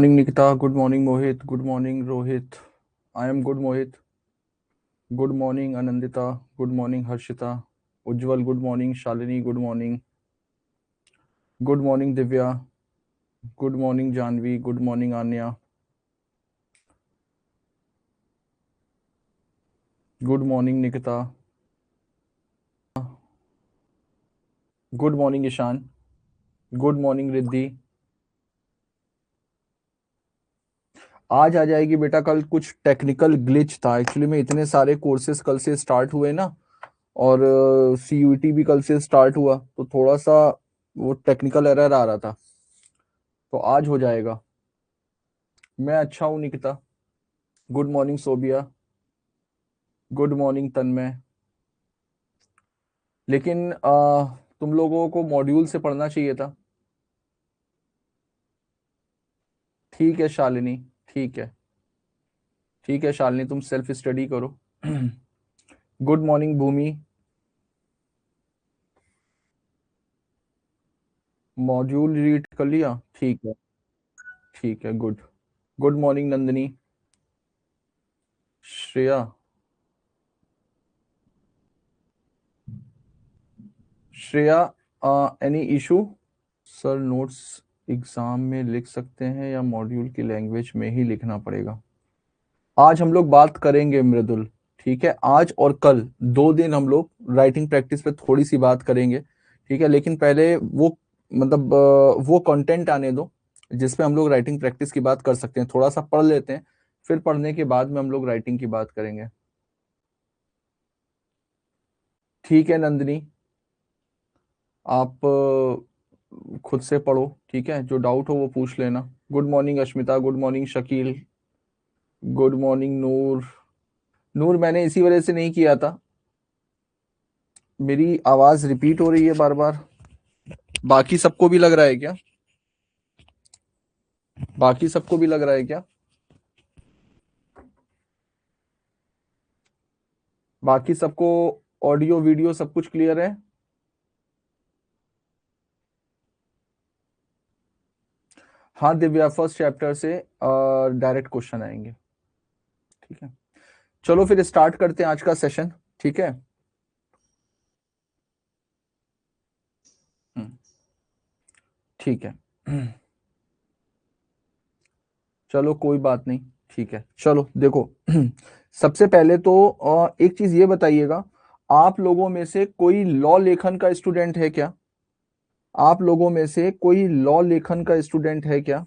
morning, Nikita. Good morning, Mohit. Good morning, Rohit. I am good, Mohit. Good morning, Anandita. Good morning, Harshita. Ujjwal, good morning. Shalini, good morning. Good morning, Divya. Good morning, Janvi. Good morning, Anya. Good morning, Nikita. Good morning, Ishan. Good morning, Riddhi. आज आ जाएगी बेटा. कल कुछ technical glitch था actually में. इतने सारे courses कल से स्टार्ट हुए ना, और CUET भी कल से स्टार्ट हुआ, तो थोड़ा सा वो टेक्निकल एरर आ रहा था. तो आज हो जाएगा. मैं अच्छा हूँ Nikita. Good morning Sobia. Good morning Tanmay. लेकिन तुम लोगों को मॉड्यूल से पढ़ना चाहिए था. ठीक है शालिनी. ठीक है. ठीक है शालिनी, तुम सेल्फ स्टडी करो. गुड मॉर्निंग भूमि. मॉड्यूल रीड कर लिया. ठीक है. ठीक है. Good. Good morning Nandini. Shreya. Shreya, any issue? Sir notes exam में लिख सकते हैं या मॉड्यूल की लैंग्वेज में ही लिखना पड़ेगा? आज हम लोग बात करेंगे मृदुल. ठीक है, आज और कल 2 दिन हम लोग राइटिंग प्रैक्टिस पे थोड़ी सी बात करेंगे. ठीक है, लेकिन पहले वो मतलब वो कंटेंट आने दो जिसपे हम लोग राइटिंग प्रैक्टिस की बात कर सकते हैं. थोड़ा सा पढ़ लेते हैं, फिर पढ़ने के बाद में हम लोग राइटिंग की बात करेंगे. ठीक है नंदिनी, आप खुद से पढ़ो. ठीक है, जो डाउट हो वो पूछ लेना. Good morning Ashmita. Good morning Shakeel. Good morning Noor. Noor, मैंने इसी वजह से नहीं किया था. मेरी आवाज रिपीट हो रही है बार बार. बाकी सबको भी लग रहा है क्या? बाकी सबको भी लग रहा है क्या? बाकी सबको ऑडियो वीडियो सब कुछ क्लियर है? हाँ दिव्या, फर्स्ट चैप्टर से डायरेक्ट क्वेश्चन आएंगे. ठीक है, चलो फिर स्टार्ट करते हैं आज का सेशन. ठीक है. ठीक है. चलो कोई बात नहीं. ठीक है, चलो देखो. सबसे पहले तो एक चीज ये बताइएगा, आप लोगों में से कोई लॉ लेखन का स्टूडेंट है क्या? आप लोगों में से कोई लॉ लेखन का स्टूडेंट है क्या,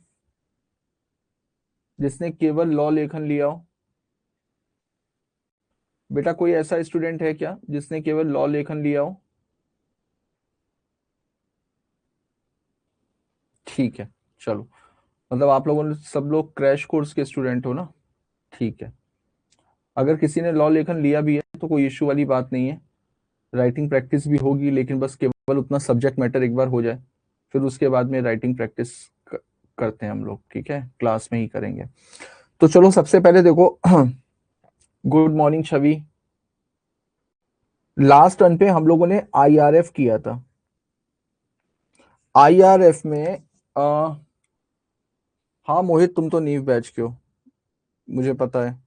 जिसने केवल लॉ लेखन लिया हो? बेटा कोई ऐसा स्टूडेंट है क्या जिसने केवल लॉ लेखन लिया हो? ठीक है, चलो. मतलब आप लोगों ने सब लोग क्रैश कोर्स के स्टूडेंट हो ना? ठीक है. अगर किसी ने लॉ लेखन लिया भी है तो कोई इश्यू वाली बात नहीं है. राइटिंग प्रैक्टिस भी होगी, लेकिन बस केवल उतना सब्जेक्ट मैटर एक बार हो जाए, फिर उसके बाद में राइटिंग प्रैक्टिस करते हैं हम लोग. ठीक है, क्लास में ही करेंगे. तो चलो सबसे पहले देखो. गुड मॉर्निंग छवि. लास्ट टर्न पे हम लोगों ने IRF किया था. IRF में हाँ मोहित, तुम तो नीव बैच के हो, मुझे पता है.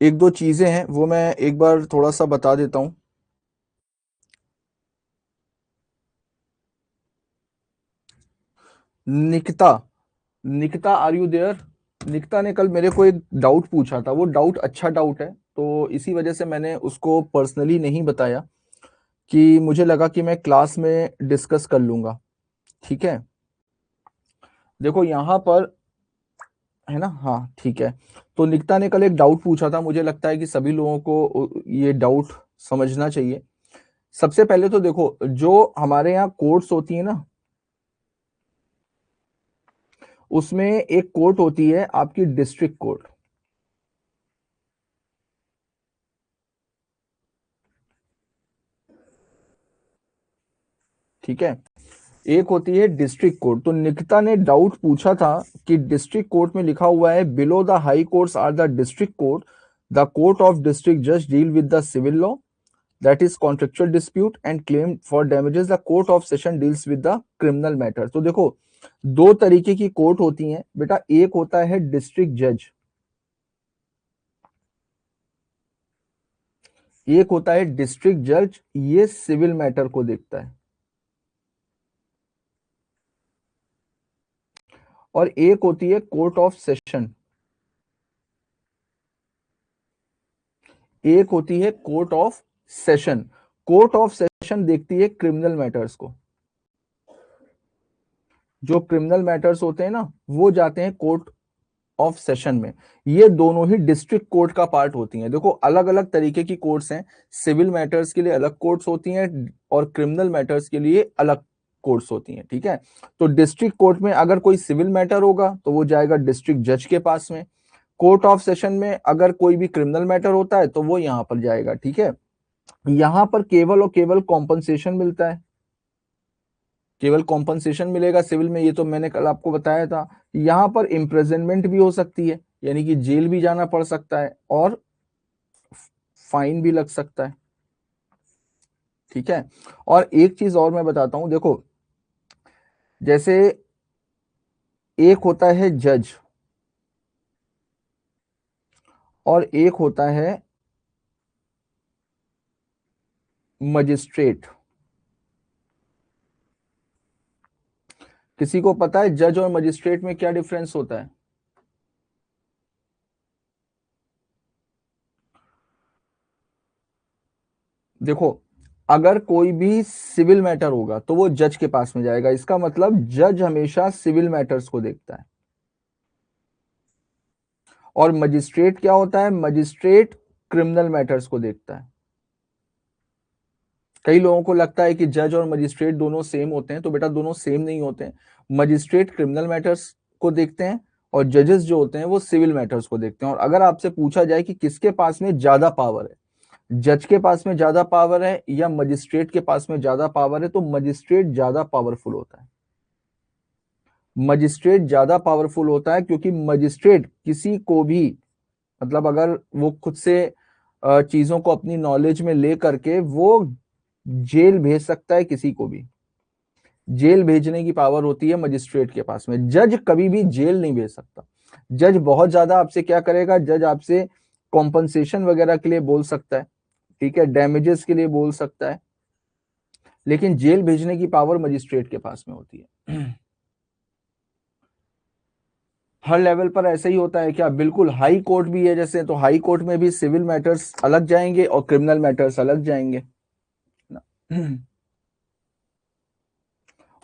एक दो चीजें हैं वो मैं एक बार थोड़ा सा बता देता हूँ. Nikita. Nikita, are you there? Nikita ने कल मेरे को एक डाउट पूछा था. वो डाउट अच्छा डाउट है, तो इसी वजह से मैंने उसको पर्सनली नहीं बताया, कि मुझे लगा कि मैं क्लास में डिस्कस कर लूंगा. ठीक है, देखो यहाँ पर है ना. हाँ ठीक है. तो निकिता ने कल एक डाउट पूछा था. मुझे लगता है कि सभी लोगों को ये डाउट समझना चाहिए. सबसे पहले तो देखो, जो हमारे यहाँ कोर्ट्स होती है ना, उसमें एक कोर्ट होती है आपकी डिस्ट्रिक्ट कोर्ट. ठीक है, एक होती है डिस्ट्रिक्ट कोर्ट. तो निकिता ने डाउट पूछा था कि डिस्ट्रिक्ट कोर्ट में लिखा हुआ है, below the high courts are the district court, the court of district जज deal with the civil law, that is contractual dispute and claim for damages, the court of session deals with the criminal matter. तो देखो, दो तरीके की court होती हैं बेटा, एक होता है डिस्ट्रिक्ट जज, एक होता है डिस्ट्रिक्ट जज, ये सिविल मैटर को देखता है, और एक होती है कोर्ट ऑफ सेशन, एक होती है court of session. Court of session देखती है क्रिमिनल मैटर्स को, जो क्रिमिनल मैटर्स होते हैं ना वो जाते हैं कोर्ट ऑफ सेशन में। ये दोनों ही डिस्ट्रिक्ट कोर्ट का पार्ट होती हैं। देखो अलग अलग तरीके की कोर्ट्स हैं, सिविल मैटर्स के लिए अलग कोर्ट्स होती हैं और क्रिमिनल मैटर्स के लिए अलग कोर्ट्स होती हैं, ठीक है। तो डिस्ट्रिक्ट कोर्ट में अगर कोई सिविल मैटर होगा तो वो जाएगा डिस्ट्रिक्ट जज के पास में, कोर्ट ऑफ सेशन में अगर कोई भी क्रिमिनल मैटर होता है तो वो यहां पर जाएगा, ठीक है। यहां पर केवल और केवल कॉम्पनसेशन मिलता है, केवल कॉम्पनसेशन मिलेगा सिविल में, ये तो मैंने कल आपको बताया था। यहां पर इम्प्रिजनमेंट भी हो सकती है, यानी कि जेल भी जाना पड़ सकता है और फाइन भी लग सकता है, ठीक है। और एक चीज और मैं बताता हूं, देखो जैसे एक होता है जज और एक होता है मजिस्ट्रेट। किसी को पता है जज और मजिस्ट्रेट में क्या डिफरेंस होता है? देखो अगर कोई भी सिविल मैटर होगा तो वो जज के पास में जाएगा, इसका मतलब जज हमेशा सिविल मैटर्स को देखता है। और मजिस्ट्रेट क्या होता है? मजिस्ट्रेट क्रिमिनल मैटर्स को देखता है। कई लोगों को लगता है कि जज और मजिस्ट्रेट दोनों सेम होते हैं, तो बेटा दोनों सेम नहीं होते हैं। मजिस्ट्रेट क्रिमिनल मैटर्स को देखते हैं और जजेस जो होते हैं वो सिविल मैटर्स को देखते हैं। और अगर आपसे पूछा जाए कि किसके पास में ज्यादा पावर है, जज के पास में ज्यादा पावर है या मजिस्ट्रेट के पास में ज्यादा पावर है, तो मजिस्ट्रेट ज्यादा पावरफुल होता है। मजिस्ट्रेट ज्यादा पावरफुल होता है क्योंकि मजिस्ट्रेट किसी को भी, मतलब अगर वो खुद से चीजों को अपनी नॉलेज में ले करके वो जेल भेज सकता है किसी को भी, जेल भेजने की पावर होती है मजिस्ट्रेट के पास में। जज कभी भी जेल नहीं भेज सकता। जज बहुत ज्यादा आपसे क्या करेगा, जज आपसे कॉम्पनसेशन वगैरह के लिए बोल सकता है, ठीक है, डैमेजेस के लिए बोल सकता है, लेकिन जेल भेजने की पावर मजिस्ट्रेट के पास में होती है। हर लेवल पर ऐसा ही होता है क्या? बिल्कुल, हाई कोर्ट भी है जैसे, तो हाई कोर्ट में भी सिविल मैटर्स अलग जाएंगे और क्रिमिनल मैटर्स अलग जाएंगे ना।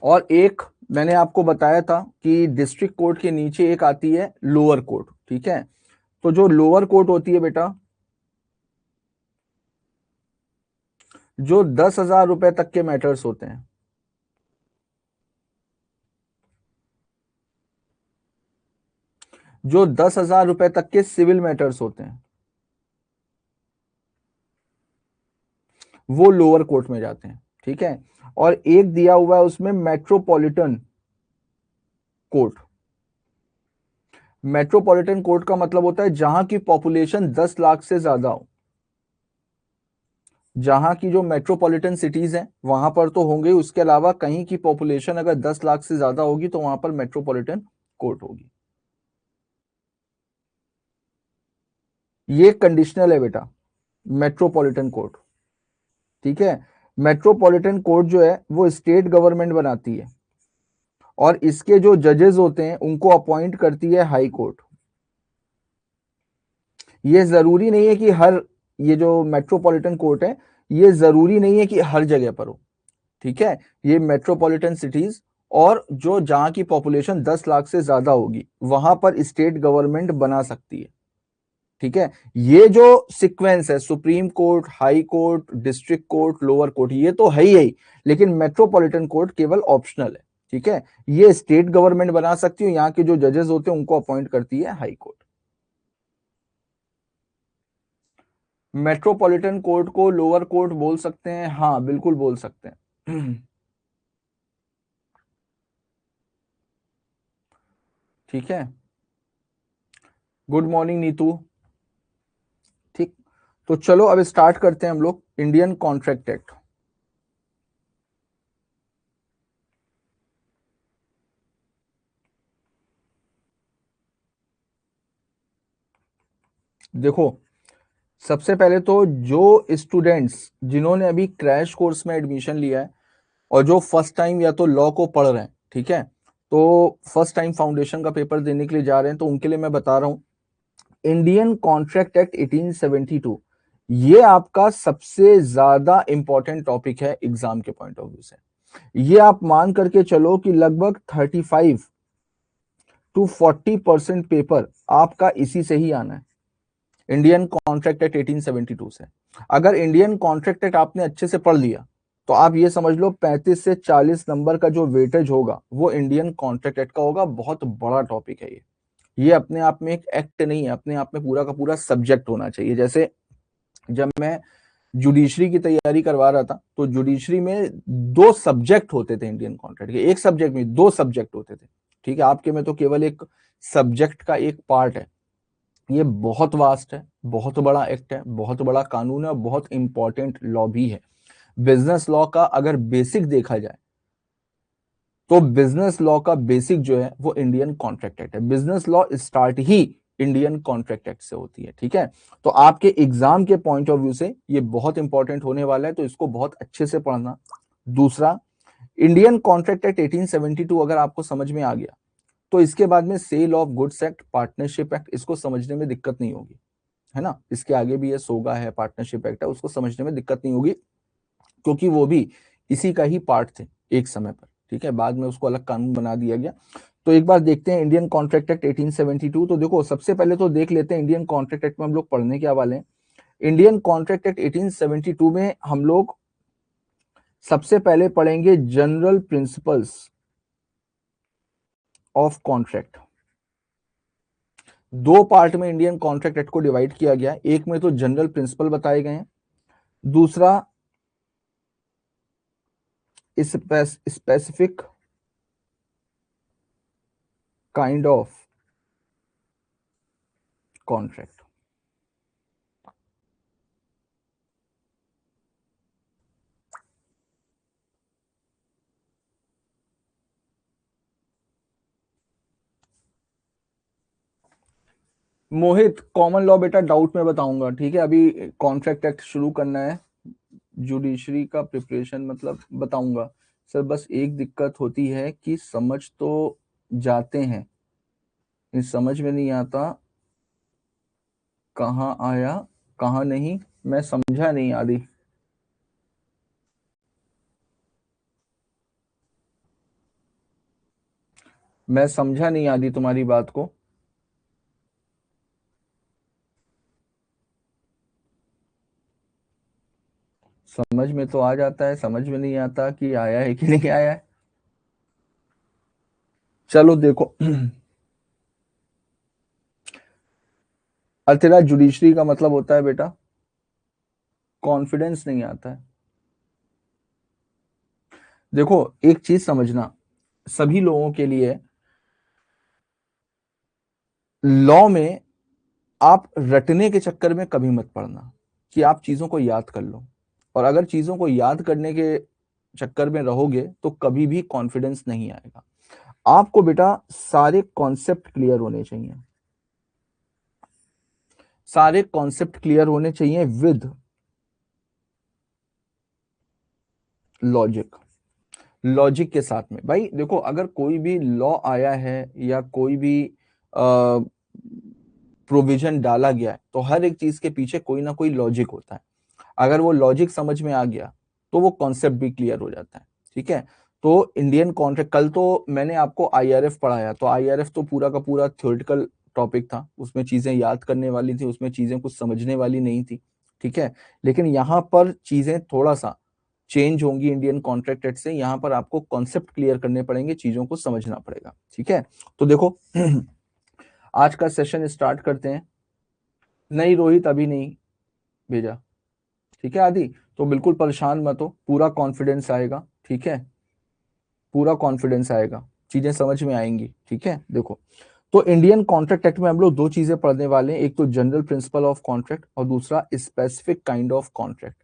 और एक मैंने आपको बताया था कि डिस्ट्रिक्ट कोर्ट के नीचे एक आती है लोअर कोर्ट, ठीक है। तो जो लोअर कोर्ट होती है बेटा, जो 10,000 रुपए तक के मैटर्स होते हैं, जो 10,000 रुपए तक के सिविल मैटर्स होते हैं, वो लोअर कोर्ट में जाते हैं, ठीक है। और एक दिया हुआ है उसमें मेट्रोपॉलिटन कोर्ट। मेट्रोपॉलिटन कोर्ट का मतलब होता है जहां की पॉपुलेशन 10 लाख से ज्यादा हो। जहां की जो मेट्रोपॉलिटन सिटीज हैं वहां पर तो होंगे, उसके अलावा कहीं की पॉपुलेशन अगर 10 लाख से ज्यादा होगी तो वहां पर मेट्रोपॉलिटन कोर्ट होगी। ये कंडीशनल है बेटा, मेट्रोपॉलिटन कोर्ट, ठीक है। मेट्रोपॉलिटन कोर्ट जो है वो स्टेट गवर्नमेंट बनाती है और इसके जो जजेस होते हैं उनको अपॉइंट करती है हाई कोर्ट। ये जरूरी नहीं है कि हर, ये जो मेट्रोपॉलिटन कोर्ट है ये जरूरी नहीं है कि हर जगह पर हो, ठीक है। ये मेट्रोपॉलिटन सिटीज और जो जहां की पॉपुलेशन 10 लाख से ज्यादा होगी वहां पर स्टेट गवर्नमेंट बना सकती है, ठीक है। ये जो सीक्वेंस है, supreme court, high court, district court, lower court, ये तो है ही, लेकिन मेट्रोपॉलिटन कोर्ट केवल ऑप्शनल है, ठीक है। ये स्टेट गवर्नमेंट बना सकती है, यहाँ के जो जजेस होते हैं उनको अपॉइंट करती है हाई कोर्ट। मेट्रोपॉलिटन कोर्ट को लोअर कोर्ट बोल सकते हैं, हाँ बिल्कुल बोल सकते हैं। ठीक है, गुड मॉर्निंग नीतू। ठीक, तो चलो अब स्टार्ट करते हैं हम लोग इंडियन कॉन्ट्रैक्ट एक्ट। देखो, सबसे पहले तो जो स्टूडेंट्स जिन्होंने अभी क्रैश कोर्स में एडमिशन लिया है और जो फर्स्ट टाइम या तो लॉ को पढ़ रहे हैं, ठीक है, तो फर्स्ट टाइम फाउंडेशन का पेपर देने के लिए जा रहे हैं, तो उनके लिए मैं बता रहा हूं, इंडियन कॉन्ट्रैक्ट एक्ट 1872 ये आपका सबसे ज्यादा इंपॉर्टेंट टॉपिक है एग्जाम के पॉइंट ऑफ व्यू से। ये आप मान करके चलो कि लगभग 35 to 40% पेपर आपका इसी से ही आना है, इंडियन कॉन्ट्रैक्ट एक्ट 1872 से। अगर इंडियन कॉन्ट्रैक्ट एक्ट आपने अच्छे से पढ़ लिया तो आप ये समझ लो 35 से 40 नंबर का जो वेटेज होगा वो इंडियन कॉन्ट्रैक्ट एक्ट का होगा। बहुत बड़ा टॉपिक है ये अपने आप में एक एक्ट नहीं है, अपने आप में पूरा का पूरा सब्जेक्ट होना चाहिए। जैसे जब मैं जुडिशरी की तैयारी करवा रहा था तो जुडिशरी में 2 सब्जेक्ट होते थे इंडियन कॉन्ट्रैक्ट के, एक सब्जेक्ट में 2 सब्जेक्ट होते थे, ठीक है। आपके में तो केवल एक सब्जेक्ट का एक पार्ट है। ये बहुत वास्ट है, बहुत बड़ा एक्ट है, बहुत बड़ा कानून है और बहुत इंपॉर्टेंट लॉ भी है। बिजनेस लॉ का अगर बेसिक देखा जाए तो बिजनेस लॉ का बेसिक जो है वो इंडियन कॉन्ट्रैक्ट एक्ट है। बिजनेस लॉ स्टार्ट ही इंडियन कॉन्ट्रैक्ट एक्ट से होती है, ठीक है। तो आपके एग्जाम के पॉइंट ऑफ व्यू से ये बहुत इंपॉर्टेंट होने वाला है, तो इसको बहुत अच्छे से पढ़ना। दूसरा, इंडियन कॉन्ट्रैक्ट एक्ट 1872 अगर आपको समझ में आ गया तो इसके बाद में sale of goods act, partnership act, इसको समझने में दिक्कत नहीं होगी, है ना। इसके आगे भी ये सोगा है, पार्टनरशिप एक्ट है, उसको समझने में दिक्कत नहीं होगी क्योंकि वो भी इसी का ही पार्ट थे एक समय पर, ठीक है। बाद में उसको अलग कानून बना दिया गया। तो एक बार देखते हैं इंडियन कॉन्ट्रैक्ट एक्ट 1872। तो देखो, सबसे पहले तो देख लेते हैं इंडियन कॉन्ट्रैक्ट एक्ट में हम लोग पढ़ने क्या वाले हैं। इंडियन कॉन्ट्रैक्ट एक्ट 1872 में हम लोग सबसे पहले पढ़ेंगे general principles of contract. 2 part में इंडियन कॉन्ट्रैक्ट एक्ट को डिवाइड किया गया है। एक में तो जनरल प्रिंसिपल बताए गए हैं, दूसरा specific kind of contract. Mohit, common law बेटा डाउट में बताऊंगा, ठीक है। अभी कॉन्ट्रैक्ट एक्ट शुरू करना है, जुडिशरी का प्रिपरेशन मतलब बताऊंगा सर। बस एक दिक्कत होती है कि समझ तो जाते हैं, समझ में नहीं आता कहाँ आया कहाँ नहीं, मैं समझा नहीं आदि। मैं समझा नहीं आदि तुम्हारी बात को। समझ में तो आ जाता है, समझ में नहीं आता कि आया है कि नहीं आया है। चलो देखो तेरा जुडिशरी का मतलब होता है बेटा कॉन्फिडेंस नहीं आता है। देखो, एक चीज समझना, सभी लोगों के लिए लॉ में आप रटने के चक्कर में कभी मत पड़ना कि आप चीजों को याद कर लो। और अगर चीजों को याद करने के चक्कर में रहोगे तो कभी भी कॉन्फिडेंस नहीं आएगा। आपको बेटा सारे कॉन्सेप्ट क्लियर होने चाहिए, सारे कॉन्सेप्ट क्लियर होने चाहिए विद लॉजिक। लॉजिक के साथ में भाई देखो, अगर कोई भी लॉ आया है या कोई भी प्रोविजन डाला गया है तो हर एक चीज के पीछे कोई ना कोई लॉजिक होता है। अगर वो लॉजिक समझ में आ गया तो वो कॉन्सेप्ट भी क्लियर हो जाता है, ठीक है। तो इंडियन कॉन्ट्रैक्ट, कल तो मैंने आपको आईआरएफ पढ़ाया, तो आईआरएफ तो पूरा का पूरा थ्योरेटिकल टॉपिक था, उसमें चीजें याद करने वाली थी, उसमें चीजें कुछ समझने वाली नहीं थी, ठीक है। लेकिन यहाँ पर चीजें थोड़ा सा चेंज होंगी इंडियन कॉन्ट्रैक्ट एक्ट से। यहाँ पर आपको कॉन्सेप्ट क्लियर करने पड़ेंगे, चीजों को समझना पड़ेगा, ठीक है। तो देखो आज का सेशन स्टार्ट करते हैं। नहीं रोहित, अभी नहीं भेजा, ठीक है आदि। तो बिल्कुल परेशान मत हो, पूरा कॉन्फिडेंस आएगा, ठीक है, पूरा कॉन्फिडेंस आएगा, चीजें समझ में आएंगी, ठीक है। देखो, तो इंडियन कॉन्ट्रैक्ट एक्ट में हम लोग 2 चीजें पढ़ने वाले हैं, एक तो जनरल प्रिंसिपल ऑफ कॉन्ट्रैक्ट और दूसरा specific kind of contract.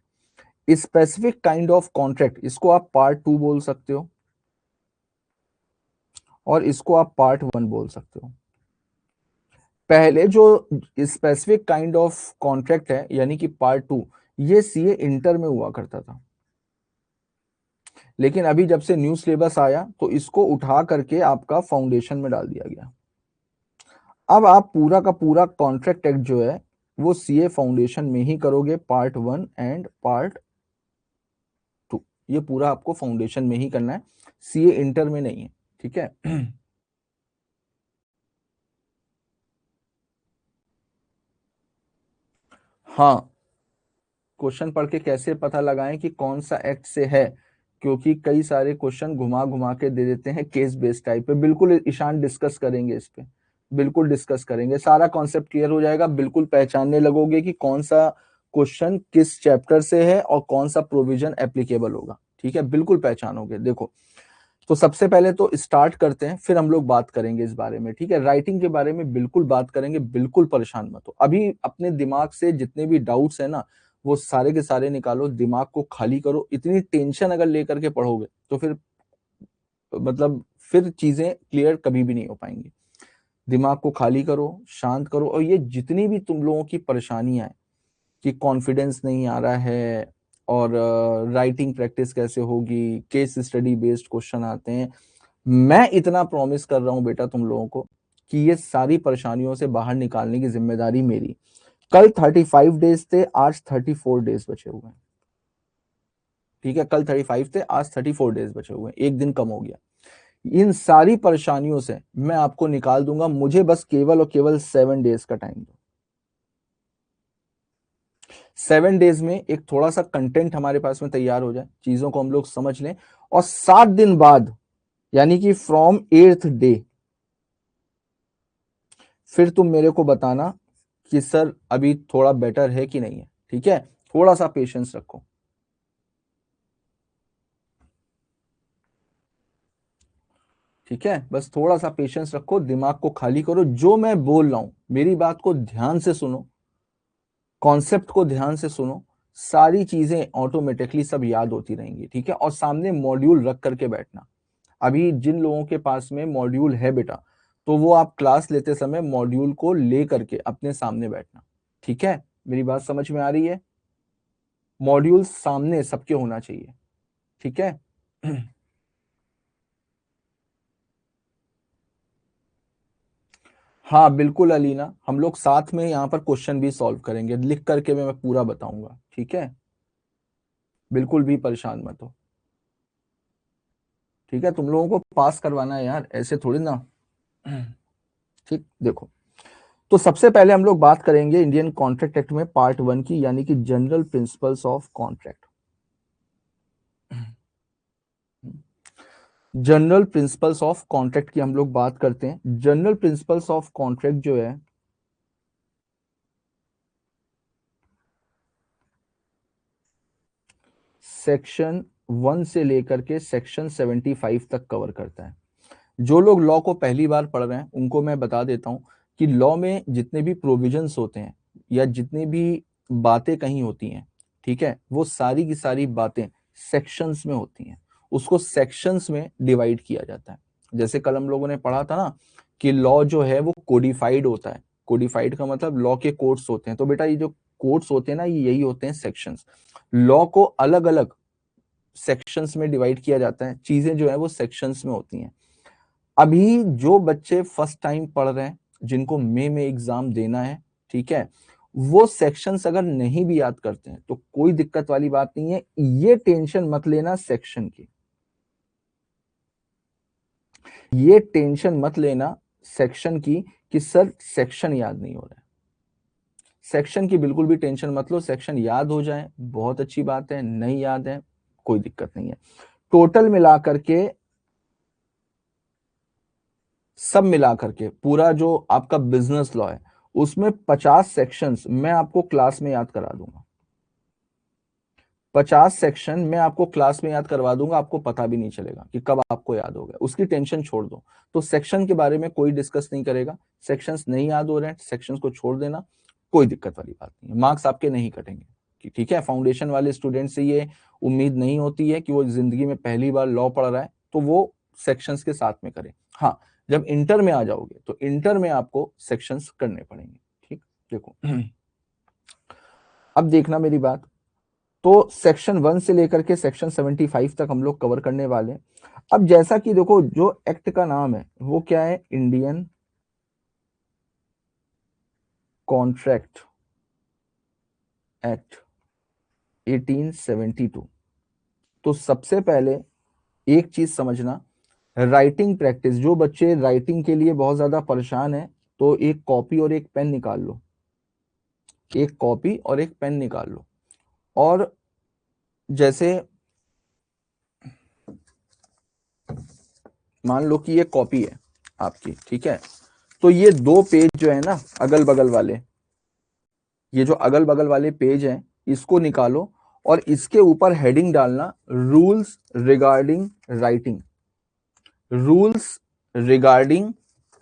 Specific kind of contract इसको आप पार्ट 2 बोल सकते हो और इसको आप पार्ट 1 बोल सकते हो। पहले जो स्पेसिफिक काइंड ऑफ कॉन्ट्रैक्ट है यानी कि पार्ट 2, ये सीए इंटर में हुआ करता था, लेकिन अभी जब से न्यू सिलेबस आया तो इसको उठा करके आपका फाउंडेशन में डाल दिया गया। अब आप पूरा का पूरा कॉन्ट्रैक्ट एक्ट जो है वो सीए फाउंडेशन में ही करोगे, पार्ट 1 एंड पार्ट 2, ये पूरा आपको फाउंडेशन में ही करना है, सीए इंटर में नहीं है, ठीक है। हाँ, क्वेश्चन पढ़ के कैसे पता लगाएं कि कौन सा एक्ट से है, क्योंकि कई सारे क्वेश्चन घुमा घुमा के दे देते हैं केस बेस्ड टाइप पे। बिल्कुल ईशान डिस्कस करेंगे इस पे, बिल्कुल डिस्कस करेंगे, सारा कॉन्सेप्ट क्लियर हो जाएगा, बिल्कुल पहचानने लगोगे कि कौन सा क्वेश्चन किस चैप्टर से है और कौन सा प्रोविजन एप्लीकेबल होगा, ठीक है, बिल्कुल पहचानोगे। देखो, तो सबसे पहले तो स्टार्ट करते हैं, फिर हम लोग बात करेंगे इस बारे में, ठीक है। राइटिंग के बारे में बिल्कुल बात करेंगे, बिल्कुल परेशान मत हो। अभी अपने दिमाग से जितने भी डाउट्स है ना वो सारे के सारे निकालो, दिमाग को खाली करो। इतनी टेंशन अगर लेकर के पढ़ोगे तो फिर मतलब फिर चीजें क्लियर कभी भी नहीं हो पाएंगी। दिमाग को खाली करो, शांत करो, और ये जितनी भी तुम लोगों की परेशानियां है कि कॉन्फिडेंस नहीं आ रहा है और राइटिंग प्रैक्टिस कैसे होगी, केस स्टडी बेस्ड क्वेश्चन आते हैं, मैं इतना प्रॉमिस कर रहा हूं बेटा तुम लोगों को कि ये सारी परेशानियों से बाहर निकालने की जिम्मेदारी मेरी। कल 35 डेज थे, आज 34 डेज बचे हुए हैं, ठीक है। कल 35 थे, आज 34 डेज बचे हुए हैं, एक दिन कम हो गया। इन सारी परेशानियों से मैं आपको निकाल दूंगा, मुझे बस केवल और केवल 7 डेज का टाइम दो। 7 डेज में एक थोड़ा सा कंटेंट हमारे पास में तैयार हो जाए, चीजों को हम लोग समझ लें, और 7 दिन बाद यानी कि फ्रॉम 8th डे फिर तुम मेरे को बताना कि सर अभी थोड़ा बेटर है कि नहीं है, ठीक है। थोड़ा सा पेशेंस रखो, ठीक है, बस थोड़ा सा पेशेंस रखो, दिमाग को खाली करो, जो मैं बोल रहा हूं मेरी बात को ध्यान से सुनो, कॉन्सेप्ट को ध्यान से सुनो, सारी चीजें ऑटोमेटिकली सब याद होती रहेंगी, ठीक है। और सामने मॉड्यूल रख करके बैठना। अभी जिन लोगों के पास में मॉड्यूल है बेटा, तो वो आप क्लास लेते समय मॉड्यूल को ले करके अपने सामने बैठना, ठीक है। मेरी बात समझ में आ रही है? मॉड्यूल सामने सबके होना चाहिए, ठीक है। हाँ बिल्कुल अलीना, हम लोग साथ में यहाँ पर क्वेश्चन भी सॉल्व करेंगे, लिख करके मैं पूरा बताऊंगा, ठीक है। बिल्कुल भी परेशान मत हो, ठीक है। तुम लोगों को पास करवाना है यार, ऐसे थोड़ी ना। ठीक, देखो, तो सबसे पहले हम लोग बात करेंगे इंडियन कॉन्ट्रैक्ट एक्ट में पार्ट 1 की, यानी कि general principles of contract. General principles of contract की हम लोग बात करते हैं। जनरल प्रिंसिपल्स ऑफ कॉन्ट्रैक्ट जो है सेक्शन 1 से लेकर के सेक्शन 75 तक कवर करता है। जो लोग लॉ को पहली बार पढ़ रहे हैं उनको मैं बता देता हूं कि लॉ में जितने भी प्रोविजंस होते हैं या जितनी भी बातें कहीं होती हैं, ठीक है, वो सारी की सारी बातें सेक्शंस में होती हैं, उसको सेक्शंस में डिवाइड किया जाता है। जैसे कल हम लोगों ने पढ़ा था ना कि लॉ जो है वो कोडिफाइड होता है। कोडिफाइड का मतलब लॉ के कोड्स होते हैं, तो बेटा ये जो कोड्स होते हैं ना, ये यही होते हैं सेक्शंस। लॉ को अलग अलग सेक्शंस में डिवाइड किया जाता है, चीजें जो है वो सेक्शंस में होती हैं। अभी जो बच्चे फर्स्ट टाइम पढ़ रहे हैं, जिनको मई में एग्जाम देना है, ठीक है, वो सेक्शंस अगर नहीं भी याद करते हैं तो कोई दिक्कत वाली बात नहीं है, ये टेंशन मत लेना सेक्शन की, ये टेंशन मत लेना सेक्शन की कि सर सेक्शन याद नहीं हो रहा है। सेक्शन की बिल्कुल भी टेंशन मत लो, सेक्शन याद हो जाए बहुत अच्छी बात है, नहीं याद है कोई दिक्कत नहीं है। टोटल मिला करके, सब मिला करके पूरा जो आपका बिजनेस लॉ है उसमें 50 सेक्शंस मैं आपको क्लास में याद करा दूंगा। 50 सेक्शन मैं आपको क्लास में याद करवा दूंगा, आपको पता भी नहीं चलेगा कि कब आपको याद हो गया, उसकी टेंशन छोड़ दो। तो सेक्शन के बारे में कोई डिस्कस नहीं करेगा, सेक्शंस नहीं याद हो रहे हैं सेक्शंस को छोड़ देना, कोई दिक्कत वाली बात नहीं है, मार्क्स आपके नहीं कटेंगे, ठीक है। फाउंडेशन वाले स्टूडेंट से ये उम्मीद नहीं होती है कि वो जिंदगी में पहली बार लॉ पढ़ रहा है तो वो सेक्शंस के साथ में करे। हाँ, जब इंटर में आ जाओगे तो इंटर में आपको सेक्शंस करने पड़ेंगे। ठीक, देखो अब देखना मेरी बात, तो सेक्शन 1 से लेकर के सेक्शन 75 तक हम लोग कवर करने वाले हैं। अब जैसा कि देखो जो एक्ट का नाम है वो क्या है, इंडियन कॉन्ट्रैक्ट एक्ट 1872। तो सबसे पहले एक चीज समझना, राइटिंग प्रैक्टिस, जो बच्चे राइटिंग के लिए बहुत ज्यादा परेशान है तो एक कॉपी और एक पेन निकाल लो, एक कॉपी और एक पेन निकाल लो। और जैसे मान लो कि ये कॉपी है आपकी, ठीक है, तो ये 2 पेज जो है ना अगल बगल वाले, ये जो अगल बगल वाले पेज हैं इसको निकालो और इसके ऊपर हेडिंग डालना rules regarding writing, rules regarding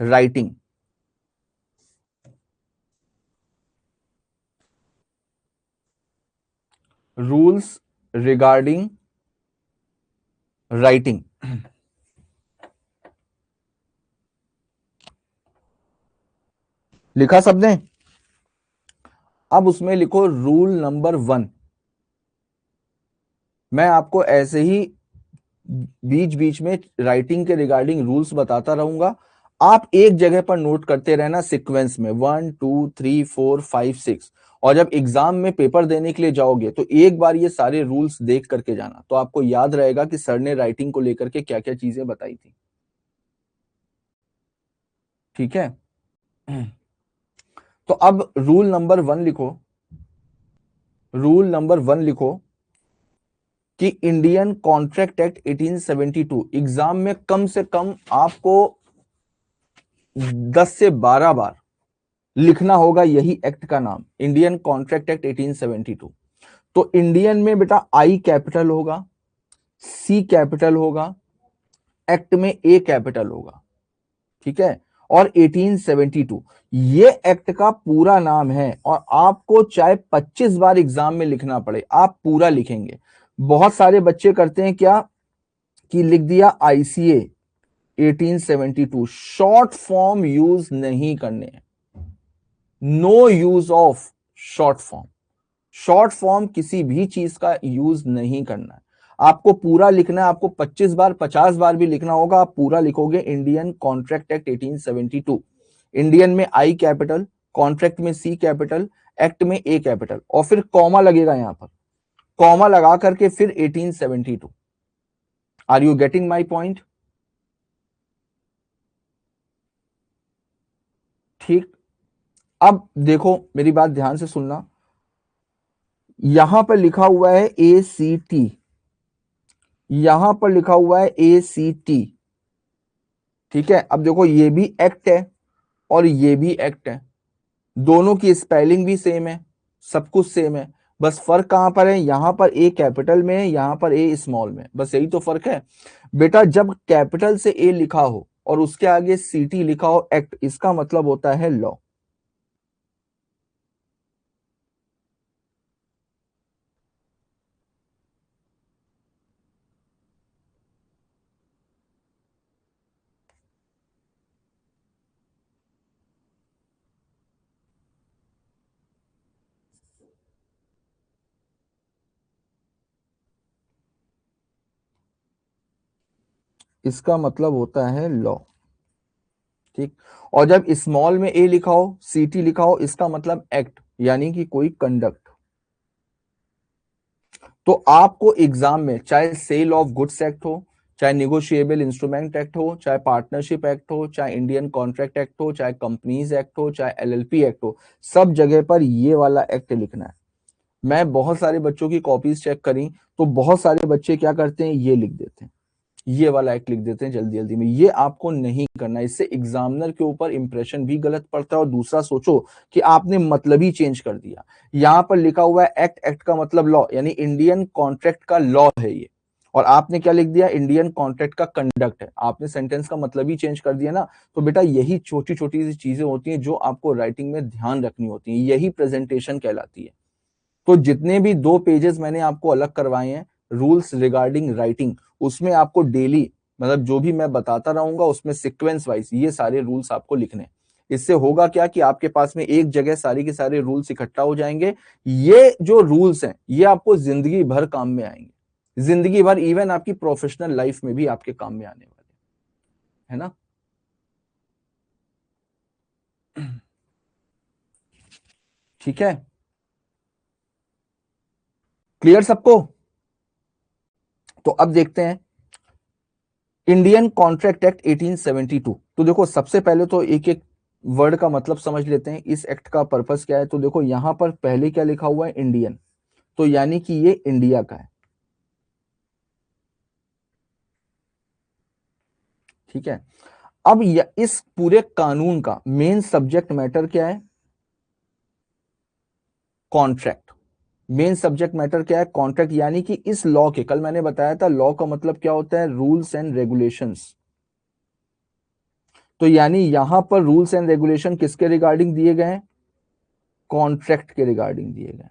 writing. Rules regarding writing. लिखा सबने? अब उसमें लिखो रूल नंबर 1। मैं आपको ऐसे ही बीच बीच में राइटिंग के रिगार्डिंग रूल्स बताता रहूंगा, आप एक जगह पर नोट करते रहना सीक्वेंस में 1 2 3 4 5 6। और जब एग्जाम में पेपर देने के लिए जाओगे तो एक बार ये सारे रूल्स देख करके जाना, तो आपको याद रहेगा कि सर ने राइटिंग को लेकर के क्या क्या चीजें बताई थी। ठीक है, तो अब रूल नंबर 1 लिखो, रूल नंबर 1 लिखो कि इंडियन कॉन्ट्रैक्ट एक्ट 1872 एग्जाम में कम से कम आपको 10 से 12 बार लिखना होगा यही एक्ट का नाम, इंडियन कॉन्ट्रैक्ट एक्ट 1872। तो इंडियन में बेटा आई कैपिटल होगा, सी कैपिटल होगा, एक्ट में ए कैपिटल होगा, ठीक है, और 1872 ये एक्ट का पूरा नाम है। और आपको चाहे 25 बार एग्जाम में लिखना पड़े आप पूरा लिखेंगे। बहुत सारे बच्चे करते हैं क्या कि लिख दिया आईसीए 1872, शॉर्ट फॉर्म यूज नहीं करने हैं, no use of short form, short form किसी भी चीज का यूज नहीं करना है, आपको पूरा लिखना है। आपको 25 बार 50 बार भी लिखना होगा, आप पूरा लिखोगे इंडियन कॉन्ट्रैक्ट एक्ट 1872। इंडियन में आई कैपिटल, कॉन्ट्रैक्ट में सी कैपिटल, एक्ट में ए कैपिटल, और फिर कॉमा लगेगा यहां पर, कॉमा लगा करके फिर 1872। Are you getting my point? ठीक, अब देखो मेरी बात ध्यान से सुनना, यहां पर लिखा हुआ है ए सी टी, यहां पर लिखा हुआ है ए सी टी, ठीक है। अब देखो ये भी एक्ट है और ये भी एक्ट है, दोनों की स्पेलिंग भी सेम है, सब कुछ सेम है, बस फर्क कहां पर है, यहां पर ए कैपिटल में है, यहां पर ए स्मॉल में, बस यही तो फर्क है बेटा। जब कैपिटल से ए लिखा हो और उसके आगे सीटी लिखा हो एक्ट, इसका मतलब होता है लॉ। इसका मतलब होता है लॉ, ठीक। और जब स्मॉल में ए लिखा हो सीटी लिखा हो, इसका मतलब एक्ट, यानी कि कोई कंडक्ट। तो आपको एग्जाम में चाहे सेल ऑफ गुड्स एक्ट हो, चाहे निगोशिएबल इंस्ट्रूमेंट एक्ट हो, चाहे पार्टनरशिप एक्ट हो, चाहे इंडियन कॉन्ट्रैक्ट एक्ट हो, चाहे कंपनीज एक्ट हो, चाहे एलएलपी एक्ट हो, सब जगह पर ये वाला एक्ट लिखना है। मैं बहुत सारे बच्चों की कॉपीज चेक करी तो बहुत सारे बच्चे क्या करते हैं, ये लिख देते हैं, ये वाला एक्ट लिख देते हैं जल्दी जल्दी में। ये आपको नहीं करना, इससे एग्जामिनर के ऊपर इंप्रेशन भी गलत पड़ता है, और दूसरा सोचो कि आपने मतलब ही चेंज कर दिया। यहां पर लिखा हुआ है एक्ट, एक्ट का मतलब लॉ, यानी इंडियन कॉन्ट्रैक्ट का लॉ है ये, और आपने क्या लिख दिया, इंडियन कॉन्ट्रैक्ट का कंडक्ट है, आपने सेंटेंस का मतलब ही चेंज कर दिया ना। तो बेटा यही छोटी छोटी सी चीजें होती हैं जो आपको राइटिंग में ध्यान रखनी होती है, यही प्रेजेंटेशन कहलाती है। तो जितने भी 2 पेजेस मैंने आपको अलग करवाए हैं रूल्स रिगार्डिंग राइटिंग, उसमें आपको डेली मतलब जो भी मैं बताता रहूंगा उसमें सीक्वेंस वाइज ये सारे रूल्स आपको लिखने हैं। इससे होगा क्या कि आपके पास में एक जगह सारी के सारे रूल्स इकट्ठा हो जाएंगे। ये जो रूल्स हैं ये आपको जिंदगी भर काम में आएंगे, जिंदगी भर, इवन आपकी प्रोफेशनल लाइफ में भी आपके काम में आने वाले, है ना। ठीक है, क्लियर सबको। तो अब देखते हैं इंडियन कॉन्ट्रैक्ट एक्ट 1872। तो देखो सबसे पहले तो एक एक वर्ड का मतलब समझ लेते हैं, इस एक्ट का पर्पस क्या है। तो देखो यहां पर पहले क्या लिखा हुआ है, इंडियन, तो यानी कि ये इंडिया का है, ठीक है। अब इस पूरे कानून का मेन सब्जेक्ट मैटर क्या है, कॉन्ट्रैक्ट। मेन सब्जेक्ट मैटर क्या है, कॉन्ट्रैक्ट, यानी कि इस लॉ के, कल मैंने बताया था लॉ का मतलब क्या होता है, रूल्स एंड रेगुलेशंस। तो यानी यहां पर रूल्स एंड रेगुलेशन किसके रिगार्डिंग दिए गए हैं, कॉन्ट्रैक्ट के रिगार्डिंग दिए गए।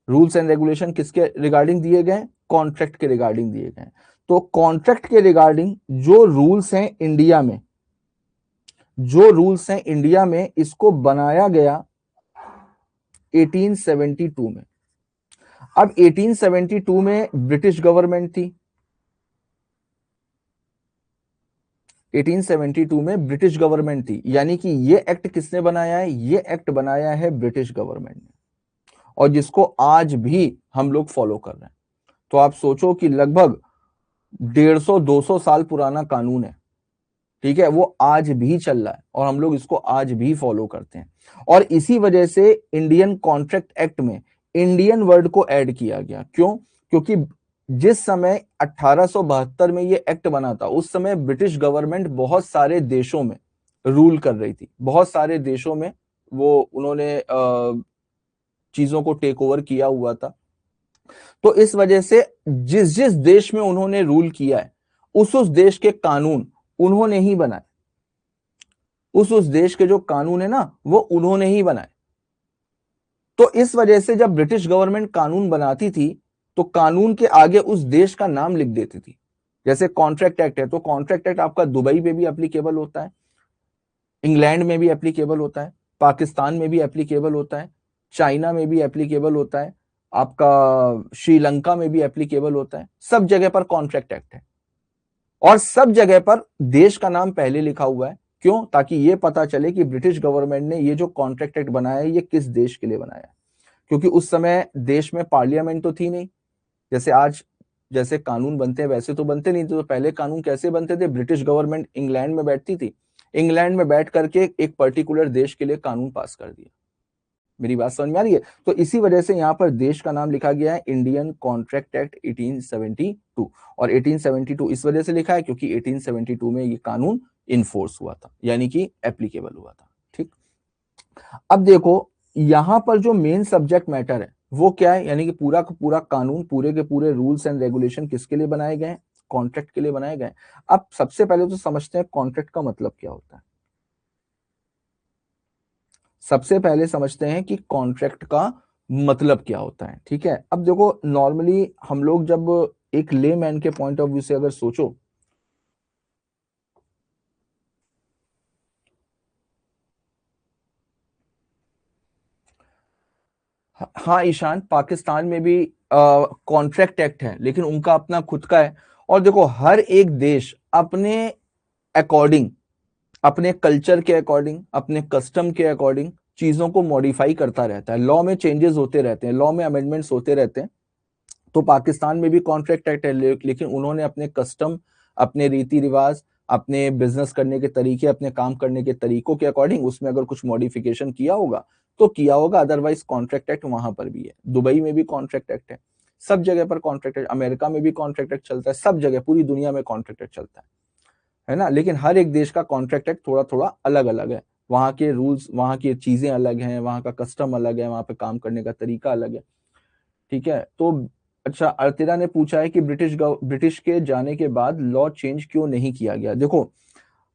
रूल्स एंड रेगुलेशन किसके रिगार्डिंग दिए गए, कॉन्ट्रैक्ट के रिगार्डिंग दिए गए। तो कॉन्ट्रैक्ट के रिगार्डिंग जो रूल्स हैं इंडिया में, जो रूल्स हैं इंडिया में, इसको बनाया गया 1872 में। अब 1872 में ब्रिटिश गवर्नमेंट थी, 1872 में ब्रिटिश गवर्नमेंट थी, यानी कि ये एक्ट किसने बनाया है, ये एक्ट बनाया है ब्रिटिश गवर्नमेंट ने, और जिसको आज भी हम लोग फॉलो कर रहे हैं। तो आप सोचो कि लगभग 150-200 साल पुराना कानून है, ठीक है, वो आज भी चल रहा है और हम लोग इसको आज भी फॉलो करते हैं। और इसी वजह से इंडियन कॉन्ट्रैक्ट एक्ट में इंडियन वर्ड को ऐड किया गया। क्यों, क्योंकि जिस समय 1872 में ये एक्ट बना था, उस समय ब्रिटिश गवर्नमेंट बहुत सारे देशों में रूल कर रही थी, बहुत सारे देशों में वो उन्होंने चीजों को टेक ओवर किया हुआ था। तो इस वजह से जिस जिस देश में उन्होंने रूल किया है, उस देश के कानून उन्होंने ही बनाए, उस देश के जो कानून है ना वो उन्होंने ही बनाए। तो इस वजह से जब ब्रिटिश गवर्नमेंट कानून बनाती थी तो कानून के आगे उस देश का नाम लिख देती थी। जैसे कॉन्ट्रैक्ट एक्ट है, तो कॉन्ट्रैक्ट एक्ट आपका दुबई में भी एप्लीकेबल होता है, इंग्लैंड में भी एप्लीकेबल होता है, पाकिस्तान में भी एप्लीकेबल होता है, चाइना में भी एप्लीकेबल होता है, आपका श्रीलंका में भी एप्लीकेबल होता है। सब जगह पर कॉन्ट्रैक्ट एक्ट है और सब जगह पर देश का नाम पहले लिखा हुआ है। क्यों, ताकि ये पता चले कि ब्रिटिश गवर्नमेंट ने ये जो कॉन्ट्रैक्ट एक्ट बनाया है ये किस देश के लिए बनाया है। क्योंकि उस समय देश में पार्लियामेंट तो थी नहीं, जैसे आज जैसे कानून बनते हैं वैसे तो बनते नहीं थे। तो पहले कानून कैसे बनते थे, ब्रिटिश गवर्नमेंट इंग्लैंड में बैठती थी, इंग्लैंड में बैठ करके एक पर्टिकुलर देश के लिए कानून पास कर दिया। मेरी बात समझ में आ रही है। तो इसी वजह से यहाँ पर देश का नाम लिखा गया है इंडियन कॉन्ट्रैक्ट एक्ट 1872। और 1872 इस वजह से लिखा है क्योंकि 1872 में ये कानून इनफोर्स हुआ था, यानी कि एप्लीकेबल हुआ था। ठीक, अब देखो यहां पर जो मेन सब्जेक्ट मैटर है वो क्या है, यानी कि पूरा का पूरा कानून, पूरे के पूरे रूल्स एंड रेगुलेशन किसके लिए बनाए गए, कॉन्ट्रैक्ट के लिए बनाए गए। अब सबसे पहले तो समझते हैं कॉन्ट्रैक्ट का मतलब क्या होता है। सबसे पहले समझते हैं कि कॉन्ट्रैक्ट का मतलब क्या होता है। ठीक है, अब देखो नॉर्मली हम लोग जब एक लेमैन के पॉइंट ऑफ व्यू से अगर सोचो, हाँ ईशान, पाकिस्तान में भी कॉन्ट्रैक्ट एक्ट है लेकिन उनका अपना खुद का है। और देखो हर एक देश अपने अकॉर्डिंग, अपने कल्चर के अकॉर्डिंग, अपने कस्टम के अकॉर्डिंग चीजों को मॉडिफाई करता रहता है। लॉ में चेंजेस होते रहते हैं, लॉ में अमेंडमेंट्स होते रहते हैं। तो पाकिस्तान में भी कॉन्ट्रैक्ट एक्ट है लेकिन उन्होंने अपने कस्टम, अपने रीति रिवाज, अपने बिजनेस करने के तरीके, अपने काम करने के तरीकों के अकॉर्डिंग उसमें अगर कुछ मॉडिफिकेशन किया होगा तो किया होगा, अदरवाइज कॉन्ट्रैक्ट एक्ट वहां पर भी है। दुबई में भी कॉन्ट्रैक्ट एक्ट है, सब जगह पर कॉन्ट्रैक्ट एक्ट, अमेरिका में भी कॉन्ट्रैक्ट एक्ट चलता है, सब जगह पूरी दुनिया में कॉन्ट्रैक्ट एक्ट चलता है ना। लेकिन हर एक देश का कॉन्ट्रैक्ट एक्ट थोड़ा थोड़ा अलग अलग है, वहां के रूल्स, वहां की चीजें अलग हैं, वहां का कस्टम अलग है, वहां पे काम करने का तरीका अलग है। ठीक है, तो अच्छा अर्तिरा ने पूछा है कि ब्रिटिश के जाने के बाद लॉ चेंज क्यों नहीं किया गया। देखो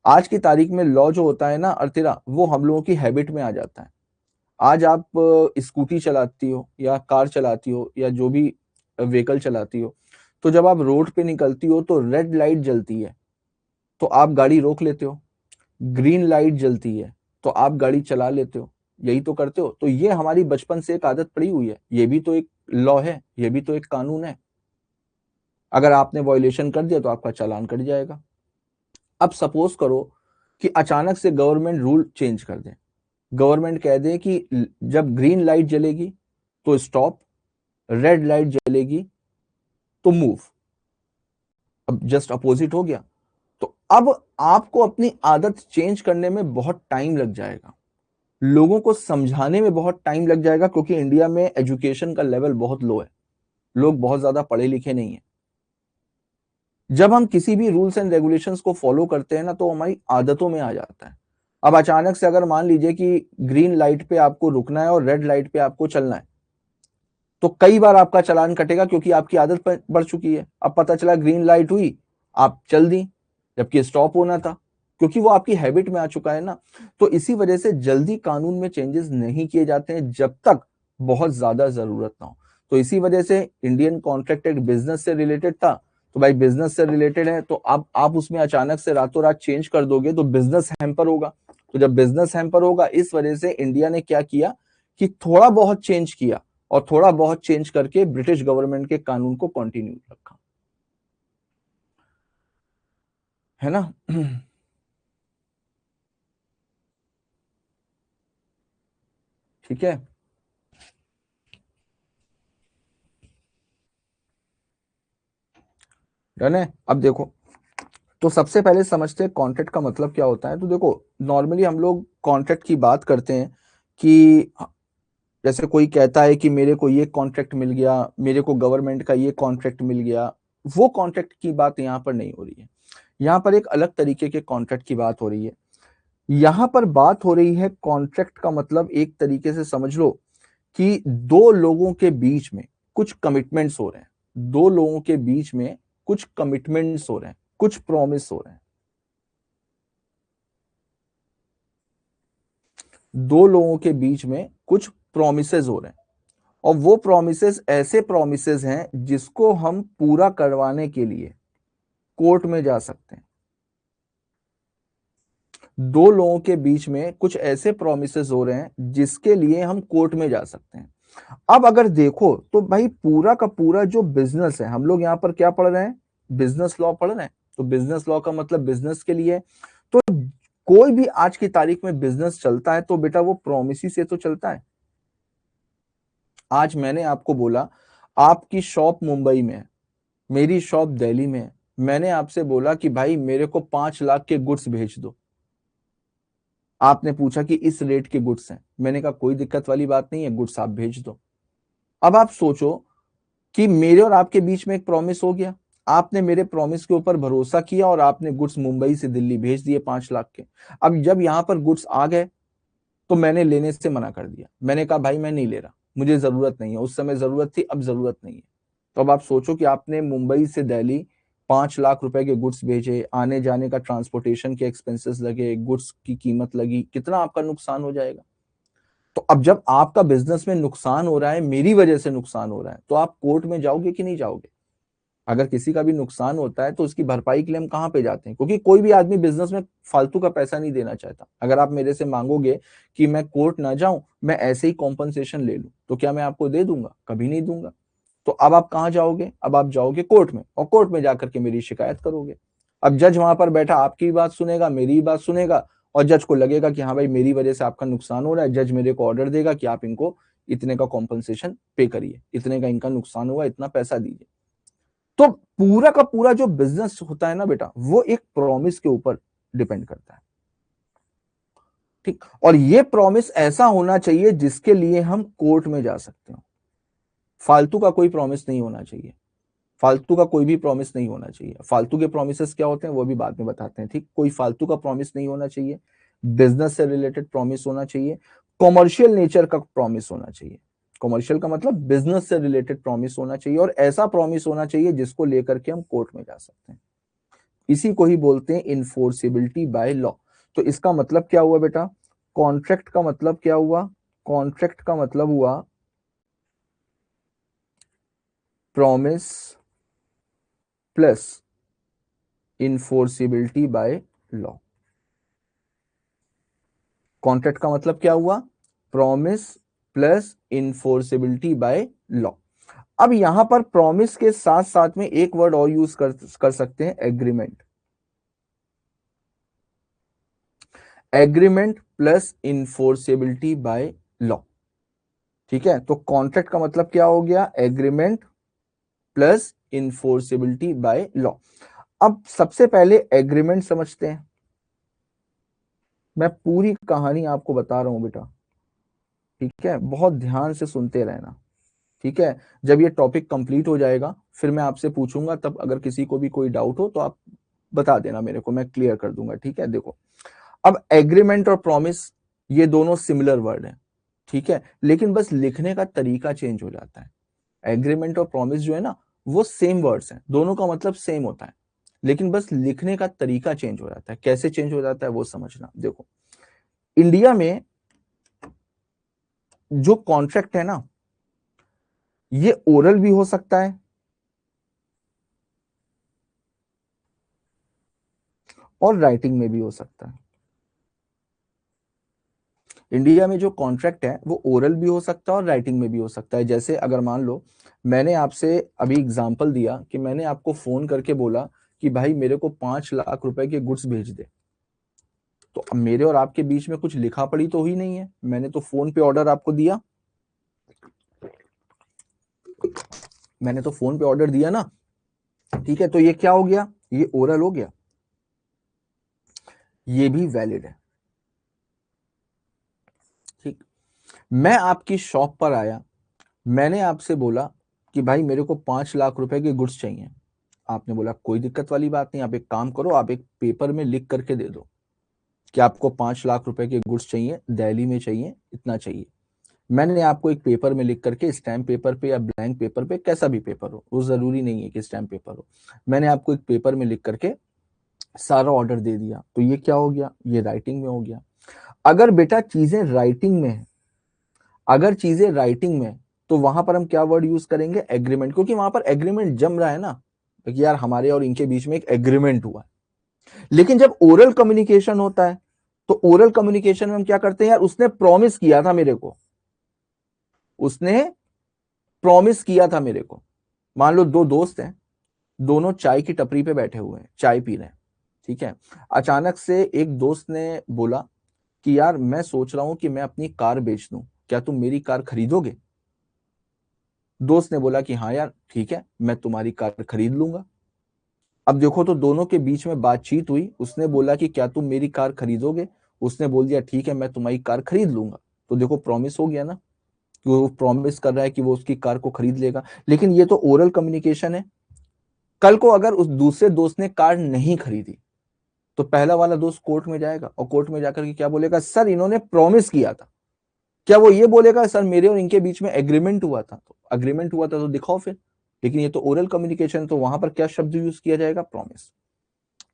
आज की तारीख में लॉ जो होता है ना अर्तिरा, वो हम लोगों की हैबिट में आ जाता है। आज आप स्कूटी चलाती हो या कार चलाती हो या जो भी व्हीकल चलाती हो, तो जब आप रोड पे निकलती हो तो रेड लाइट जलती है तो आप गाड़ी रोक लेते हो, ग्रीन लाइट जलती है तो आप गाड़ी चला लेते हो, यही तो करते हो। तो ये हमारी बचपन से एक आदत पड़ी हुई है, ये भी तो एक लॉ है, ये भी तो एक कानून है। अगर आपने वायोलेशन कर दिया तो आपका चालान कट जाएगा। अब सपोज करो कि अचानक से गवर्नमेंट रूल चेंज कर दे, गवर्नमेंट कह दे कि जब ग्रीन लाइट जलेगी तो स्टॉप, रेड लाइट जलेगी तो मूव। अब जस्ट अपोजिट हो गया। तो अब आपको अपनी आदत चेंज करने में बहुत टाइम लग जाएगा, लोगों को समझाने में बहुत टाइम लग जाएगा, क्योंकि इंडिया में एजुकेशन का लेवल बहुत लो है, लोग बहुत ज्यादा पढ़े लिखे नहीं है। जब हम किसी भी रूल्स एंड रेगुलेशंस को फॉलो करते हैं ना तो हमारी आदतों में आ जाता है। अब अचानक से अगर मान लीजिए कि ग्रीन लाइट पे आपको रुकना है और रेड लाइट पे आपको चलना है, तो कई बार आपका चालान कटेगा, क्योंकि आपकी आदत बढ़ चुकी है। अब पता चला ग्रीन लाइट हुई, आप चल दी, जबकि स्टॉप होना था, क्योंकि वो आपकी हैबिट में आ चुका है ना। तो इसी वजह से जल्दी कानून में चेंजेस नहीं किए जाते हैं जब तक बहुत ज्यादा जरूरत ना हो। तो इसी वजह से इंडियन कॉन्ट्रैक्ट एक्ट बिजनेस से रिलेटेड था, तो भाई बिजनेस से रिलेटेड है, तो अब आप उसमें अचानक से रातों रात चेंज कर दोगे तो बिजनेस हैम्पर होगा। तो जब बिजनेस हैम्पर होगा, इस वजह से इंडिया ने क्या किया कि थोड़ा बहुत चेंज किया, और थोड़ा बहुत चेंज करके ब्रिटिश गवर्नमेंट के कानून को कंटिन्यू रखा, है ना। ठीक है। डन है। अब देखो, तो सबसे पहले समझते हैं कॉन्ट्रैक्ट का मतलब क्या होता है। तो देखो, नॉर्मली हम लोग कॉन्ट्रैक्ट की बात करते हैं कि जैसे कोई कहता है कि मेरे को ये कॉन्ट्रैक्ट मिल गया, मेरे को गवर्नमेंट का ये कॉन्ट्रैक्ट मिल गया, वो कॉन्ट्रैक्ट की बात यहाँ पर नहीं हो रही है। यहाँ पर एक अलग तरीके के कॉन्ट्रैक्ट की बात हो रही है। यहाँ पर बात हो रही है कॉन्ट्रैक्ट का मतलब, एक तरीके से समझ लो कि दो लोगों के बीच में कुछ कमिटमेंट्स हो रहे हैं, दो लोगों के बीच में कुछ कमिटमेंट्स हो रहे हैं, कुछ प्रॉमिस हो रहे हैं, दो लोगों के बीच में कुछ प्रोमिसेस हो रहे हैं। और वो प्रोमिसेस ऐसे प्रोमिसेस हैं जिसको हम पूरा करवाने के लिए कोर्ट में जा सकते हैं। दो लोगों के बीच में कुछ ऐसे प्रोमिसेस हो रहे हैं जिसके लिए हम कोर्ट में जा सकते हैं। अब अगर देखो तो भाई पूरा का पूरा जो बिजनेस है, हम लोग यहाँ पर क्या पढ़ रहे हैं, बिजनेस लॉ पढ़ रहे हैं। तो बिजनेस लॉ का मतलब बिजनेस के लिए। तो कोई भी आज की तारीख में बिजनेस चलता है तो बेटा वो प्रोमिस से तो चलता है। आज मैंने आपको बोला आपकी शॉप मुंबई में है, मेरी शॉप दिल्ली में है, मैंने आपसे बोला कि भाई मेरे को 5 लाख के गुड्स भेज दो। आपने पूछा कि इस रेट के गुड्स हैं, मैंने कहा कोई दिक्कत वाली बात नहीं है, गुड्स आप भेज दो। अब आप सोचो कि मेरे और आपके बीच में एक प्रॉमिस हो गया, आपने मेरे प्रॉमिस के ऊपर भरोसा किया और आपने गुड्स मुंबई से दिल्ली भेज दिए 5 लाख के। अब जब यहां पर गुड्स आ गए तो मैंने लेने से मना कर दिया, मैंने कहा भाई मैं नहीं ले रहा, मुझे जरूरत नहीं है, उस समय जरूरत थी, अब जरूरत नहीं है। तो अब आप सोचो कि आपने मुंबई से दिल्ली 5 लाख रुपए के गुड्स भेजे, आने जाने का ट्रांसपोर्टेशन के एक्सपेंसेस लगे, गुड्स की कीमत लगी, कितना आपका नुकसान हो जाएगा। तो अब जब आपका बिजनेस में नुकसान हो रहा है, मेरी वजह से नुकसान हो रहा है, तो आप कोर्ट में जाओगे कि नहीं जाओगे। अगर किसी का भी नुकसान होता है तो उसकी भरपाई के लिए हम कहाँ पे जाते हैं, क्योंकि कोई भी आदमी बिजनेस में फालतू का पैसा नहीं देना चाहता। अगर आप मेरे से मांगोगे कि मैं कोर्ट ना जाऊं, मैं ऐसे ही कॉम्पनसेशन ले लूं, तो क्या मैं आपको दे दूंगा, कभी नहीं दूंगा। तो अब आप कहाँ जाओगे, अब आप जाओगे कोर्ट में, और कोर्ट में जाकर के मेरी शिकायत करोगे। अब जज वहां पर बैठा आपकी भी बात सुनेगा, मेरी भी बात सुनेगा, और जज को लगेगा कि हाँ भाई मेरी वजह से आपका नुकसान हो रहा है, जज मेरे को ऑर्डर देगा कि आप इनको इतने का कॉम्पनसेशन पे करिए, इतने का इनका नुकसान हुआ, इतना पैसा दीजिए। तो पूरा का पूरा जो बिजनेस होता है ना बेटा, वो एक प्रॉमिस के ऊपर डिपेंड करता है। ठीक, और ये प्रॉमिस ऐसा होना चाहिए जिसके लिए हम कोर्ट में जा सकते हो। फालतू का कोई प्रॉमिस नहीं होना चाहिए, फालतू का कोई भी प्रॉमिस नहीं होना चाहिए। फालतू के प्रोमिस क्या होते हैं वो भी बाद में बताते हैं, ठीक। कोई फालतू का प्रॉमिस नहीं होना चाहिए, बिजनेस से रिलेटेड प्रॉमिस होना चाहिए, कॉमर्शियल नेचर का प्रॉमिस होना चाहिए। कॉमर्शियल का मतलब बिजनेस से रिलेटेड प्रॉमिस होना चाहिए, और ऐसा प्रॉमिस होना चाहिए जिसको लेकर के हम कोर्ट में जा सकते हैं। इसी को ही बोलते हैं इन्फोर्सिबिलिटी बाय लॉ। तो इसका मतलब क्या हुआ बेटा, कॉन्ट्रैक्ट का मतलब क्या हुआ, कॉन्ट्रैक्ट का मतलब हुआ promise plus enforceability by law. Contract का मतलब क्या हुआ? Promise plus enforceability by law. अब यहां पर प्रॉमिस के साथ साथ में एक वर्ड और यूज कर सकते हैं, agreement. Agreement plus enforceability by law. ठीक है, तो कॉन्ट्रैक्ट का मतलब क्या हो गया? Agreement plus enforceability by law. अब सबसे पहले एग्रीमेंट समझते हैं। मैं पूरी कहानी आपको बता रहा हूं बेटा, ठीक है, बहुत ध्यान से सुनते रहना। ठीक है, जब ये टॉपिक कंप्लीट हो जाएगा फिर मैं आपसे पूछूंगा, तब अगर किसी को भी कोई डाउट हो तो आप बता देना मेरे को, मैं क्लियर कर दूंगा। ठीक है, देखो, अब एग्रीमेंट और प्रॉमिस ये दोनों सिमिलर वर्ड हैं, ठीक है, लेकिन बस लिखने का तरीका चेंज हो जाता है। एग्रीमेंट और प्रॉमिस जो है ना, वो सेम वर्ड्स हैं, दोनों का मतलब सेम होता है, लेकिन बस लिखने का तरीका चेंज हो जाता है। कैसे चेंज हो जाता है वो समझना। देखो, इंडिया में जो कॉन्ट्रैक्ट है ना, ये ओरल भी हो सकता है और राइटिंग में भी हो सकता है। इंडिया में जो कॉन्ट्रैक्ट है वो ओरल भी हो सकता है और राइटिंग में भी हो सकता है। जैसे अगर मान लो मैंने आपसे अभी एग्जांपल दिया कि मैंने आपको फोन करके बोला कि भाई मेरे को 5 लाख रुपए के गुड्स भेज दे, तो अब मेरे और आपके बीच में कुछ लिखा पढ़ी तो ही नहीं है, मैंने तो फोन पे ऑर्डर आपको दिया, मैंने तो फोन पे ऑर्डर दिया ना। ठीक है, तो ये क्या हो गया? ये ओरल हो गया, ये भी वैलिड है। ठीक, मैं आपकी शॉप पर आया, मैंने आपसे बोला कि भाई मेरे को 5 लाख रुपए के गुड्स चाहिए। आपने बोला कोई दिक्कत वाली बात नहीं, आप एक काम करो, आप एक पेपर में लिख करके दे दो कि आपको 5 लाख रुपए के गुड्स चाहिए, दिल्ली में चाहिए, इतना चाहिए। मैंने आपको एक पेपर में लिख करके, स्टैम्प पेपर पे या ब्लैंक पेपर पे, कैसा भी पेपर हो, वो जरूरी नहीं है कि स्टैम्प पेपर हो, मैंने आपको एक पेपर में लिख करके सारा ऑर्डर दे दिया, तो ये क्या हो गया? ये राइटिंग में हो गया। अगर बेटा चीजें राइटिंग में है, अगर चीजें राइटिंग में, तो वहां पर हम क्या वर्ड यूज करेंगे? एग्रीमेंट, क्योंकि वहां पर एग्रीमेंट जम रहा है ना कि यार हमारे और इनके बीच में एक एग्रीमेंट हुआ है। लेकिन जब ओरल कम्युनिकेशन होता है, तो ओरल कम्युनिकेशन में हम क्या करते हैं? यार उसने प्रॉमिस किया था मेरे को, उसने प्रॉमिस किया था मेरे को। मान लो दो दोस्त हैं, दोनों चाय की टपरी पे बैठे हुए हैं, चाय पी रहे हैं, ठीक है, अचानक से एक दोस्त ने बोला कि यार मैं सोच रहा हूं कि मैं अपनी कार बेच दूं, क्या तुम मेरी कार खरीदोगे? दोस्त ने बोला कि हाँ यार ठीक है, मैं तुम्हारी कार खरीद लूंगा। अब देखो, तो दोनों के बीच में बातचीत हुई, उसने बोला कि क्या तुम मेरी कार खरीदोगे, उसने बोल दिया ठीक है मैं तुम्हारी कार खरीद लूंगा। तो देखो प्रॉमिस हो गया ना, कि वो प्रॉमिस कर रहा है कि वो उसकी कार को खरीद लेगा। लेकिन ये तो ओरल कम्युनिकेशन है। कल को अगर उस दूसरे दोस्त ने कार नहीं खरीदी, तो पहला वाला दोस्त कोर्ट में जाएगा और कोर्ट में जाकर के क्या बोलेगा? सर इन्होंने प्रॉमिस किया था। क्या वो ये बोलेगा सर मेरे और इनके बीच में एग्रीमेंट हुआ था? तो एग्रीमेंट हुआ था तो दिखाओ फिर। लेकिन ये तो ओरल कम्युनिकेशन, तो वहां पर क्या शब्द यूज किया जाएगा? प्रॉमिस।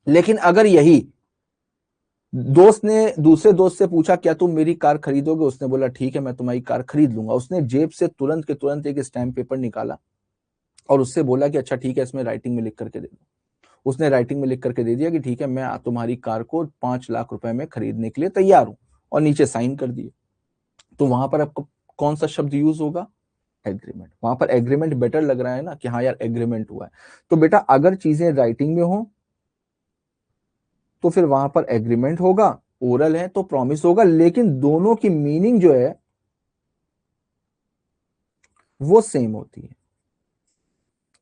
लेकिन अगर यही दोस्त ने दूसरे दोस्त से पूछा क्या तुम मेरी कार खरीदोगे, उसने बोला ठीक है मैं तुम्हारी कार खरीद लूंगा, उसने जेब से तुरंत के तुरंत एक स्टैम्प पेपर निकाला और उससे बोला कि अच्छा ठीक है इसमें राइटिंग में लिख करके दे दो। उसने राइटिंग में लिख करके दे दिया कि ठीक है मैं तुम्हारी कार को 5 लाख रुपए में खरीदने के लिए तैयार हूं, और नीचे साइन कर दिए। तो वहां पर आपको कौन सा शब्द यूज होगा? एग्रीमेंट। वहां पर एग्रीमेंट बेटर लग रहा है ना कि हाँ यार एग्रीमेंट हुआ है। तो बेटा अगर चीजें राइटिंग में हो तो फिर वहां पर एग्रीमेंट होगा, ओरल है तो प्रॉमिस होगा, लेकिन दोनों की मीनिंग जो है वो सेम होती है।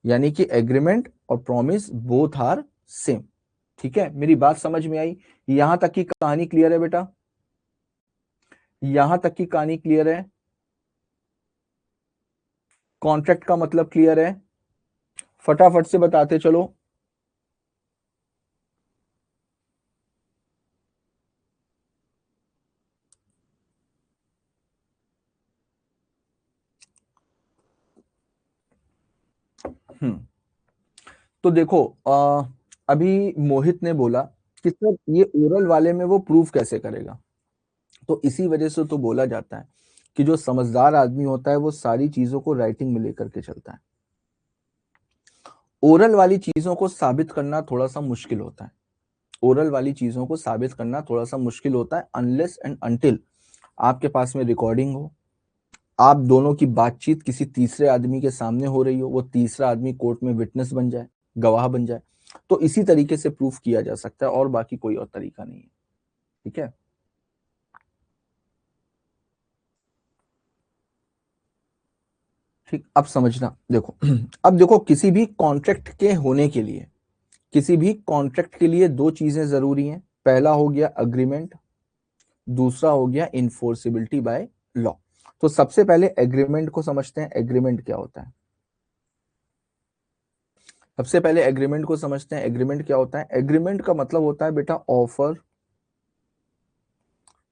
यानी कि एग्रीमेंट और प्रॉमिस बोथ आर सेम। ठीक है, मेरी बात समझ में आई? यहां तक की कहानी क्लियर है बेटा? यहां तक की कहानी क्लियर है? कॉन्ट्रैक्ट का मतलब क्लियर है? फटाफट से बताते चलो। हम्म, तो देखो, अभी मोहित ने बोला कि सर ये ओरल वाले में वो प्रूफ कैसे करेगा? तो इसी वजह से तो बोला जाता है कि जो समझदार आदमी होता है वो सारी चीजों को राइटिंग में लेकर के चलता है। ओरल वाली चीजों को साबित करना थोड़ा सा मुश्किल होता है, ओरल वाली चीजों को साबित करना थोड़ा सा मुश्किल होता है, अनलेस एंड अनटिल आपके पास में रिकॉर्डिंग हो, आप दोनों की बातचीत किसी तीसरे आदमी के सामने हो रही हो, वो तीसरा आदमी कोर्ट में विटनेस बन जाए, गवाह बन जाए, तो इसी तरीके से प्रूफ किया जा सकता है, और बाकी कोई और तरीका नहीं है। ठीक है, ठीक, अब समझना देखो। अब देखो, किसी भी कॉन्ट्रैक्ट के होने के लिए, किसी भी कॉन्ट्रैक्ट के लिए दो चीजें जरूरी हैं। पहला हो गया अग्रीमेंट, दूसरा हो गया इन्फोर्सिबिलिटी बाय लॉ। तो सबसे पहले एग्रीमेंट को समझते हैं, एग्रीमेंट क्या होता है। सबसे पहले एग्रीमेंट को समझते हैं, एग्रीमेंट क्या होता है। एग्रीमेंट का मतलब होता है बेटा ऑफर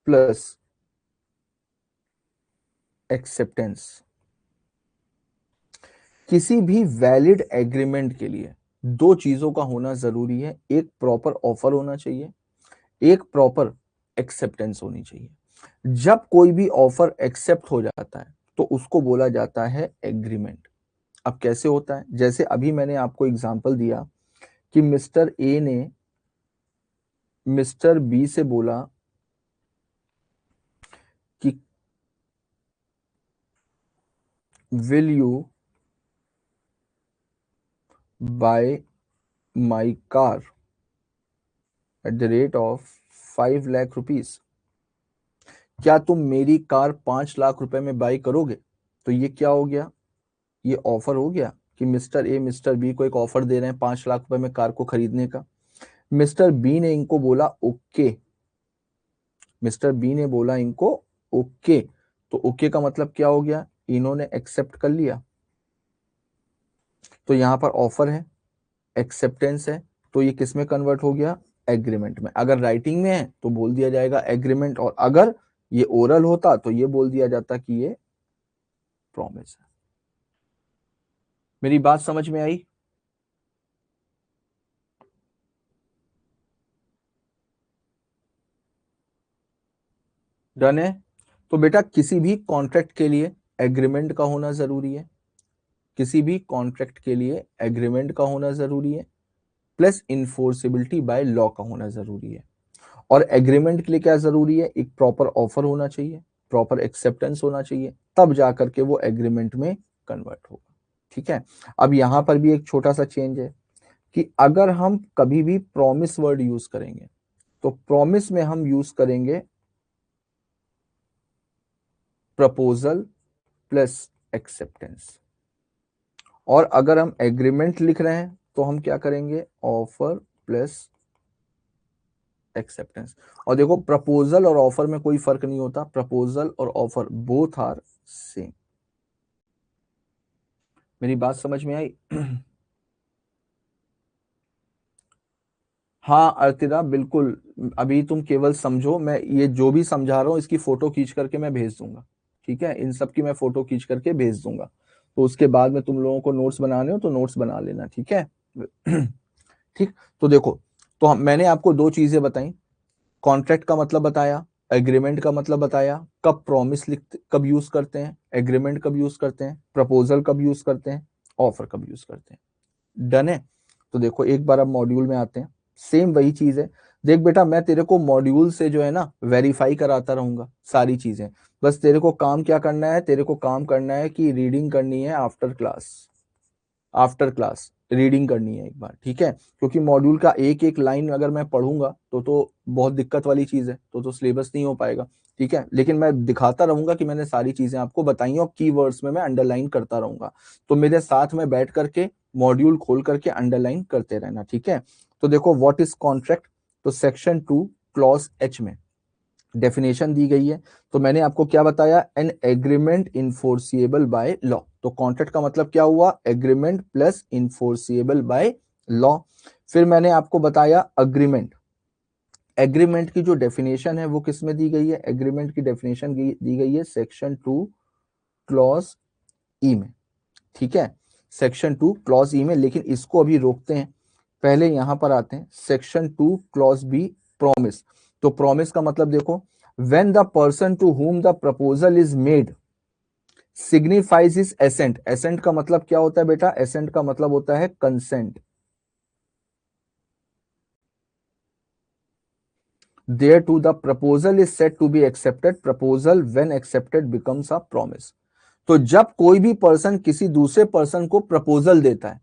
प्लस एक्सेप्टेंस। किसी भी वैलिड एग्रीमेंट के लिए दो चीजों का होना जरूरी है, एक प्रॉपर ऑफर होना चाहिए, एक प्रॉपर एक्सेप्टेंस होनी चाहिए। जब कोई भी ऑफर एक्सेप्ट हो जाता है तो उसको बोला जाता है एग्रीमेंट। अब कैसे होता है, जैसे अभी मैंने आपको एग्जांपल दिया कि मिस्टर ए ने मिस्टर बी से बोला कि will you bye my car at the rate of 5 lakh rupees. क्या तुम मेरी कार 5 लाख रुपए में बाई करोगे। तो ये क्या हो गया, ये ऑफर हो गया कि मिस्टर ए मिस्टर बी को एक ऑफर दे रहे हैं 5 लाख रुपए में कार को खरीदने का। मिस्टर बी ने इनको बोला ओके, मिस्टर बी ने बोला इनको ओके, तो ओके का मतलब क्या हो गया, इन्होंने एक्सेप्ट कर लिया। तो यहां पर ऑफर है, एक्सेप्टेंस है, तो ये किस में कन्वर्ट हो गया, एग्रीमेंट में। अगर राइटिंग में है तो बोल दिया जाएगा एग्रीमेंट, और अगर ये ओरल होता तो ये बोल दिया जाता कि ये प्रॉमिस है। मेरी बात समझ में आई। डन है। तो बेटा किसी भी कॉन्ट्रैक्ट के लिए एग्रीमेंट का होना जरूरी है, किसी भी कॉन्ट्रैक्ट के लिए एग्रीमेंट का होना जरूरी है, प्लस इन्फोर्सिबिलिटी बाय लॉ का होना जरूरी है। और एग्रीमेंट के लिए क्या जरूरी है, एक प्रॉपर ऑफर होना चाहिए, प्रॉपर एक्सेप्टेंस होना चाहिए, तब जाकर के वो एग्रीमेंट में कन्वर्ट होगा। ठीक है, अब यहां पर भी एक छोटा सा चेंज है कि अगर हम कभी भी प्रॉमिस वर्ड यूज करेंगे तो प्रॉमिस में हम यूज करेंगे प्रपोजल प्लस एक्सेप्टेंस, और अगर हम एग्रीमेंट लिख रहे हैं तो हम क्या करेंगे, ऑफर प्लस एक्सेप्टेंस। और देखो प्रपोजल और ऑफर में कोई फर्क नहीं होता, प्रपोजल और ऑफर बोथ आर सेम। मेरी बात समझ में आई। हाँ अर्तिदा बिल्कुल, अभी तुम केवल समझो, मैं ये जो भी समझा रहा हूँ इसकी फोटो खींच करके मैं भेज दूंगा। ठीक है, इन सब की मैं फोटो खींच करके भेज दूंगा, तो उसके बाद में तुम लोगों को नोट्स बनाने हो तो नोट्स बना लेना। ठीक है। ठीक, तो देखो, तो मैंने आपको दो चीजें बताई, कॉन्ट्रैक्ट का मतलब बताया, एग्रीमेंट का मतलब बताया, कब प्रॉमिस लिखते कब यूज करते हैं, एग्रीमेंट कब यूज करते हैं, प्रपोजल कब यूज करते हैं, ऑफर कब यूज करते हैं। डन है। तो देखो एक बार अब मॉड्यूल में आते हैं, सेम वही चीज है। देख बेटा, मैं तेरे को मॉड्यूल से जो है ना वेरीफाई कराता रहूंगा सारी चीजें, बस तेरे को काम क्या करना है, तेरे को काम करना है कि रीडिंग करनी है after class, after class reading करनी है एक बार। ठीक है, क्योंकि मॉड्यूल का एक एक लाइन अगर मैं पढ़ूंगा तो बहुत दिक्कत वाली चीज है, तो सिलेबस नहीं हो पाएगा। ठीक है, लेकिन मैं दिखाता रहूंगा कि मैंने सारी चीजें आपको बताई, और कीवर्ड्स में मैं अंडरलाइन करता रहूंगा, तो मेरे साथ में बैठ करके मॉड्यूल खोल करके अंडरलाइन करते रहना। ठीक है, तो देखो व्हाट इज कॉन्ट्रैक्ट, तो सेक्शन 2 क्लॉज एच में डेफिनेशन दी गई है। तो मैंने आपको क्या बताया, an agreement enforceable by law. तो कॉन्ट्रैक्ट का मतलब क्या हुआ, agreement plus enforceable by law. फिर मैंने आपको बताया अग्रीमेंट, एग्रीमेंट की जो डेफिनेशन है वो किस में दी गई है, एग्रीमेंट की डेफिनेशन दी गई है सेक्शन 2 क्लॉज ई में। ठीक है, सेक्शन 2 क्लॉज ई में, लेकिन इसको अभी रोकते हैं, पहले यहां पर आते हैं सेक्शन 2 क्लॉज बी, प्रॉमिस। तो प्रॉमिस का मतलब देखो, when the person to whom the proposal is made signifies is assent. Assent का मतलब क्या होता है बेटा? एसेंट का मतलब होता है consent. Thereto the proposal is said to be accepted, proposal when accepted becomes a promise. तो जब कोई भी पर्सन किसी दूसरे पर्सन को प्रपोजल देता है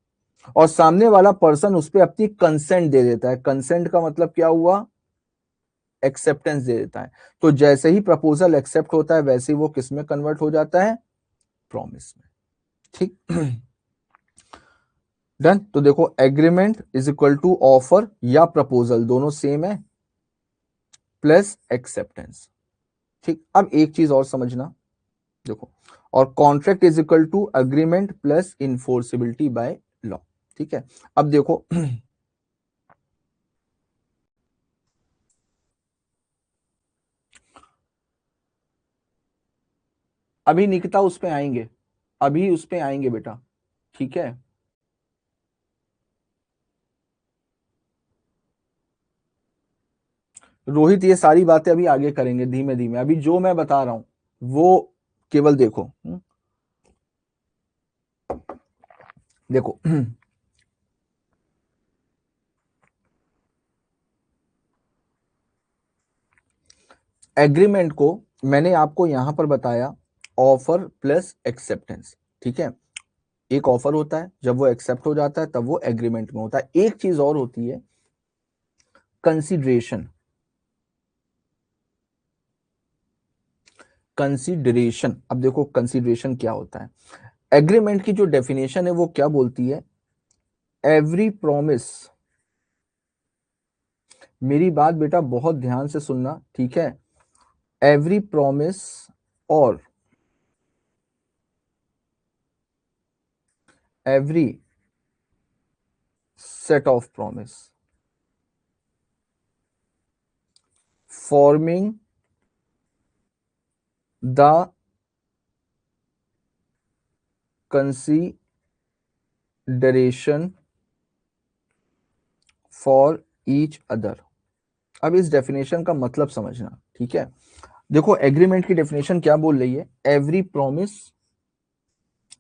और सामने वाला पर्सन उस पर अपनी कंसेंट दे देता है, कंसेंट का मतलब क्या हुआ? एक्सेप्टेंस दे देता है। तो जैसे ही प्रपोजल एक्सेप्ट होता है वैसे ही वो किस में कन्वर्ट हो जाता है? प्रॉमिस में। ठीक। डन। तो देखो agreement is equal to offer या प्रपोजल, दोनों सेम है, प्लस एक्सेप्टेंस। ठीक। अब एक चीज और समझना, देखो, और contract is equal to agreement plus enforceability by law. ठीक है। अब देखो अभी निकिता उस पे आएंगे, अभी उस पे आएंगे बेटा। ठीक है। रोहित ये सारी बातें अभी आगे करेंगे धीमे धीमे, अभी जो मैं बता रहा हूं वो केवल देखो। देखो एग्रीमेंट को मैंने आपको यहां पर बताया ऑफर प्लस एक्सेप्टेंस। ठीक है। एक ऑफर होता है, जब वो एक्सेप्ट हो जाता है तब वो एग्रीमेंट में होता है। एक चीज और होती है कंसिडरेशन। कंसिडरेशन, अब देखो कंसिडरेशन क्या होता है। एग्रीमेंट की जो डेफिनेशन है वो क्या बोलती है? एवरी प्रॉमिस, मेरी बात बेटा बहुत ध्यान से सुनना, ठीक है। एवरी प्रॉमिस और every set of promise forming the consideration for each other. अब इस डेफिनेशन का मतलब समझना, ठीक है। देखो एग्रीमेंट की डेफिनेशन क्या बोल रही है? एवरी प्रॉमिस,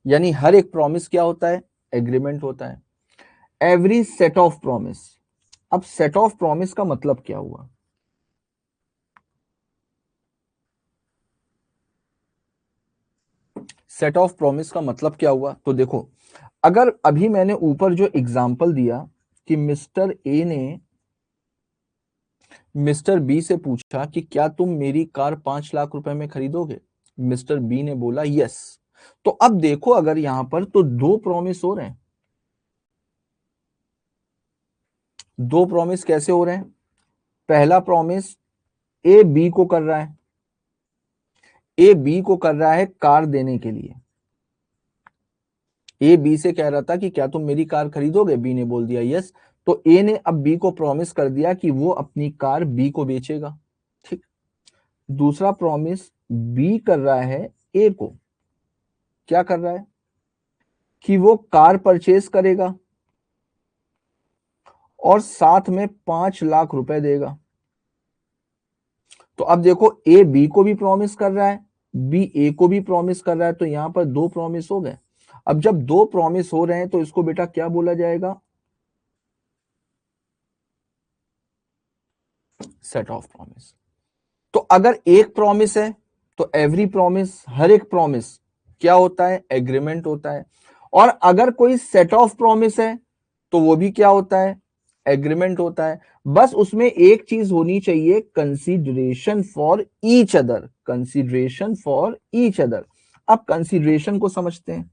यानी हर एक प्रॉमिस क्या होता है? एग्रीमेंट होता है। एवरी सेट ऑफ प्रॉमिस, अब सेट ऑफ प्रॉमिस का मतलब क्या हुआ? सेट ऑफ प्रॉमिस का मतलब क्या हुआ? तो देखो, अगर अभी मैंने ऊपर जो एग्जांपल दिया कि मिस्टर ए ने मिस्टर बी से पूछा कि क्या तुम मेरी कार 5 लाख रुपए में खरीदोगे? मिस्टर बी ने बोला यस। तो अब देखो अगर यहां पर तो दो प्रॉमिस हो रहे हैं। दो प्रॉमिस कैसे हो रहे हैं? पहला प्रॉमिस ए बी को कर रहा है, ए बी को कर रहा है कार देने के लिए। ए बी से कह रहा था कि क्या तुम मेरी कार खरीदोगे? बी ने बोल दिया यस। तो ए ने अब बी को प्रॉमिस कर दिया कि वो अपनी कार बी को बेचेगा। ठीक। दूसरा प्रॉमिस बी कर रहा है ए को, क्या कर रहा है? कि वो कार परचेज करेगा और साथ में 5 लाख रुपए देगा। तो अब देखो ए बी को भी प्रॉमिस कर रहा है, बी ए को भी प्रॉमिस कर रहा है, तो यहां पर दो प्रॉमिस हो गए। अब जब दो प्रॉमिस हो रहे हैं तो इसको बेटा क्या बोला जाएगा? Set of promise. तो अगर एक प्रॉमिस है तो एवरी प्रॉमिस, हर एक प्रॉमिस क्या होता है? एग्रीमेंट होता है। और अगर कोई सेट ऑफ प्रॉमिस है तो वो भी क्या होता है? एग्रीमेंट होता है। बस उसमें एक चीज होनी चाहिए, consideration for each other, consideration for each other. अब कंसीडरेशन को समझते हैं।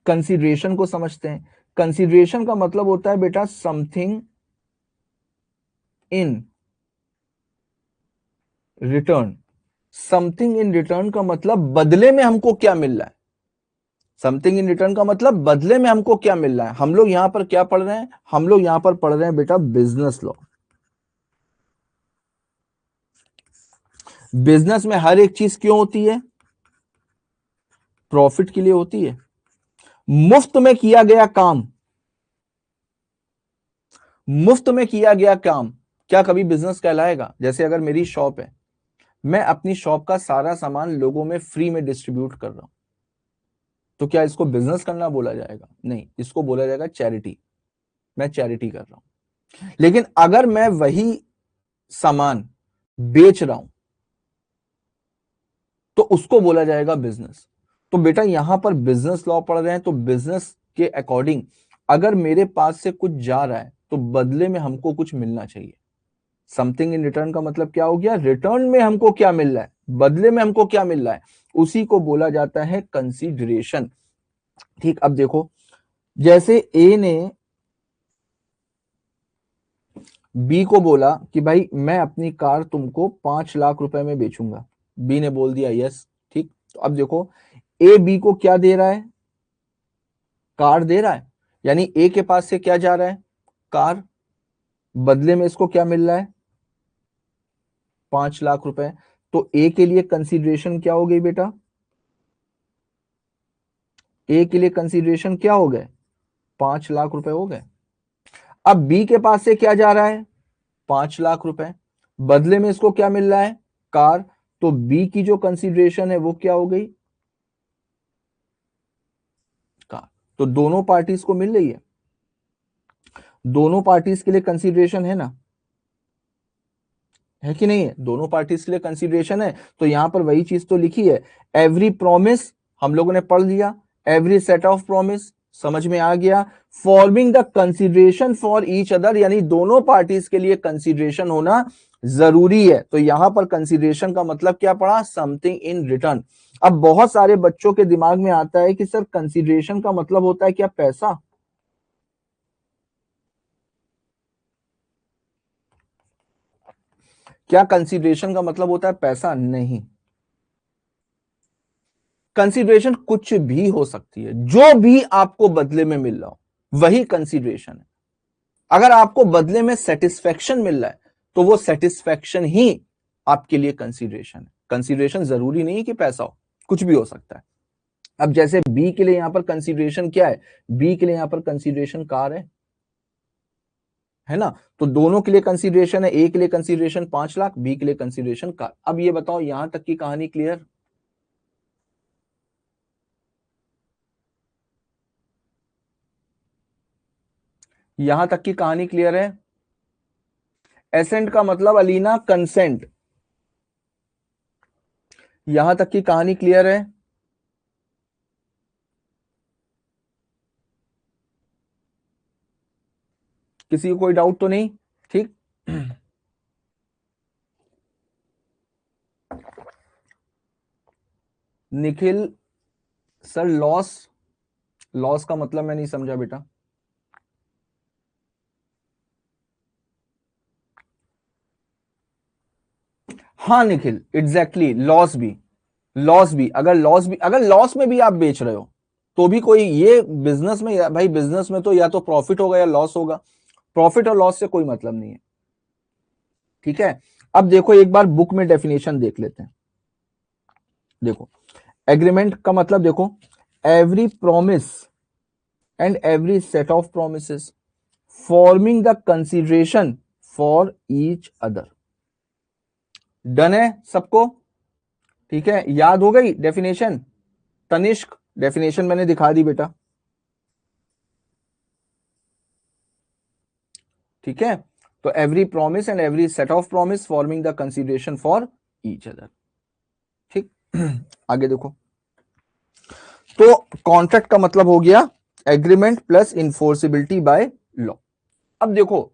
कंसीडरेशन को समझते हैं। कंसीडरेशन का मतलब होता है बेटा something in return. Something in return का मतलब बदले में हमको क्या मिल रहा है? समथिंग इन रिटर्न का मतलब बदले में हमको क्या मिल रहा है? हम लोग यहां पर क्या पढ़ रहे हैं? हम लोग यहां पर पढ़ रहे हैं बेटा बिजनेस लॉ। बिजनेस में हर एक चीज क्यों होती है? प्रॉफिट के लिए होती है। मुफ्त में किया गया काम, मुफ्त में किया गया काम क्या कभी बिजनेस कहलाएगा? जैसे अगर मेरी शॉप है, मैं अपनी शॉप का सारा सामान लोगों में फ्री में डिस्ट्रीब्यूट कर रहा हूं, तो क्या इसको बिजनेस करना बोला जाएगा? नहीं, इसको बोला जाएगा चैरिटी। मैं चैरिटी कर रहा हूं। लेकिन अगर मैं वही सामान बेच रहा हूं तो उसको बोला जाएगा बिजनेस। तो बेटा यहां पर बिजनेस लॉ पढ़ रहे हैं, तो बिजनेस के अकॉर्डिंग अगर मेरे पास से कुछ जा रहा है तो बदले में हमको कुछ मिलना चाहिए। समथिंग इन रिटर्न का मतलब क्या हो गया? रिटर्न में हमको क्या मिल रहा है, बदले में हमको क्या मिल रहा है, उसी को बोला जाता है कंसीडरेशन। ठीक, अब देखो, जैसे ए ने बी को बोला कि भाई मैं अपनी कार तुमको 5 लाख रुपए में बेचूंगा, बी ने बोल दिया यस। ठीक, तो अब देखो ए बी को क्या दे रहा है? कार दे रहा है, यानी ए के पास से क्या जा रहा है? कार। बदले में इसको क्या मिल रहा है? 5 लाख रुपए। तो ए के लिए कंसीडरेशन क्या हो गई बेटा? ए के लिए कंसीडरेशन क्या हो गए? 5 लाख रुपए हो गए। अब बी के पास से क्या जा रहा है? 5 लाख रुपए। बदले में इसको क्या मिल रहा है? कार। तो बी की जो कंसीडरेशन है वो क्या हो गई? कार। तो दोनों पार्टीज को मिल रही है, दोनों पार्टीज के लिए कंसीडरेशन है ना, है कि नहीं है? दोनों पार्टीज के लिए कंसीडरेशन है। तो यहां पर वही चीज तो लिखी है, एवरी प्रॉमिस हम लोगों ने पढ़ लिया, एवरी सेट ऑफ प्रॉमिस समझ में आ गया, forming the consideration for each other, यानी दोनों पार्टीज के लिए कंसीडरेशन होना जरूरी है। तो यहां पर कंसीडरेशन का मतलब क्या पड़ा? Something in return. अब बहुत सारे बच्चों के दिमाग में आता है कि सर कंसीडरेशन का मतलब होता है क्या पैसा? क्या कंसीडरेशन का मतलब होता है पैसा? नहीं, कंसीडरेशन कुछ भी हो सकती है, जो भी आपको बदले में मिल रहा हो वही कंसीडरेशन है। अगर आपको बदले में सेटिस्फेक्शन मिल रहा है तो वो सेटिस्फेक्शन ही आपके लिए कंसीडरेशन है। कंसीडरेशन जरूरी नहीं है कि पैसा हो, कुछ भी हो सकता है। अब जैसे बी के लिए यहां पर कंसीडरेशन क्या है? बी के लिए यहां पर कंसीडरेशन कार है ना? तो दोनों के लिए कंसीडरेशन है, ए के लिए कंसीडरेशन 5 लाख, बी के लिए कंसीडरेशन कार। अब ये बताओ यहां तक की कहानी क्लियर? यहां तक की कहानी क्लियर है? एसेंट का मतलब अलीना कंसेंट। यहां तक की कहानी क्लियर है? किसी को कोई डाउट तो नहीं? ठीक। निखिल सर, लॉस, लॉस का मतलब मैं नहीं समझा बेटा। हाँ निखिल, एग्जैक्टली, लॉस भी, लॉस भी, अगर लॉस में भी आप बेच रहे हो तो भी कोई, ये बिजनेस में भाई, बिजनेस में तो या तो प्रॉफिट होगा या लॉस होगा, प्रॉफिट और लॉस से कोई मतलब नहीं है। ठीक है, अब देखो एक बार बुक में डेफिनेशन देख लेते हैं। देखो, एग्रीमेंट का मतलब देखो, every promise and every set of promises forming the consideration for each other. Done है सबको? ठीक है, याद हो गई डेफिनेशन? तनिष्क, डेफिनेशन मैंने दिखा दी बेटा। ठीक है, तो every promise and every set of promise forming the consideration for each other. ठीक, आगे देखो, तो कॉन्ट्रैक्ट का मतलब हो गया agreement plus enforceability by law. अब देखो,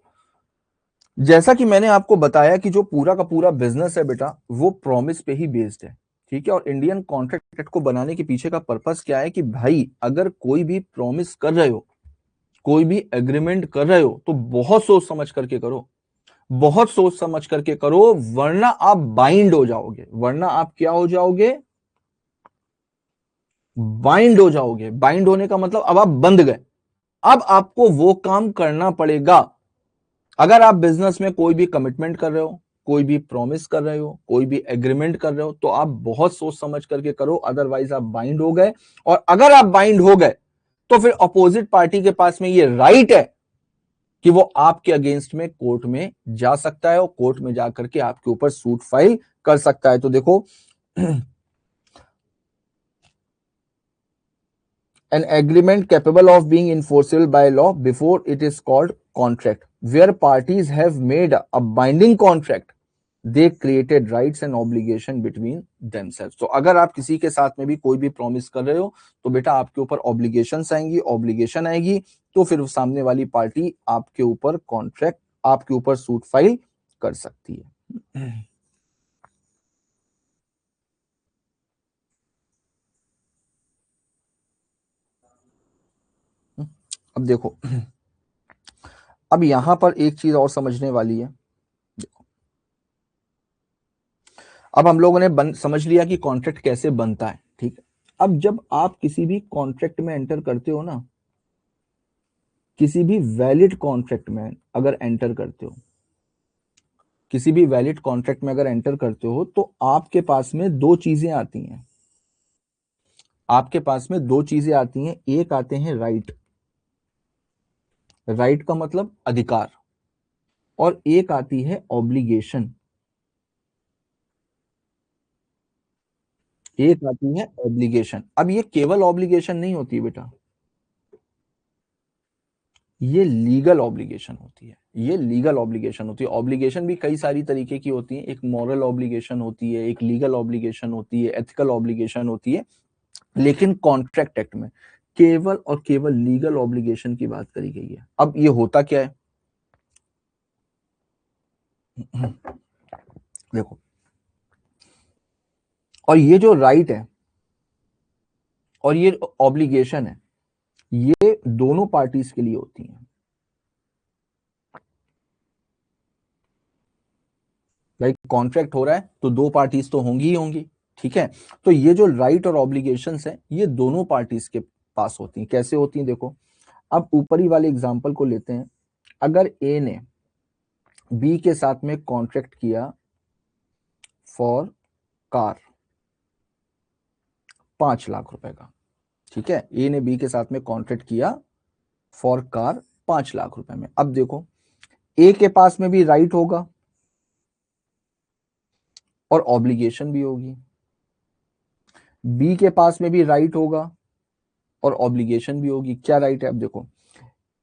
जैसा कि मैंने आपको बताया कि जो पूरा का पूरा बिजनेस है बेटा वो प्रॉमिस पे ही बेस्ड है। ठीक है, और इंडियन कॉन्ट्रैक्ट एक्ट को बनाने के पीछे का पर्पस क्या है कि भाई अगर कोई भी प्रॉमिस कर रहे हो, कोई भी एग्रीमेंट कर रहे हो तो बहुत सोच समझ करके करो, बहुत सोच समझ करके करो, वरना आप बाइंड हो जाओगे, वरना आप क्या हो जाओगे? बाइंड हो जाओगे। बाइंड होने का मतलब अब आप बंध गए, अब आपको वो काम करना पड़ेगा। अगर आप बिजनेस में कोई भी कमिटमेंट कर रहे हो, कोई भी प्रॉमिस कर रहे हो, कोई भी एग्रीमेंट कर रहे हो तो आप बहुत सोच समझ करके करो, अदरवाइज आप बाइंड हो गए। और अगर आप बाइंड हो गए तो फिर अपोजिट पार्टी के पास में ये राइट है कि वो आपके अगेंस्ट में कोर्ट में जा सकता है और कोर्ट में जाकर के आपके ऊपर सूट फाइल कर सकता है। तो देखो an agreement capable of being enforceable by law before it is called contract, where parties have made a binding contract, they created rights and obligation between themselves। तो अगर आप किसी के साथ में भी कोई भी प्रॉमिस कर रहे हो तो बेटा आपके ऊपर ऑब्लिगेशंस आएंगी, ऑब्लिगेशन आएगी, तो फिर सामने वाली पार्टी आपके ऊपर कॉन्ट्रैक्ट, आपके ऊपर सूट फाइल कर सकती है। अब देखो, अब यहां पर एक चीज और समझने वाली है। अब हम लोगों ने समझ लिया कि कॉन्ट्रैक्ट कैसे बनता है, ठीक है। अब जब आप किसी भी कॉन्ट्रैक्ट में एंटर करते हो ना, किसी भी वैलिड कॉन्ट्रैक्ट में अगर एंटर करते हो, किसी भी वैलिड कॉन्ट्रैक्ट में अगर एंटर करते हो तो आपके पास में दो चीजें आती हैं। आपके पास में दो चीजें आती हैं, एक आते हैं राइट, राइट का मतलब अधिकार, और एक आती है ऑब्लिगेशन, एक आती है ऑब्लिगेशन। अब ये केवल ऑब्लिगेशन नहीं होती है बेटा, ये लीगल ऑब्लिगेशन होती है, ये लीगल ऑब्लिगेशन होती है। ऑब्लिगेशन भी कई सारी तरीके की होती है, एक मॉरल ऑब्लिगेशन होती है, एक लीगल ऑब्लिगेशन होती है, एथिकल ऑब्लिगेशन होती है, लेकिन कॉन्ट्रैक्ट एक्ट में केवल और केवल लीगल ऑब्लिगेशन की बात करी गई है। अब ये होता क्या है, देखो, और ये जो राइट है और ये ऑब्लिगेशन है, ये दोनों पार्टीज के लिए होती हैं। लाइक कॉन्ट्रैक्ट हो रहा है तो दो पार्टीज तो होंगी ही होंगी, ठीक है। तो ये जो राइट और ऑब्लिगेशंस है ये दोनों पार्टीज के पास होती हैं। कैसे होती हैं देखो, अब ऊपरी वाले एग्जांपल को लेते हैं। अगर ए ने बी के साथ में कॉन्ट्रैक्ट किया फॉर कार 5 लाख रुपए का, ठीक है, ए ने बी के साथ में कॉन्ट्रैक्ट किया फॉर कार 5 लाख रुपए में। अब देखो, ए के पास में भी राइट होगा और ऑब्लिगेशन भी होगी, बी के पास में भी राइट होगा और ऑब्लिगेशन भी होगी। क्या राइट है, अब देखो,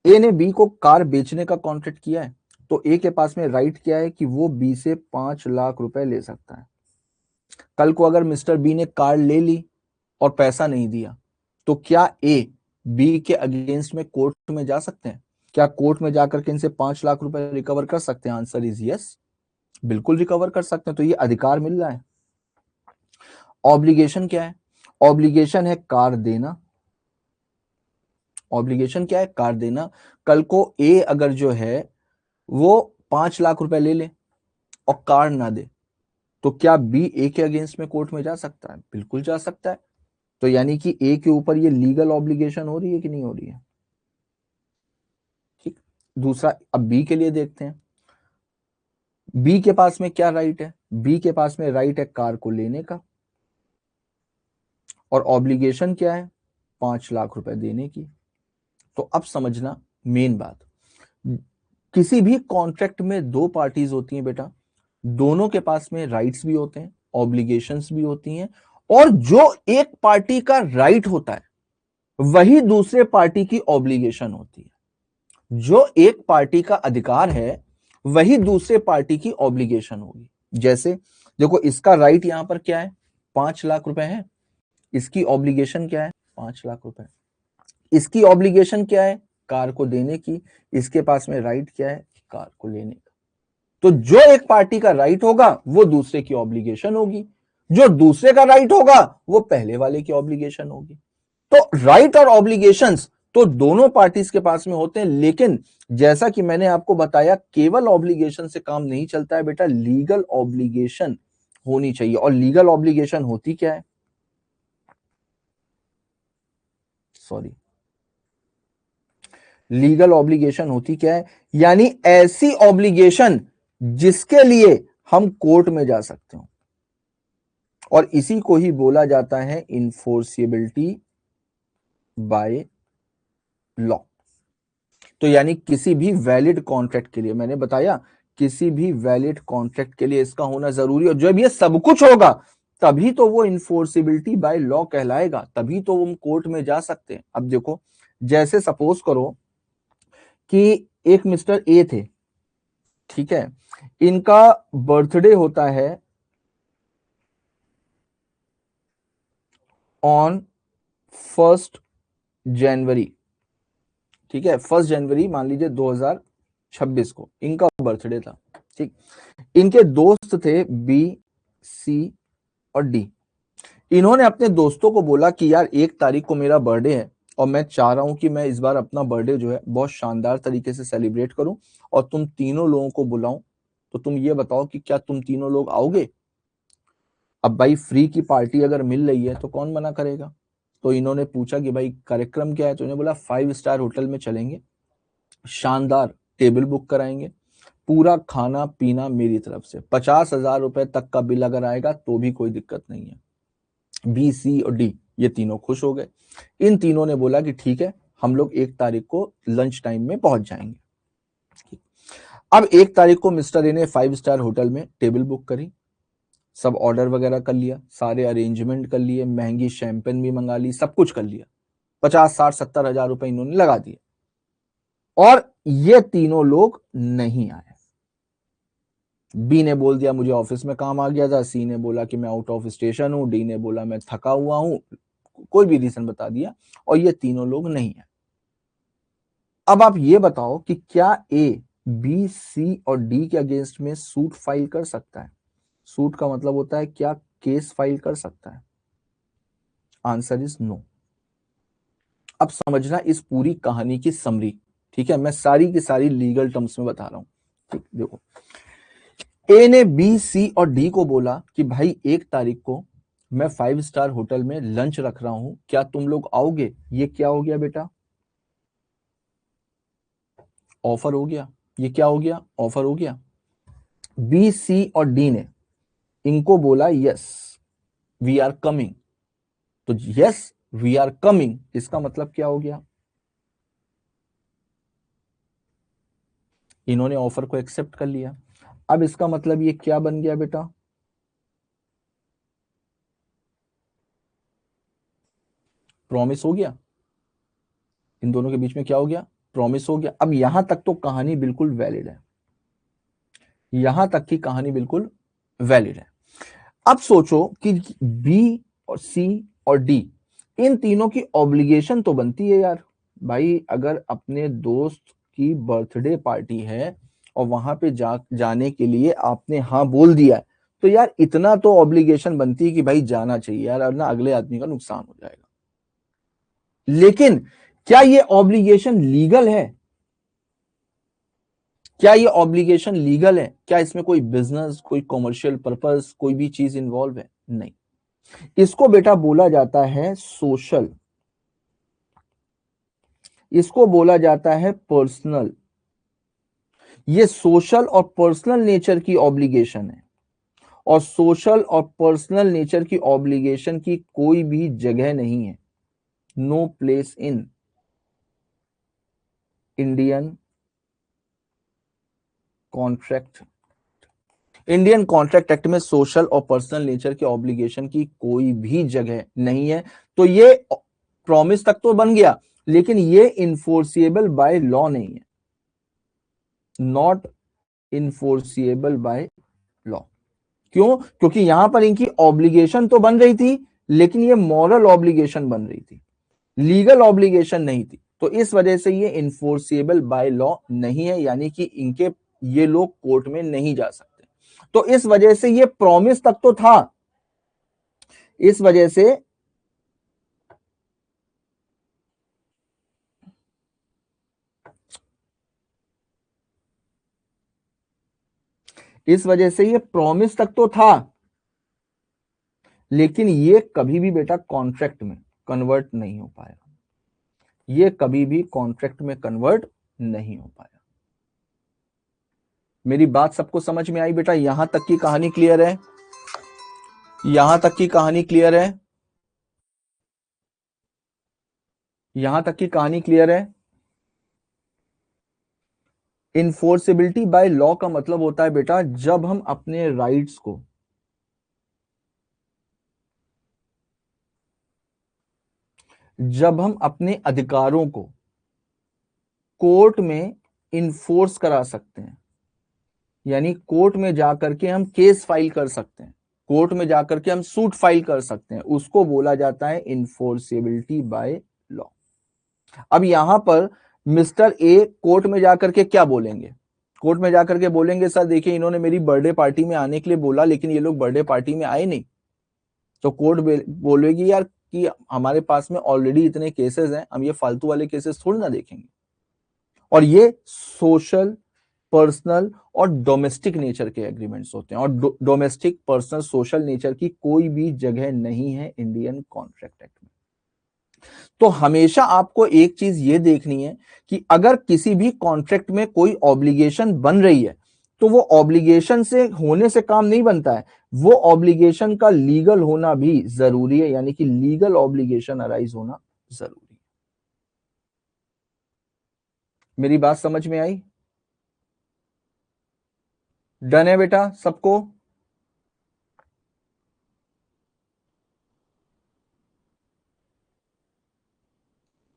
ए ने बी को कार बेचने का कॉन्ट्रैक्ट किया है, तो ए के पास में राइट क्या है कि वो बी से 5 लाख रुपए ले सकता है। कल को अगर मिस्टर बी ने कार ले ली और पैसा नहीं दिया, तो क्या ए बी के अगेंस्ट में कोर्ट में जा सकते हैं? क्या कोर्ट में जाकर के इनसे 5 लाख रुपए रिकवर कर सकते हैं? आंसर इज यस, बिल्कुल रिकवर कर सकते हैं। तो ये अधिकार मिल रहा है। ऑब्लिगेशन क्या है? ऑब्लिगेशन है कार देना, ऑब्लिगेशन क्या है? कार देना। कल को ए अगर जो है वो 5 लाख रुपए ले ले और कार ना दे, तो क्या बी ए के अगेंस्ट में कोर्ट में जा सकता है? बिल्कुल जा सकता है। तो यानी कि ए के ऊपर ये लीगल ऑब्लिगेशन हो रही है कि नहीं हो रही है? ठीक। दूसरा, अब बी के लिए देखते हैं, बी के पास में क्या राइट है? बी के पास में राइट है कार को लेने का, और ऑब्लिगेशन क्या है? 5 लाख रुपए देने की। तो अब समझना मेन बात, किसी भी कॉन्ट्रैक्ट में दो पार्टीज होती हैं बेटा, दोनों के पास में राइट्स भी होते हैं, ऑब्लिगेशंस भी होती हैं, और जो एक पार्टी का राइट होता है वही दूसरे पार्टी की ऑब्लिगेशन होती है। जो एक पार्टी का अधिकार है वही दूसरे पार्टी की ऑब्लिगेशन होगी। जैसे देखो, इसका राइट यहां पर क्या है? 5 लाख रुपए है। इसकी ऑब्लिगेशन क्या है? 5 लाख रुपए। इसकी ऑब्लिगेशन क्या है? कार को देने की। इसके पास में राइट क्या है? कार को लेने का। तो जो एक पार्टी का राइट होगा वो दूसरे की ऑब्लिगेशन होगी, जो दूसरे का राइट होगा वो पहले वाले की ऑब्लिगेशन होगी। तो राइट और ऑब्लिगेशंस तो दोनों पार्टीज के पास में होते हैं, लेकिन जैसा कि मैंने आपको बताया, केवल ऑब्लिगेशन से काम नहीं चलता है बेटा, लीगल ऑब्लिगेशन होनी चाहिए। और लीगल ऑब्लिगेशन होती क्या है? सॉरी, लीगल ऑब्लिगेशन होती क्या है? यानी ऐसी ऑब्लिगेशन जिसके लिए हम कोर्ट में जा सकते हो, और इसी को ही बोला जाता है इन्फोर्सिबिलिटी बाय लॉ। तो यानी किसी भी वैलिड कॉन्ट्रैक्ट के लिए, मैंने बताया किसी भी वैलिड कॉन्ट्रैक्ट के लिए इसका होना जरूरी है। और जब ये सब कुछ होगा तभी तो वो इन्फोर्सिबिलिटी बाय लॉ कहलाएगा, तभी तो वो कोर्ट में जा सकते हैं। अब देखो, जैसे सपोज करो कि एक मिस्टर ए थे, ठीक है, इनका बर्थडे होता है ऑन 1 जनवरी, ठीक है, 1 जनवरी मान लीजिए 2026 को इनका बर्थडे था, ठीक। इनके दोस्त थे बी, सी और डी। इन्होंने अपने दोस्तों को बोला कि यार 1 तारीख को मेरा बर्थडे है और मैं चाह रहा हूं कि मैं इस बार अपना बर्थडे जो है बहुत शानदार तरीके से सेलिब्रेट करूं और तुम तीनों लोगों को बुलाऊं, तो तुम ये बताओ कि क्या तुम तीनों लोग आओगे। अब भाई फ्री की पार्टी अगर मिल रही है तो कौन मना करेगा। तो इन्होंने पूछा कि भाई कार्यक्रम क्या है, तो इन्होंने बोला 5 स्टार होटल में चलेंगे, शानदार टेबल बुक कराएंगे, पूरा खाना पीना मेरी तरफ से, 50,000 रुपए तक का बिल अगर आएगा तो भी कोई दिक्कत नहीं है। बी, सी और डी ये तीनों खुश हो गए। इन तीनों ने बोला कि ठीक है, हम लोग 1 तारीख को लंच टाइम में पहुंच जाएंगे। अब 1 तारीख को मिस्टर ए ने 5 स्टार होटल में टेबल बुक करी, सब ऑर्डर वगैरह कर लिया, सारे अरेंजमेंट कर लिए, महंगी शैंपेन भी मंगा ली, सब कुछ कर लिया, 50, 60, 70 हजार रुपए इन्होंने लगा दिए और ये तीनों लोग नहीं आए। बी ने बोल दिया मुझे ऑफिस में काम आ गया था, सी ने बोला कि मैं आउट ऑफ स्टेशन हूं, डी ने बोला मैं थका हुआ हूं, कोई भी रीजन बता दिया और ये तीनों लोग नहीं है। अब आप ये बताओ कि क्या ए, बी, सी और डी के अगेंस्ट में सूट फाइल कर सकता है। सूट का मतलब होता है क्या केस फाइल कर सकता है। Answer is no. अब समझना इस पूरी कहानी की समरी, ठीक है, मैं सारी की सारी लीगल टर्म्स में बता रहा हूं। ठीक, देखो, ए ने बी, सी और डी को बोला कि भाई 1 तारीख को मैं 5 स्टार होटल में लंच रख रहा हूं, क्या तुम लोग आओगे। ये क्या हो गया बेटा, ऑफर हो गया। ये क्या हो गया, ऑफर हो गया। बी, सी और डी ने इनको बोला यस वी आर कमिंग, तो यस वी आर कमिंग इसका मतलब क्या हो गया, इन्होंने ऑफर को एक्सेप्ट कर लिया। अब इसका मतलब ये क्या बन गया बेटा, प्रॉमिस हो गया। इन दोनों के बीच में क्या हो गया, प्रॉमिस हो गया। अब यहां तक तो कहानी बिल्कुल वैलिड है, यहां तक की कहानी बिल्कुल वैलिड है। अब सोचो कि बी और सी और डी इन तीनों की ऑब्लिगेशन तो बनती है यार। भाई अगर अपने दोस्त की बर्थडे पार्टी है और वहां पे जाने के लिए आपने हाँ बोल दिया है, तो यार इतना तो ऑब्लिगेशन बनती है कि भाई जाना चाहिए यार, वरना अगले आदमी का नुकसान हो जाएगा। लेकिन क्या ये ऑब्लिगेशन लीगल है, क्या ये ऑब्लिगेशन लीगल है, क्या इसमें कोई बिजनेस, कोई कॉमर्शियल पर्पस, कोई भी चीज इन्वॉल्व है, नहीं। इसको बेटा बोला जाता है सोशल, इसको बोला जाता है पर्सनल। ये सोशल और पर्सनल नेचर की ऑब्लिगेशन है और सोशल और पर्सनल नेचर की ऑब्लिगेशन की कोई भी जगह नहीं है, no place in Indian contract. Indian contract act में सोशल और पर्सनल नेचर के ऑब्लिगेशन की कोई भी जगह नहीं है। तो ये प्रॉमिस तक तो बन गया, लेकिन ये इन्फोर्सिएबल बाय लॉ नहीं है, नॉट इन्फोर्सिएबल बाय लॉ। क्यों, क्योंकि यहां पर इनकी ऑब्लिगेशन तो बन रही थी, लेकिन ये मॉरल ऑब्लिगेशन बन रही थी, लीगल ऑब्लिगेशन नहीं थी। तो इस वजह से ये इन्फोर्सिएबल बाय लॉ नहीं है, यानी कि इनके ये लोग कोर्ट में नहीं जा सकते। तो इस वजह से ये प्रॉमिस तक तो था, इस वजह से ये प्रॉमिस तक तो था, लेकिन ये कभी भी बेटा कॉन्ट्रैक्ट में कन्वर्ट नहीं हो पाया, ये कभी भी कॉन्ट्रैक्ट में कन्वर्ट नहीं हो पाया। मेरी बात सबको समझ में आई बेटा, यहां तक की कहानी क्लियर है, यहां तक की कहानी क्लियर है, यहां तक की कहानी क्लियर है। इन्फोर्सेबिलिटी बाय लॉ का मतलब होता है बेटा जब हम अपने राइट्स को जब हम अपने अधिकारों को कोर्ट में इन्फोर्स करा सकते हैं, यानी कोर्ट में जाकर के हम केस फाइल कर सकते हैं, कोर्ट में जाकर के हम सूट फाइल कर सकते हैं, उसको बोला जाता है इन्फोर्सेबिलिटी बाय लॉ। अब यहां पर मिस्टर ए कोर्ट में जाकर के क्या बोलेंगे? कोर्ट में जाकर के बोलेंगे सर देखिए इन्होंने मेरी बर्थडे पार्टी में आने के लिए बोला लेकिन ये लोग बर्थडे पार्टी में आए नहीं। तो कोर्ट बोलेगी यार कि हमारे पास में ऑलरेडी इतने केसेस हैं, हम ये फालतू वाले केसेस थोड़ी ना देखेंगे। और ये सोशल, पर्सनल और डोमेस्टिक नेचर के एग्रीमेंट्स होते हैं, और डोमेस्टिक, पर्सनल, सोशल नेचर की कोई भी जगह नहीं है इंडियन कॉन्ट्रैक्ट एक्ट में। तो हमेशा आपको एक चीज ये देखनी है कि अगर किसी भी कॉन्ट्रैक्ट में कोई ऑब्लिगेशन बन रही है तो वो ऑब्लिगेशन से होने से काम नहीं बनता है, वो ऑब्लिगेशन का लीगल होना भी जरूरी है, यानी कि लीगल ऑब्लिगेशन अराइज होना जरूरी है। मेरी बात समझ में आई? डन है बेटा सबको?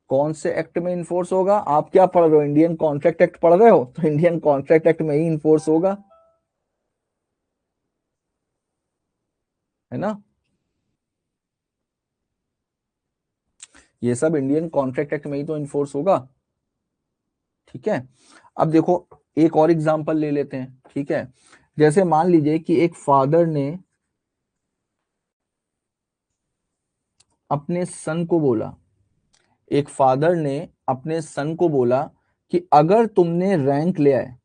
कौन से एक्ट में इन्फोर्स होगा? आप क्या पढ़ रहे हो, इंडियन कॉन्ट्रैक्ट एक्ट पढ़ रहे हो? तो इंडियन कॉन्ट्रैक्ट एक्ट में ही इन्फोर्स होगा, है ना? ये सब इंडियन कॉन्ट्रैक्ट एक्ट में ही तो इन्फोर्स होगा। ठीक है, अब देखो एक और एग्जांपल ले लेते हैं। ठीक है, जैसे मान लीजिए कि एक फादर ने अपने सन को बोला, एक फादर ने अपने सन को बोला कि अगर तुमने रैंक ले आए,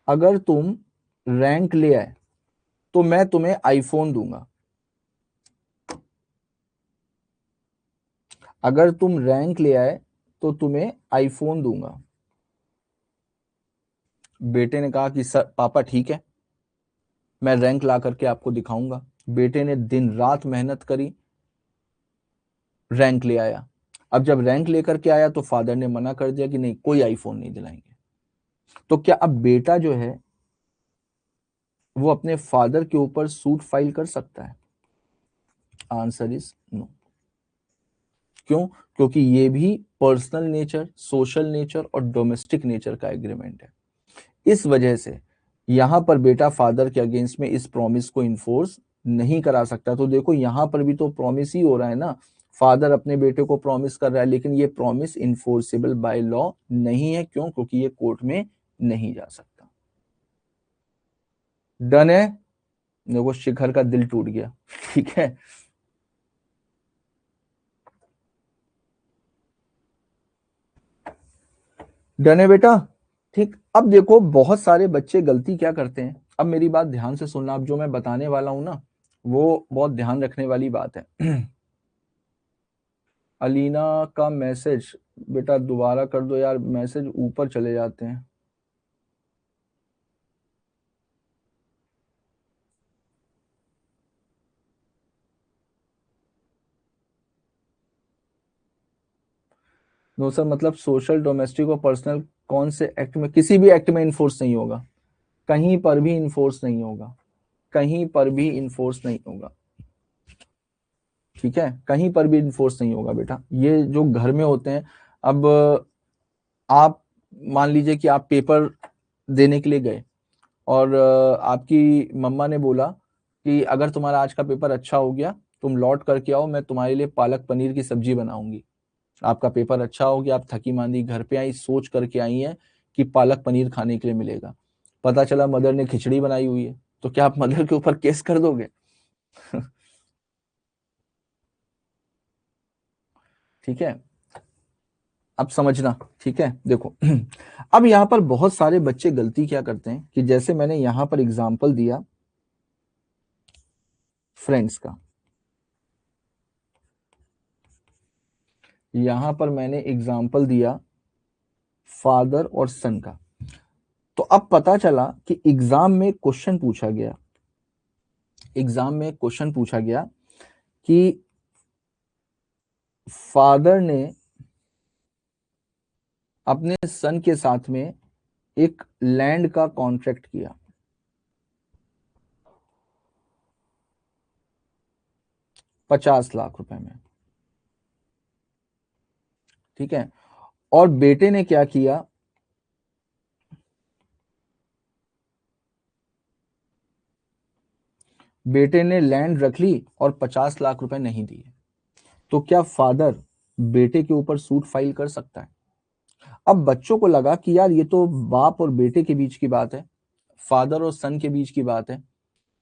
अगर तुम रैंक ले आए तो मैं तुम्हें आईफोन दूंगा, अगर तुम रैंक ले आए तो तुम्हें आईफोन दूंगा। बेटे ने कहा कि सर पापा ठीक है, मैं रैंक ला करके आपको दिखाऊंगा। बेटे ने दिन रात मेहनत करी, रैंक ले आया। अब जब रैंक लेकर के आया तो फादर ने मना कर दिया कि नहीं, कोई आईफोन नहीं दिलाएंगे। तो क्या अब बेटा जो है वो अपने फादर के ऊपर सूट फाइल कर सकता है? Answer is no. क्यों? क्योंकि ये भी पर्सनल नेचर, सोशल नेचर और डोमेस्टिक नेचर का एग्रीमेंट है। इस वजह से यहां पर बेटा फादर के अगेंस्ट में इस प्रॉमिस को इन्फोर्स नहीं करा सकता। तो देखो यहां पर भी तो प्रॉमिस ही हो रहा है ना, फादर अपने बेटे को प्रॉमिस कर रहा है, लेकिन ये प्रॉमिस इन्फोर्सेबल बाय लॉ नहीं है। क्यों? क्योंकि ये कोर्ट में नहीं जा सकता। डन है? देखो शिखर का दिल टूट गया। ठीक है, डन है बेटा? ठीक, अब देखो बहुत सारे बच्चे गलती क्या करते हैं, अब मेरी बात ध्यान से सुनना, अब जो मैं बताने वाला हूं ना वो बहुत ध्यान रखने वाली बात है। अलीना का मैसेज बेटा दोबारा कर दो यार, मैसेज ऊपर चले जाते हैं। नो सर, मतलब सोशल, डोमेस्टिक और पर्सनल कौन से एक्ट में? किसी भी एक्ट में इन्फोर्स नहीं होगा, कहीं पर भी इन्फोर्स नहीं होगा, कहीं पर भी इन्फोर्स नहीं होगा। ठीक है, कहीं पर भी इन्फोर्स नहीं होगा बेटा। ये जो घर में होते हैं, अब आप मान लीजिए कि आप पेपर देने के लिए गए और आपकी मम्मा ने बोला कि अगर तुम्हारा आज का पेपर अच्छा हो गया तुम लौट करके आओ, मैं तुम्हारे लिए पालक पनीर की सब्जी बनाऊंगी। आपका पेपर अच्छा हो गया, आप थकी मांदी घर पे आई, सोच करके आई हैं कि पालक पनीर खाने के लिए मिलेगा, पता चला मदर ने खिचड़ी बनाई हुई है, तो क्या आप मदर के ऊपर केस कर दोगे? ठीक है, अब समझना। ठीक है, देखो अब यहाँ पर बहुत सारे बच्चे गलती क्या करते हैं कि जैसे मैंने यहाँ पर एग्जाम्पल दिया फ्रेंड्स का, यहां पर मैंने एग्जाम्पल दिया फादर और सन का। तो अब पता चला कि एग्जाम में क्वेश्चन पूछा गया, एग्जाम में क्वेश्चन पूछा गया कि फादर ने अपने सन के साथ में एक लैंड का कॉन्ट्रैक्ट किया, ₹50 लाख में, ठीक है। और बेटे ने क्या किया, बेटे ने लैंड रख ली और ₹50 लाख नहीं दिए, तो क्या फादर बेटे के ऊपर सूट फाइल कर सकता है? अब बच्चों को लगा कि यार ये तो बाप और बेटे के बीच की बात है, फादर और सन के बीच की बात है।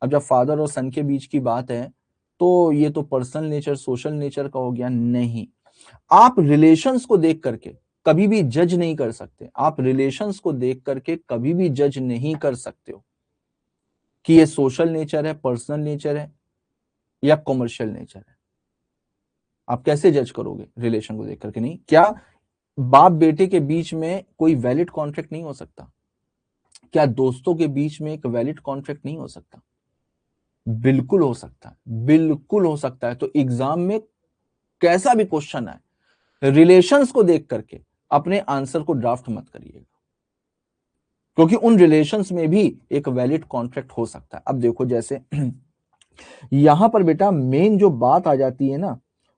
अब जब फादर और सन के बीच की बात है तो ये तो पर्सनल नेचर, सोशल नेचर का हो गया। नहीं, आप रिलेशंस को देख करके कभी भी जज नहीं कर सकते। आप रिलेशंस को देख करके कभी भी जज नहीं कर सकते हो कि ये सोशल नेचर है, पर्सनल नेचर है या कॉमर्शियल नेचर है। आप कैसे जज करोगे रिलेशन को देख करके? नहीं। क्या बाप बेटे के बीच में कोई वैलिड कॉन्ट्रैक्ट नहीं हो सकता? क्या दोस्तों के बीच में एक वैलिड कॉन्ट्रैक्ट नहीं हो सकता? बिल्कुल हो सकता है, बिल्कुल हो सकता है। तो एग्जाम में कैसा भी क्वेश्चन आए, रिलेशंस को देख करके अपने आंसर को ड्राफ्ट मत करिएगा, क्योंकि उन रिलेशंस में भी एक वैलिड कॉन्ट्रैक्ट हो सकता है। अब देखो, जैसे यहां पर बेटा मेन जो बात आ जाती है ना,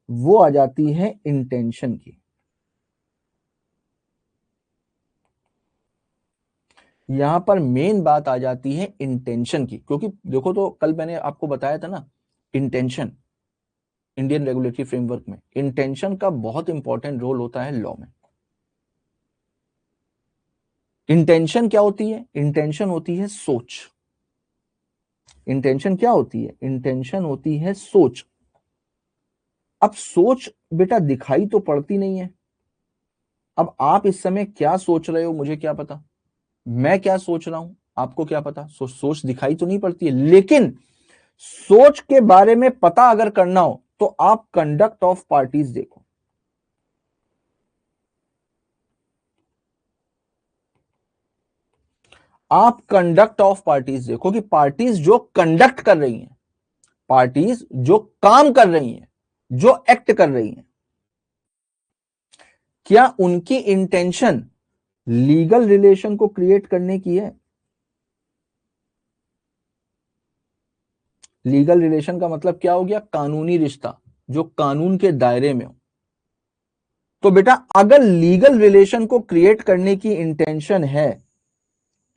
वो आ जाती है इंटेंशन की। यहां पर मेन बात आ जाती है इंटेंशन की, क्योंकि देखो, तो कल मैंने आपको बताया था ना, इंटेंशन इंडियन रेगुलेटरी फ्रेमवर्क में इंटेंशन का बहुत इंपॉर्टेंट रोल होता है लॉ में। इंटेंशन क्या होती है? इंटेंशन होती है सोच। इंटेंशन क्या होती है? इंटेंशन होती है सोच। अब सोच बेटा दिखाई तो पड़ती नहीं है। अब आप इस समय क्या सोच रहे हो मुझे क्या पता, मैं क्या सोच रहा हूं आपको क्या पता। सोच दिखाई तो नहीं पड़ती है, लेकिन सोच के बारे में पता अगर करना हो तो आप कंडक्ट ऑफ पार्टीज देखो। आप कंडक्ट ऑफ पार्टीज देखो कि पार्टीज जो कंडक्ट कर रही हैं, पार्टीज जो काम कर रही हैं, जो एक्ट कर रही हैं, क्या उनकी इंटेंशन लीगल रिलेशन को क्रिएट करने की है? लीगल रिलेशन का मतलब क्या हो गया? कानूनी रिश्ता जो कानून के दायरे में हो। तो बेटा अगर लीगल रिलेशन को क्रिएट करने की इंटेंशन है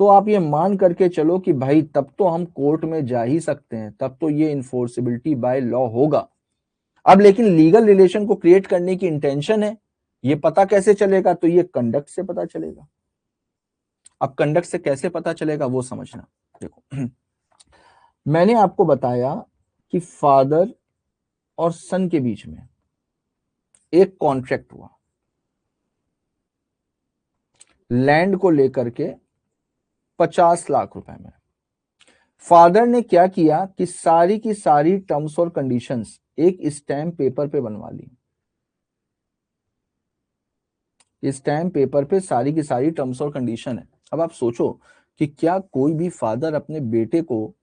तो आप ये मान करके चलो कि भाई तब तो हम कोर्ट में जा ही सकते हैं, तब तो ये इन्फोर्सिबिलिटी बाय लॉ होगा। अब लेकिन लीगल रिलेशन को क्रिएट करने की इंटेंशन है, ये पता कैसे चलेगा? तो ये कंडक्ट से पता चलेगा। अब कंडक्ट से कैसे पता चलेगा वो समझना। देखो, मैंने आपको बताया कि फादर और सन के बीच में एक कॉन्ट्रैक्ट हुआ लैंड को लेकर के ₹50 लाख में। फादर ने क्या किया कि सारी की सारी टर्म्स और कंडीशंस एक स्टैम्प पेपर पे बनवा ली। स्टैम्प पेपर पे सारी की सारी टर्म्स और कंडीशन है। अब आप सोचो कि क्या कोई भी फादर अपने बेटे को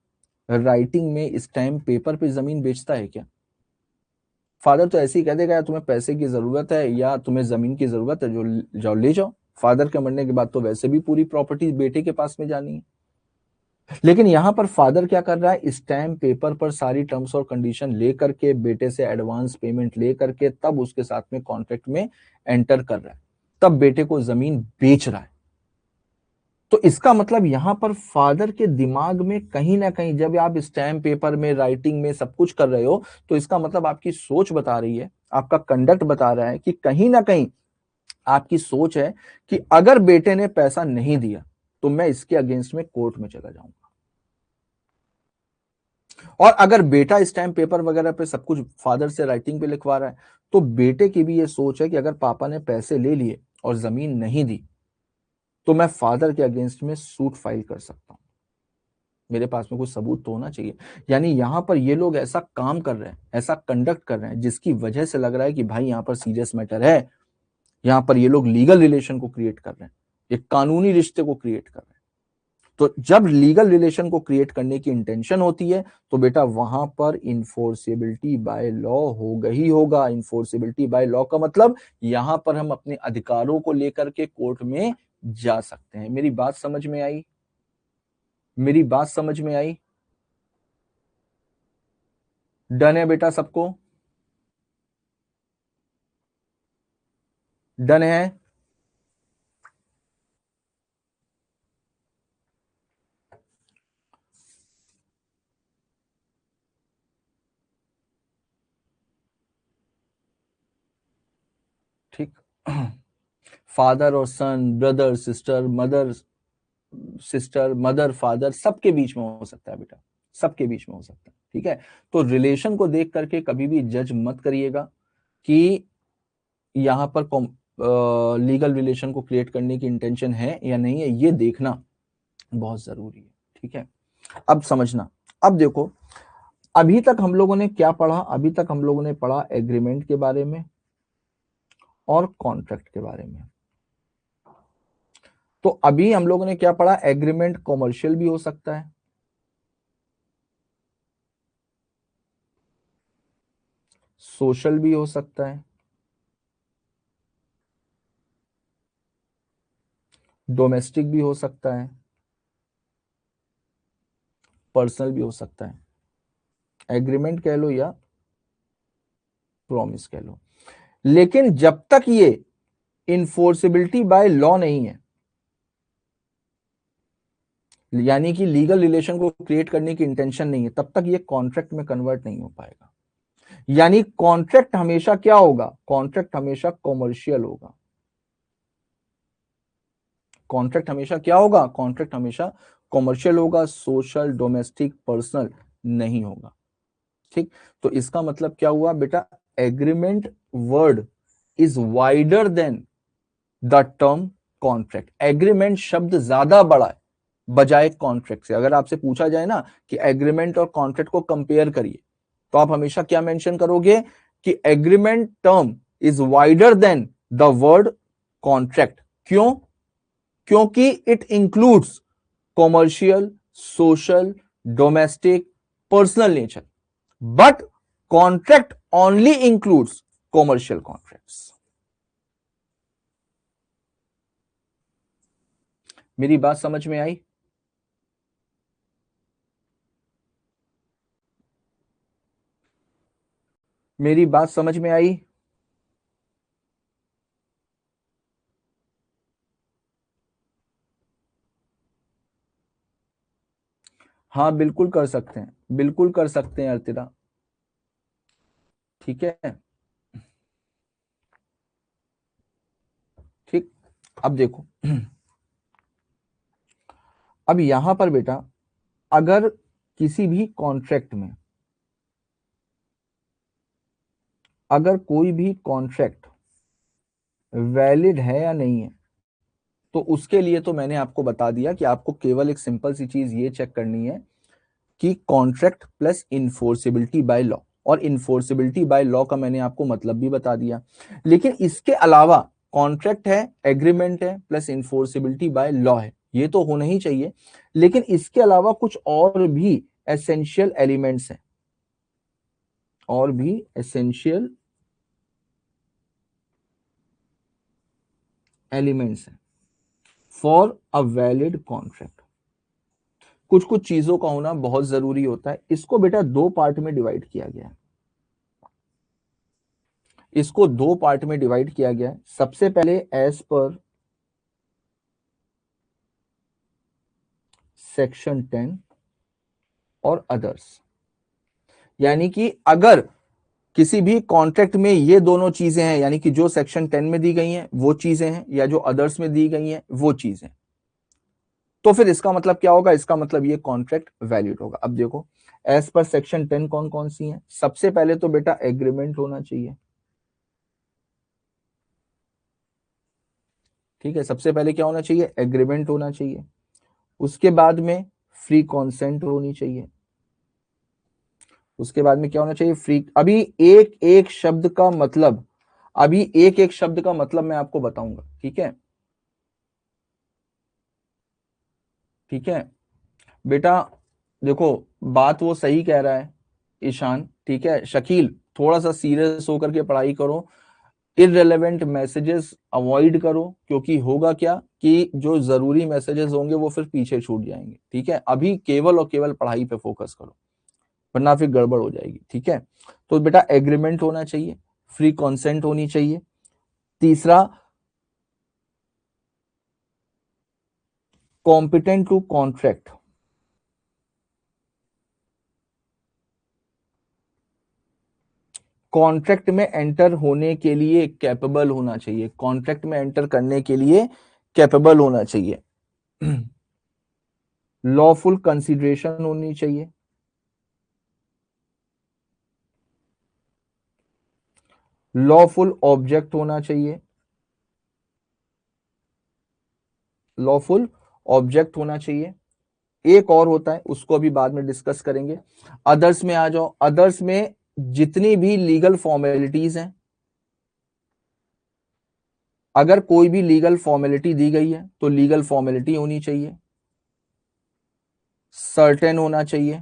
राइटिंग में स्टैम्प पेपर पे जमीन बेचता है क्या? फादर तो ऐसे ही कह देगा या तुम्हें पैसे की जरूरत है या तुम्हें जमीन की जरूरत है, जो जाओ ले जाओ। फादर के मरने के बाद तो वैसे भी पूरी प्रॉपर्टी बेटे के पास में जानी है। लेकिन यहां पर फादर क्या कर रहा है? स्टैम्प पेपर पर सारी टर्म्स और कंडीशन लेकर के बेटे से एडवांस पेमेंट लेकर के तब उसके साथ में कॉन्ट्रैक्ट में एंटर कर रहा है, तब बेटे को जमीन बेच रहा है। तो इसका मतलब यहां पर फादर के दिमाग में कहीं ना कहीं, जब आप स्टैम्प पेपर में राइटिंग में सब कुछ कर रहे हो, तो इसका मतलब आपकी सोच बता रही है, आपका कंडक्ट बता रहा है कि कहीं ना कहीं आपकी सोच है कि अगर बेटे ने पैसा नहीं दिया तो मैं इसके अगेंस्ट में कोर्ट में चला जाऊंगा। और अगर बेटा स्टैम्प पेपर वगैरह पे सब कुछ फादर से राइटिंग पे लिखवा रहा है, तो बेटे की भी ये सोच है कि अगर पापा ने पैसे ले लिए और जमीन नहीं दी तो मैं फादर के अगेंस्ट में सूट फाइल कर सकता हूं। मेरे पास में कुछ सबूत तो होना चाहिए। यानी यहां पर ये लोग ऐसा काम कर रहे हैं, ऐसा कंडक्ट कर रहे हैं जिसकी वजह से लग रहा है कि भाई यहां पर सीरियस मैटर है। यहां पर ये लोग लीगल रिलेशन को क्रिएट कर रहे हैं, एक कानूनी रिश्ते को क्रिएट कर रहे हैं। तो जब लीगल रिलेशन को क्रिएट करने की इंटेंशन होती है तो बेटा वहां पर इन्फोर्सेबिलिटी बाय लॉ होगा ही होगा। इन्फोर्सेबिलिटी बाय लॉ का मतलब यहां पर हम अपने अधिकारों को लेकर के कोर्ट में जा सकते हैं। मेरी बात समझ में आई? मेरी बात समझ में आई? डन है बेटा सबको? डन है? ठीक। फादर और son, brother sister, mother sister, mother father, सबके बीच में हो सकता है बेटा, सबके बीच में हो सकता है। ठीक है, तो रिलेशन को देख करके कभी भी जज मत करिएगा कि यहां पर लीगल रिलेशन को क्रिएट करने की इंटेंशन है या नहीं है, ये देखना बहुत जरूरी है। ठीक है, अब समझना। अब देखो, अभी तक हम लोगों ने क्या पढ़ा? अभी तक हम लोगों ने पढ़ा एग्रीमेंट के बारे में और कॉन्ट्रैक्ट के बारे में। तो अभी हम लोगों ने क्या पढ़ा? एग्रीमेंट कॉमर्शियल भी हो सकता है, सोशल भी हो सकता है, डोमेस्टिक भी हो सकता है, पर्सनल भी हो सकता है। एग्रीमेंट कह लो या प्रॉमिस कह लो, लेकिन जब तक ये इन्फोर्सिबिलिटी बाय लॉ नहीं है, यानी कि लीगल रिलेशन को क्रिएट करने की इंटेंशन नहीं है, तब तक ये कॉन्ट्रैक्ट में कन्वर्ट नहीं हो पाएगा। यानी कॉन्ट्रैक्ट हमेशा क्या होगा? कॉन्ट्रैक्ट हमेशा कॉमर्शियल होगा। कॉन्ट्रैक्ट हमेशा क्या होगा? कॉन्ट्रैक्ट हमेशा कॉमर्शियल होगा, सोशल, डोमेस्टिक, पर्सनल नहीं होगा। ठीक, तो इसका मतलब क्या हुआ बेटा? Agreement word is wider than the term contract. Agreement शब्द ज्यादा बड़ा है बजाय कॉन्ट्रैक्ट से। अगर आपसे पूछा जाए ना कि एग्रीमेंट और कॉन्ट्रैक्ट को कंपेयर करिए, तो आप हमेशा क्या मेंशन करोगे? कि agreement term is wider than the void contract. क्यों? क्योंकि it includes commercial, social, domestic, personal nature, but contract only includes commercial contracts. मेरी बात समझ में आई? मेरी बात समझ में आई? हाँ बिल्कुल कर सकते हैं, बिल्कुल कर सकते हैं अर्तिरा। ठीक है, ठीक। अब देखो, अब यहां पर बेटा अगर किसी भी कॉन्ट्रैक्ट में, अगर कोई भी कॉन्ट्रैक्ट वैलिड है या नहीं है, तो उसके लिए तो मैंने आपको बता दिया कि आपको केवल एक सिंपल सी चीज ये चेक करनी है कि contract plus enforceability by law. और इन्फोर्सिबिलिटी बाय लॉ का मैंने आपको मतलब भी बता दिया। लेकिन इसके अलावा कॉन्ट्रैक्ट है, एग्रीमेंट है, प्लस इन्फोर्सिबिलिटी बाय लॉ है, ये तो होना ही चाहिए। लेकिन इसके अलावा कुछ और भी एसेंशियल एलिमेंट्स हैं, और भी एसेंशियल एलिमेंट्स हैं फॉर अ वैलिड कॉन्ट्रैक्ट। कुछ कुछ चीजों का होना बहुत जरूरी होता है। इसको बेटा दो पार्ट में डिवाइड किया गया है। इसको दो पार्ट में डिवाइड किया गया है। सबसे पहले एज पर सेक्शन 10 और अदर्स, यानी कि अगर किसी भी कॉन्ट्रैक्ट में ये दोनों चीजें हैं, यानी कि जो सेक्शन 10 में दी गई हैं वो चीजें हैं, या जो अदर्स में दी गई हैं वो चीजें, तो फिर इसका मतलब क्या होगा? इसका मतलब ये कॉन्ट्रैक्ट वैलिड होगा। अब देखो, एज पर सेक्शन 10 कौन कौन सी हैं? सबसे पहले तो बेटा एग्रीमेंट होना चाहिए। ठीक है, सबसे पहले क्या होना चाहिए? एग्रीमेंट होना चाहिए। उसके बाद में फ्री कॉन्सेंट होनी चाहिए। उसके बाद में क्या होना चाहिए? फ्री। अभी एक एक शब्द का मतलब, अभी एक एक शब्द का मतलब मैं आपको बताऊंगा। ठीक है, ठीक है बेटा, देखो बात वो सही कह रहा है ईशान, ठीक है। शकील, थोड़ा सा सीरियस होकर के पढ़ाई करो, इररेलेवेंट मैसेजेस अवॉइड करो, क्योंकि होगा क्या कि जो जरूरी मैसेजेस होंगे वो फिर पीछे छूट जाएंगे, ठीक है। अभी केवल और केवल पढ़ाई पे फोकस करो, वरना फिर गड़बड़ हो जाएगी, ठीक है। तो बेटा एग्रीमेंट होना चाहिए, फ्री कॉन्सेंट होनी चाहिए। तीसरा, कॉम्पिटेंट टू कॉन्ट्रैक्ट, कॉन्ट्रैक्ट में एंटर होने के लिए कैपेबल होना चाहिए, कॉन्ट्रैक्ट में एंटर करने के लिए कैपेबल होना चाहिए। लॉफुल कंसिडरेशन होनी चाहिए, लॉफुल ऑब्जेक्ट होना चाहिए, लॉफुल ऑब्जेक्ट होना चाहिए। एक और होता है, उसको अभी बाद में डिस्कस करेंगे। अदर्स में आ जाओ, अदर्स में जितनी भी लीगल फॉर्मेलिटीज हैं, अगर कोई भी लीगल फॉर्मेलिटी दी गई है तो लीगल फॉर्मेलिटी होनी चाहिए, सर्टेन होना चाहिए,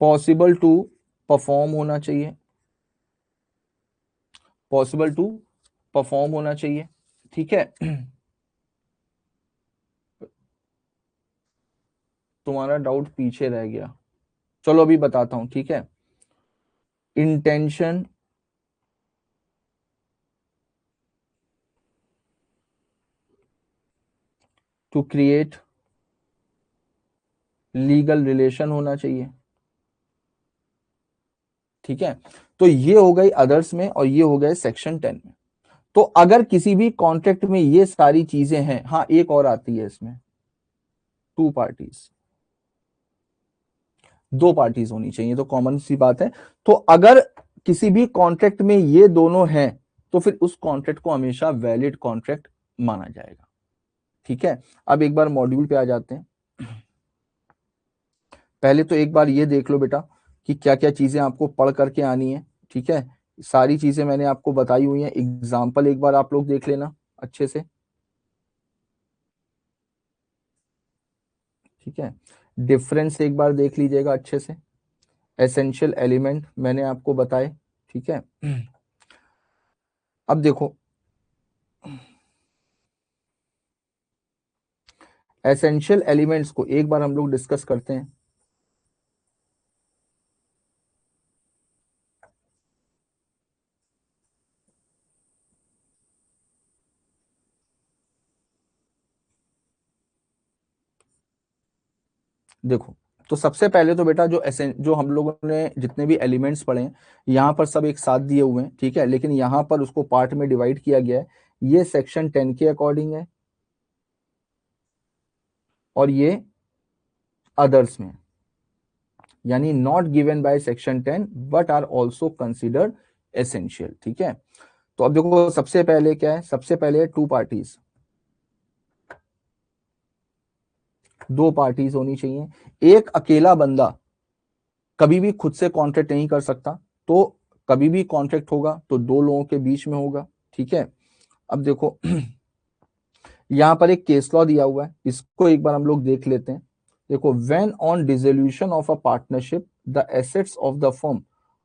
पॉसिबल टू परफॉर्म होना चाहिए, पॉसिबल टू परफॉर्म होना चाहिए, ठीक है। तुम्हारा डाउट पीछे रह गया, चलो अभी बताता हूं, ठीक है। Intention to create legal relation होना चाहिए, ठीक है। तो ये हो गई अदर्स में और ये हो गए सेक्शन 10 में। तो अगर किसी भी कॉन्ट्रैक्ट में ये सारी चीजें हैं, हाँ एक और आती है इसमें, टू पार्टीज, दो पार्टीज होनी चाहिए, तो कॉमन सी बात है। तो अगर किसी भी कॉन्ट्रैक्ट में ये दोनों हैं तो फिर उस कॉन्ट्रैक्ट को हमेशा वैलिड कॉन्ट्रैक्ट माना जाएगा, ठीक है। अब एक बार मॉड्यूल पे आ जाते हैं। पहले तो एक बार ये देख लो बेटा कि क्या क्या चीजें आपको पढ़ करके आनी है, ठीक है। सारी चीजें मैंने आपको बताई हुई हैं, एग्जाम्पल एक बार आप लोग देख लेना अच्छे से, ठीक है। डिफरेंस एक बार देख लीजिएगा अच्छे से, एसेंशियल एलिमेंट मैंने आपको बताए, ठीक है। अब देखो, एसेंशियल एलिमेंट्स को एक बार हम लोग डिस्कस करते हैं। देखो, तो सबसे पहले तो बेटा जो हम लोगों ने जितने भी एलिमेंट्स पढ़े हैं यहाँ पर सब एक साथ दिए हुए हैं, ठीक है। लेकिन यहाँ पर उसको पार्ट में डिवाइड किया गया है, ये सेक्शन 10 के अकॉर्डिंग है और ये अदर्स में, यानी not given by section 10 but are also considered essential, ठीक है। तो अब देखो सबसे पहले क्या है, सबसे पहले टू पार्टीज, दो पार्टीज होनी चाहिए। एक अकेला बंदा कभी भी खुद से कॉन्ट्रैक्ट नहीं कर सकता, तो कभी भी कॉन्ट्रैक्ट होगा तो दो लोगों के बीच में होगा, ठीक है। अब देखो यहां पर एक केस लॉ दिया हुआ है, इसको एक बार हम लोग देख लेते हैं। देखो, when on dissolution of a partnership the assets of the firm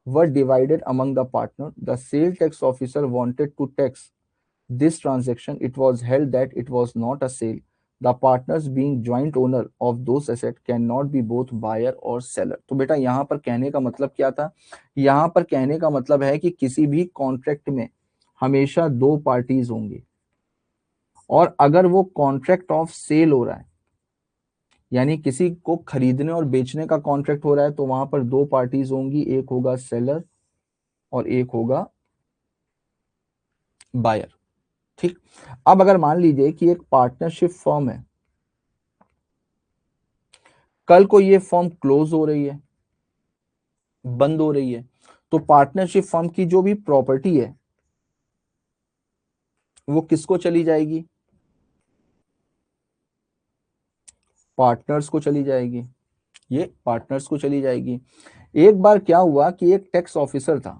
were divided among the partner, the sale tax officer wanted to tax this transaction, it was held that it was not a sale. The partners being joint owner of those assets cannot be both buyer और seller. तो बेटा यहाँ पर कहने का मतलब क्या था, यहाँ पर कहने का मतलब है कि किसी भी कॉन्ट्रैक्ट में हमेशा दो पार्टीज होंगी, और अगर वो कॉन्ट्रैक्ट ऑफ सेल हो रहा है, यानी किसी को खरीदने और बेचने का कॉन्ट्रैक्ट हो रहा है, तो वहां पर दो पार्टीज होंगी, एक होगा सेलर और एक होगा बायर, ठीक। अब अगर मान लीजिए कि एक पार्टनरशिप फर्म है, कल को ये फर्म क्लोज हो रही है, बंद हो रही है, तो पार्टनरशिप फर्म की जो भी प्रॉपर्टी है वो किसको चली जाएगी, पार्टनर्स को चली जाएगी, ये पार्टनर्स को चली जाएगी। एक बार क्या हुआ कि एक टैक्स ऑफिसर था,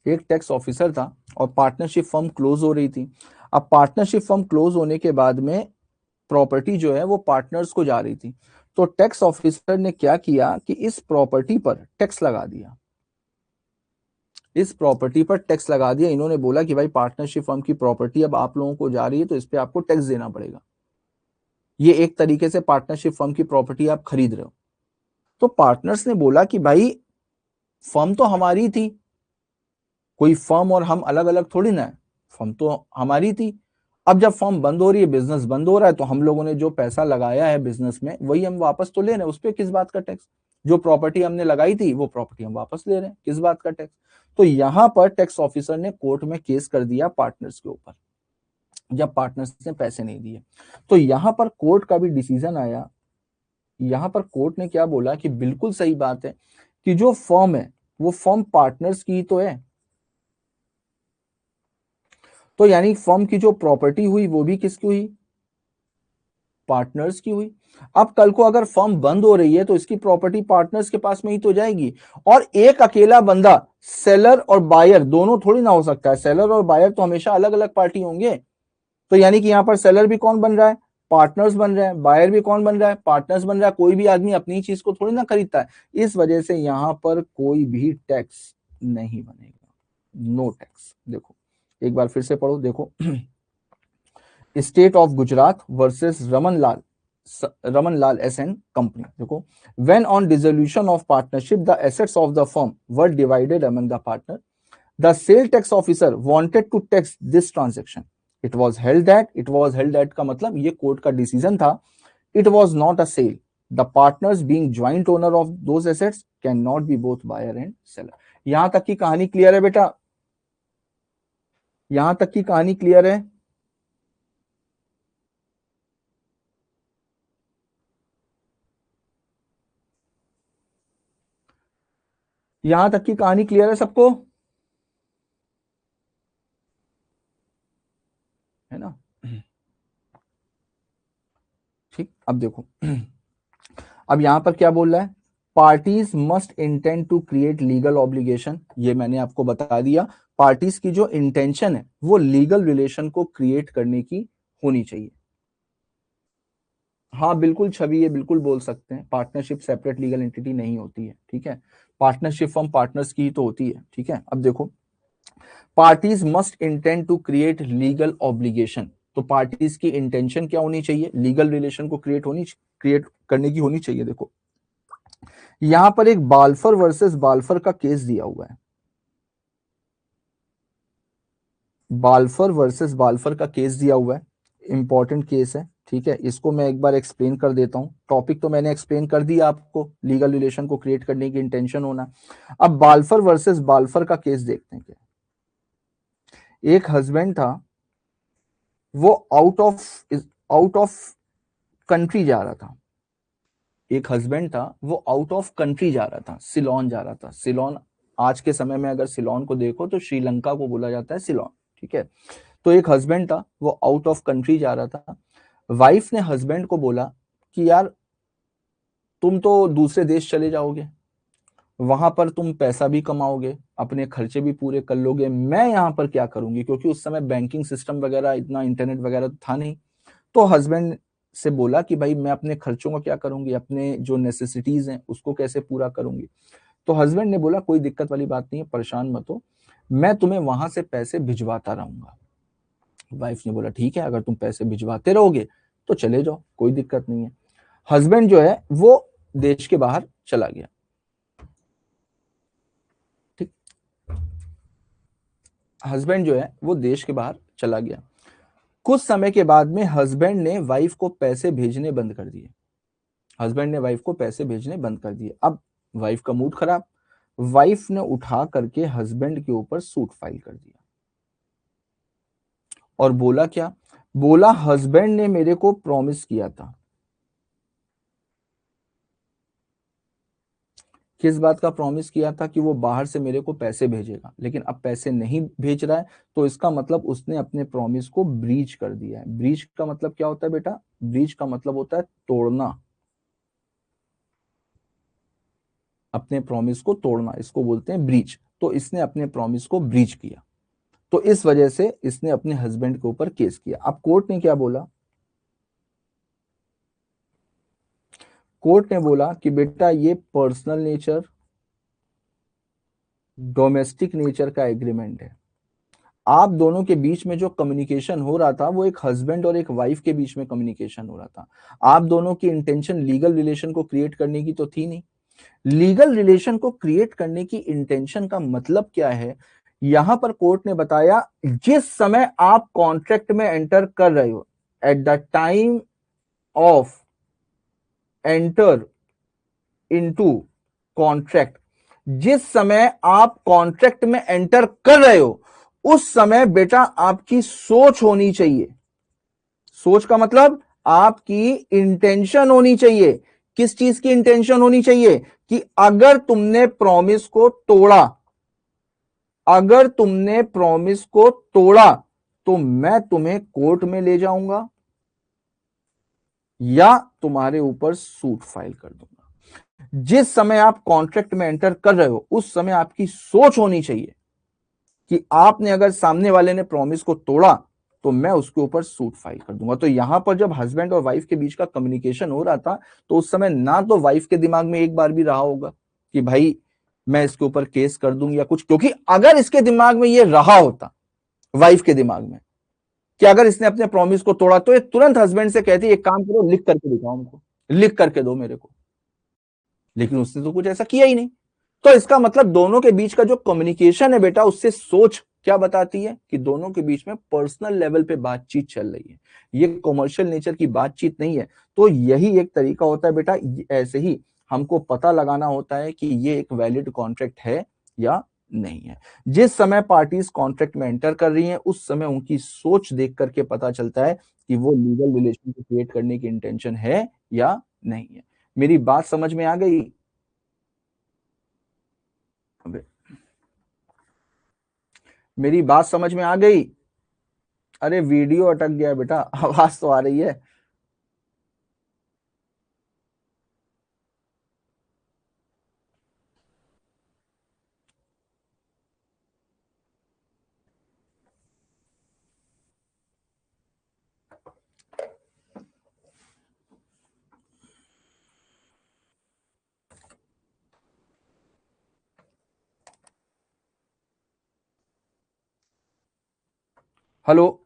एक टैक्स ऑफिसर था और पार्टनरशिप फर्म क्लोज हो रही थी। अब पार्टनरशिप फर्म क्लोज होने के बाद में प्रॉपर्टी जो है वो पार्टनर्स को जा रही थी, तो टैक्स ऑफिसर ने क्या किया कि इस प्रॉपर्टी पर टैक्स लगा दिया। इस प्रॉपर्टी पर टैक्स लगा दिया। इन्होंने बोला कि भाई पार्टनरशिप फर्म की प्रॉपर्टी अब आप लोगों को जा रही है, तो इस पे आपको टैक्स देना पड़ेगा। ये एक तरीके से पार्टनरशिप फर्म की प्रॉपर्टी आप खरीद रहे हो। तो पार्टनर्स ने बोला कि भाई फर्म तो हमारी थी, कोई फर्म और हम अलग अलग थोड़ी ना है, फर्म तो हमारी थी। अब जब फर्म बंद हो रही है, बिजनेस बंद हो रहा है, तो हम लोगों ने जो पैसा लगाया है बिजनेस में वही हम वापस तो ले रहे हैं, उस पर किस बात का टैक्स। जो प्रॉपर्टी हमने लगाई थी वो प्रॉपर्टी हम वापस ले रहे हैं, किस बात का टैक्स। तो यहां पर टैक्स ऑफिसर ने कोर्ट में केस कर दिया पार्टनर्स के ऊपर, जब पार्टनर्स ने पैसे नहीं दिए। तो यहां पर कोर्ट का भी डिसीजन आया। यहां पर कोर्ट ने क्या बोला कि बिल्कुल सही बात है कि जो फर्म है वो फर्म पार्टनर्स की तो है, तो यानी फर्म की जो प्रॉपर्टी हुई वो भी किसकी हुई, पार्टनर्स की हुई। अब कल को अगर फर्म बंद हो रही है तो इसकी प्रॉपर्टी पार्टनर्स के पास में ही तो जाएगी। और एक अकेला बंदा सेलर और बायर दोनों थोड़ी ना हो सकता है, सेलर और बायर तो हमेशा अलग अलग पार्टी होंगे। तो यानी कि यहां पर सेलर भी कौन बन रहा है, पार्टनर्स बन रहे हैं, बायर भी कौन बन रहा है, पार्टनर्स बन रहा है। कोई भी आदमी अपनी चीज को थोड़ी ना खरीदता है। इस वजह से यहां पर कोई भी टैक्स नहीं बनेगा, नो टैक्स। देखो एक बार फिर से पढ़ो, देखो state of Gujarat versus Raman Lal S N company. देखो, when on dissolution of partnership the assets of the firm were divided among the partner, the sale tax officer wanted to tax this transaction. It was held that का मतलब ये court का decision था। It was not a sale, the partners being joint owner of those assets can not be both buyer and seller. यहां तक की कहानी clear है बेटा, यहां तक की कहानी क्लियर है। यहां तक की कहानी क्लियर है सबको, है ना। ठीक, अब देखो अब यहां पर क्या बोल रहा है, parties must intend to create legal obligation. ये मैंने आपको बता दिया, पार्टीज की जो इंटेंशन है वो लीगल रिलेशन को क्रिएट करने की होनी चाहिए। हाँ बिल्कुल छवि, ये बिल्कुल बोल सकते हैं, पार्टनरशिप सेपरेट लीगल एंटिटी नहीं होती है, ठीक है। पार्टनरशिप फर्म पार्टनर्स की ही तो होती है, ठीक है। अब देखो, parties must intend to create legal obligation. तो पार्टीज की इंटेंशन क्या होनी चाहिए, लीगल रिलेशन को क्रिएट करने की होनी चाहिए। देखो यहां पर एक बाल्फर वर्सेस बाल्फर का केस दिया हुआ है, बाल्फर वर्सेस बाल्फर का केस दिया हुआ है, इंपॉर्टेंट केस है, ठीक है। इसको मैं एक बार एक्सप्लेन कर देता हूं। टॉपिक तो मैंने एक्सप्लेन कर दिया आपको, लीगल रिलेशन को क्रिएट करने की इंटेंशन होना। अब बाल्फर वर्सेस बाल्फर का केस देखते हैं। क्या, एक हस्बैंड था, वो आउट ऑफ कंट्री जा रहा था। एक हस्बैंड था, वो आउट ऑफ कंट्री जा रहा था, सिलोन जा रहा था। सिलोन आज के समय में अगर सिलोन को देखो तो श्रीलंका को बोला जाता है सिलोन, ठीक है। तो एक हस्बैंड था, वो आउट ऑफ कंट्री जा रहा था। वाइफ ने हस्बैंड को बोला कि यार तुम तो दूसरे देश चले जाओगे, वहां पर तुम पैसा भी कमाओगे, अपने खर्चे भी पूरे कर लोगे, मैं यहाँ पर क्या करूंगी, क्योंकि उस समय बैंकिंग सिस्टम वगैरह इतना इंटरनेट वगैरह तो था नहीं। तो हस्बैंड से बोला कि भाई मैं अपने खर्चों का क्या करूंगी, अपने जो नेसेसिटीज हैं उसको कैसे पूरा करूंगी। तो हस्बैंड ने बोला कोई दिक्कत वाली बात नहीं है, परेशान मत हो, मैं तुम्हें वहां से पैसे भिजवाता रहूंगा। वाइफ ने बोला ठीक है, अगर तुम पैसे भिजवाते रहोगे तो चले जाओ, कोई दिक्कत नहीं है। हस्बैंड जो है वो देश के बाहर चला गया, ठीक। हस्बैंड जो है वो देश के बाहर चला गया। कुछ समय के बाद में हस्बैंड ने वाइफ को पैसे भेजने बंद कर दिए। हस्बैंड ने वाइफ को पैसे भेजने बंद कर दिए। अब वाइफ का मूड खराब, वाइफ ने उठा करके हस्बैंड के ऊपर सूट फाइल कर दिया और बोला क्या, बोला हस्बैंड ने मेरे को प्रॉमिस किया था। किस बात का प्रॉमिस किया था, कि वो बाहर से मेरे को पैसे भेजेगा, लेकिन अब पैसे नहीं भेज रहा है, तो इसका मतलब उसने अपने प्रॉमिस को ब्रीच कर दिया है। ब्रीच का मतलब क्या होता है बेटा, ब्रीच का मतलब होता है तोड़ना, अपने प्रॉमिस को तोड़ना, इसको बोलते हैं ब्रीच। तो इसने अपने प्रॉमिस को ब्रीच किया, तो इस वजह से इसने अपने हस्बैंड के ऊपर केस किया। अब कोर्ट ने क्या बोला? कोर्ट ने बोला कि बेटा ये पर्सनल नेचर, डोमेस्टिक नेचर का एग्रीमेंट है। आप दोनों के बीच में जो कम्युनिकेशन हो रहा था वो एक हस्बैंड और एक वाइफ के बीच में कम्युनिकेशन हो रहा था। आप दोनों की इंटेंशन लीगल रिलेशन को क्रिएट करने की तो थी नहीं। लीगल रिलेशन को क्रिएट करने की इंटेंशन का मतलब क्या है? यहां पर कोर्ट ने बताया, जिस समय आप कॉन्ट्रैक्ट में एंटर कर रहे हो, at the time of enter into contract, जिस समय आप कॉन्ट्रैक्ट में एंटर कर रहे हो उस समय बेटा आपकी सोच होनी चाहिए। सोच का मतलब आपकी इंटेंशन होनी चाहिए। किस चीज की इंटेंशन होनी चाहिए? कि अगर तुमने प्रॉमिस को तोड़ा, अगर तुमने प्रॉमिस को तोड़ा तो मैं तुम्हें कोर्ट में ले जाऊंगा या तुम्हारे ऊपर सूट फाइल कर दूंगा। जिस समय आप कॉन्ट्रैक्ट में एंटर कर रहे हो उस समय आपकी सोच होनी चाहिए कि आपने अगर सामने वाले ने प्रॉमिस को तोड़ा तो मैं उसके ऊपर सूट फाइल कर दूंगा। तो यहां पर जब हस्बैंड और वाइफ के बीच का कम्युनिकेशन हो रहा था तो उस समय ना तो वाइफ के दिमाग में एक बार भी रहा होगा कि भाई मैं इसके ऊपर केस कर दूंगी या कुछ, क्योंकि अगर इसके दिमाग में ये रहा होता, वाइफ के दिमाग में, कि अगर इसने अपने प्रॉमिस को तोड़ा तो ये तुरंत हस्बैंड से कहती एक काम करो लिख करके दिखाओ हमको, लिख करके दो मेरे को। लेकिन उसने तो कुछ ऐसा किया ही नहीं। तो इसका मतलब दोनों के बीच का जो कम्युनिकेशन है बेटा, उससे सोच क्या बताती है कि दोनों के बीच में पर्सनल लेवल पे बातचीत चल रही है, ये कमर्शियल नेचर की बातचीत नहीं है। तो यही एक तरीका होता है बेटा, ऐसे ही हमको पता लगाना होता है कि ये एक वैलिड कॉन्ट्रैक्ट है या नहीं है। जिस समय पार्टीज कॉन्ट्रैक्ट में एंटर कर रही हैं उस समय उनकी सोच देख करके पता चलता है कि वो लीगल रिलेशन को क्रिएट करने की इंटेंशन है या नहीं है। मेरी बात समझ में आ गई? अबे, मेरी बात समझ में आ गई? अरे वीडियो अटक गया बेटा, आवाज तो आ रही है। हेलो।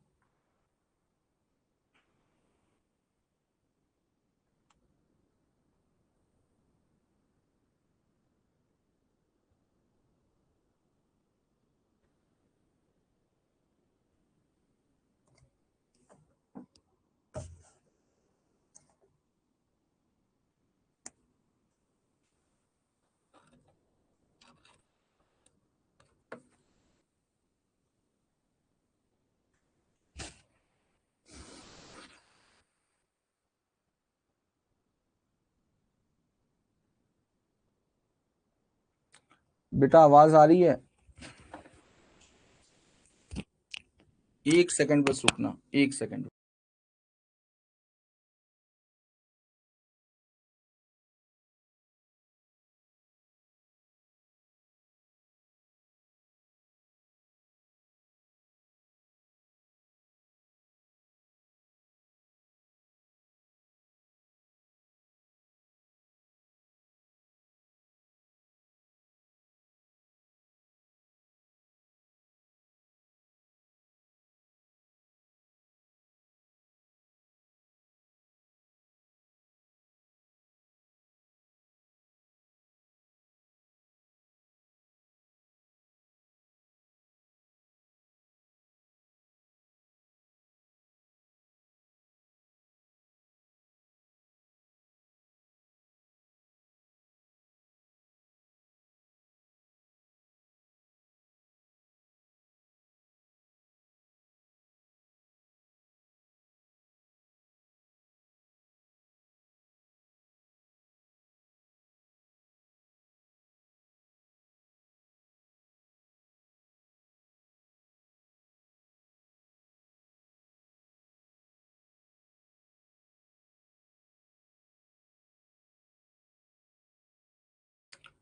बेटा आवाज आ रही है? एक सेकंड बस रुकना, एक सेकंड।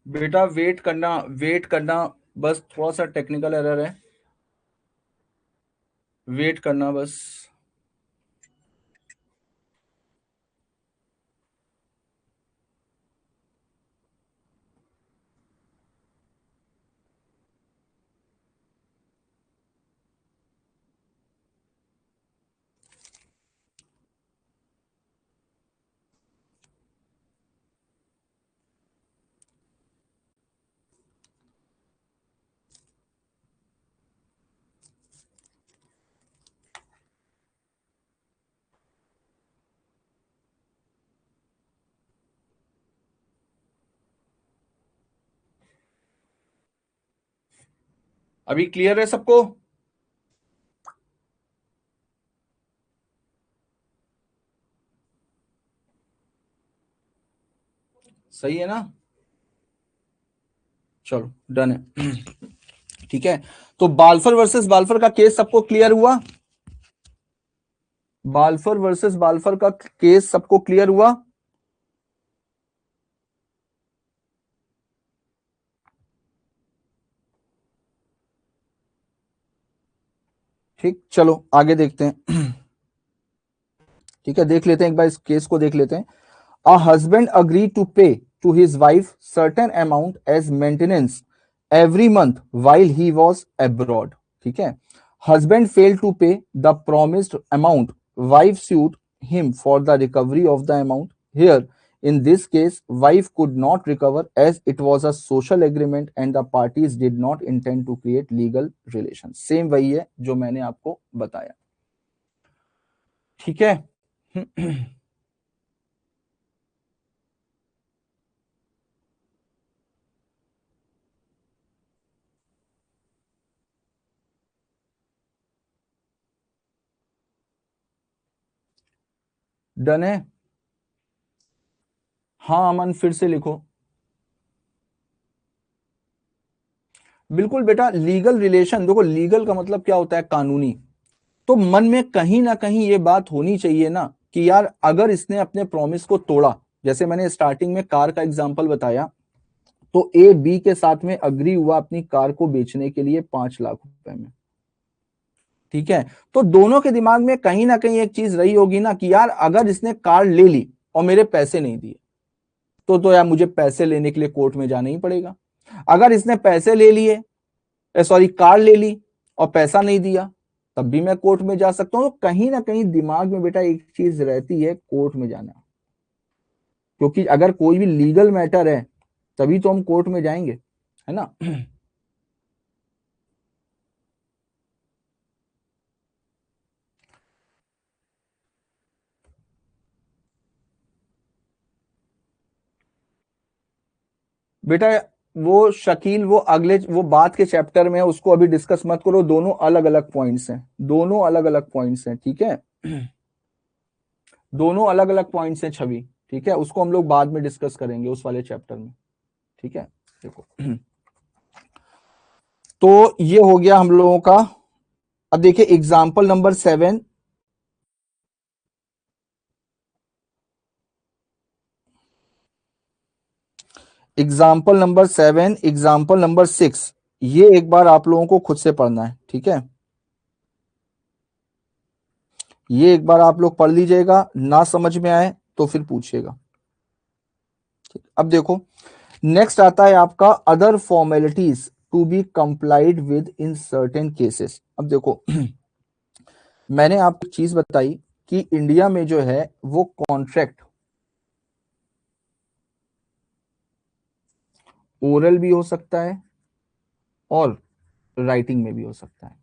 बेटा वेट करना, वेट करना, बस थोड़ा सा टेक्निकल एरर है, वेट करना बस। अभी क्लियर है सबको? सही है ना? चलो डन है। ठीक है, तो बाल्फर वर्सेस बाल्फर का केस सबको क्लियर हुआ? बाल्फर वर्सेस बाल्फर का केस सबको क्लियर हुआ? ठीक, चलो आगे देखते हैं। ठीक है, देख लेते हैं एक बार इस केस को देख लेते हैं। A husband agreed to pay to his wife certain amount as maintenance every month while he was abroad. ठीक है, husband failed to pay the promised amount. Wife sued him for the recovery of the amount. Here, in this case, wife could not recover as it was a social agreement and the parties did not intend to create legal relations. Same वही है जो मैंने आपको बताया। ठीक है। Done है? हाँ अमन, फिर से लिखो। बिल्कुल बेटा, लीगल रिलेशन, देखो लीगल का मतलब क्या होता है? कानूनी। तो मन में कहीं ना कहीं ये बात होनी चाहिए ना कि यार अगर इसने अपने प्रॉमिस को तोड़ा, जैसे मैंने स्टार्टिंग में कार का एग्जांपल बताया, तो ए बी के साथ में अग्री हुआ अपनी कार को बेचने के लिए 5 लाख रुपए में। ठीक है, तो दोनों के दिमाग में कहीं ना कहीं एक चीज रही होगी ना कि यार अगर इसने कार ले ली और मेरे पैसे नहीं दिए, तो यार मुझे पैसे लेने के लिए कोर्ट में जाना ही पड़ेगा। अगर इसने पैसे ले लिए, सॉरी कार ले ली और पैसा नहीं दिया, तब भी मैं कोर्ट में जा सकता हूं। तो कहीं ना कहीं दिमाग में बेटा एक चीज रहती है, कोर्ट में जाना। क्योंकि अगर कोई भी लीगल मैटर है तभी तो हम कोर्ट में जाएंगे, है ना? बेटा वो शकील, वो अगले, वो बात के चैप्टर में है, उसको अभी डिस्कस मत करो। दोनों अलग अलग पॉइंट्स हैं, दोनों अलग अलग पॉइंट्स हैं। ठीक है, दोनों अलग अलग पॉइंट्स हैं छवि। ठीक है, उसको हम लोग बाद में डिस्कस करेंगे उस वाले चैप्टर में। ठीक है, देखो। तो ये हो गया हम लोगों का। अब देखिए example number 7। Example number 7, example number 6, ये एक बार आप लोगों को खुद से पढ़ना है। ठीक है, ये एक बार आप लोग पढ़ लीजिएगा, ना समझ में आए तो फिर पूछिएगा। अब देखो, नेक्स्ट आता है आपका other formalities to be complied with in certain cases. अब देखो, मैंने आपको चीज बताई कि इंडिया में जो है वो कॉन्ट्रैक्ट ओरल भी हो सकता है और राइटिंग में भी हो सकता है।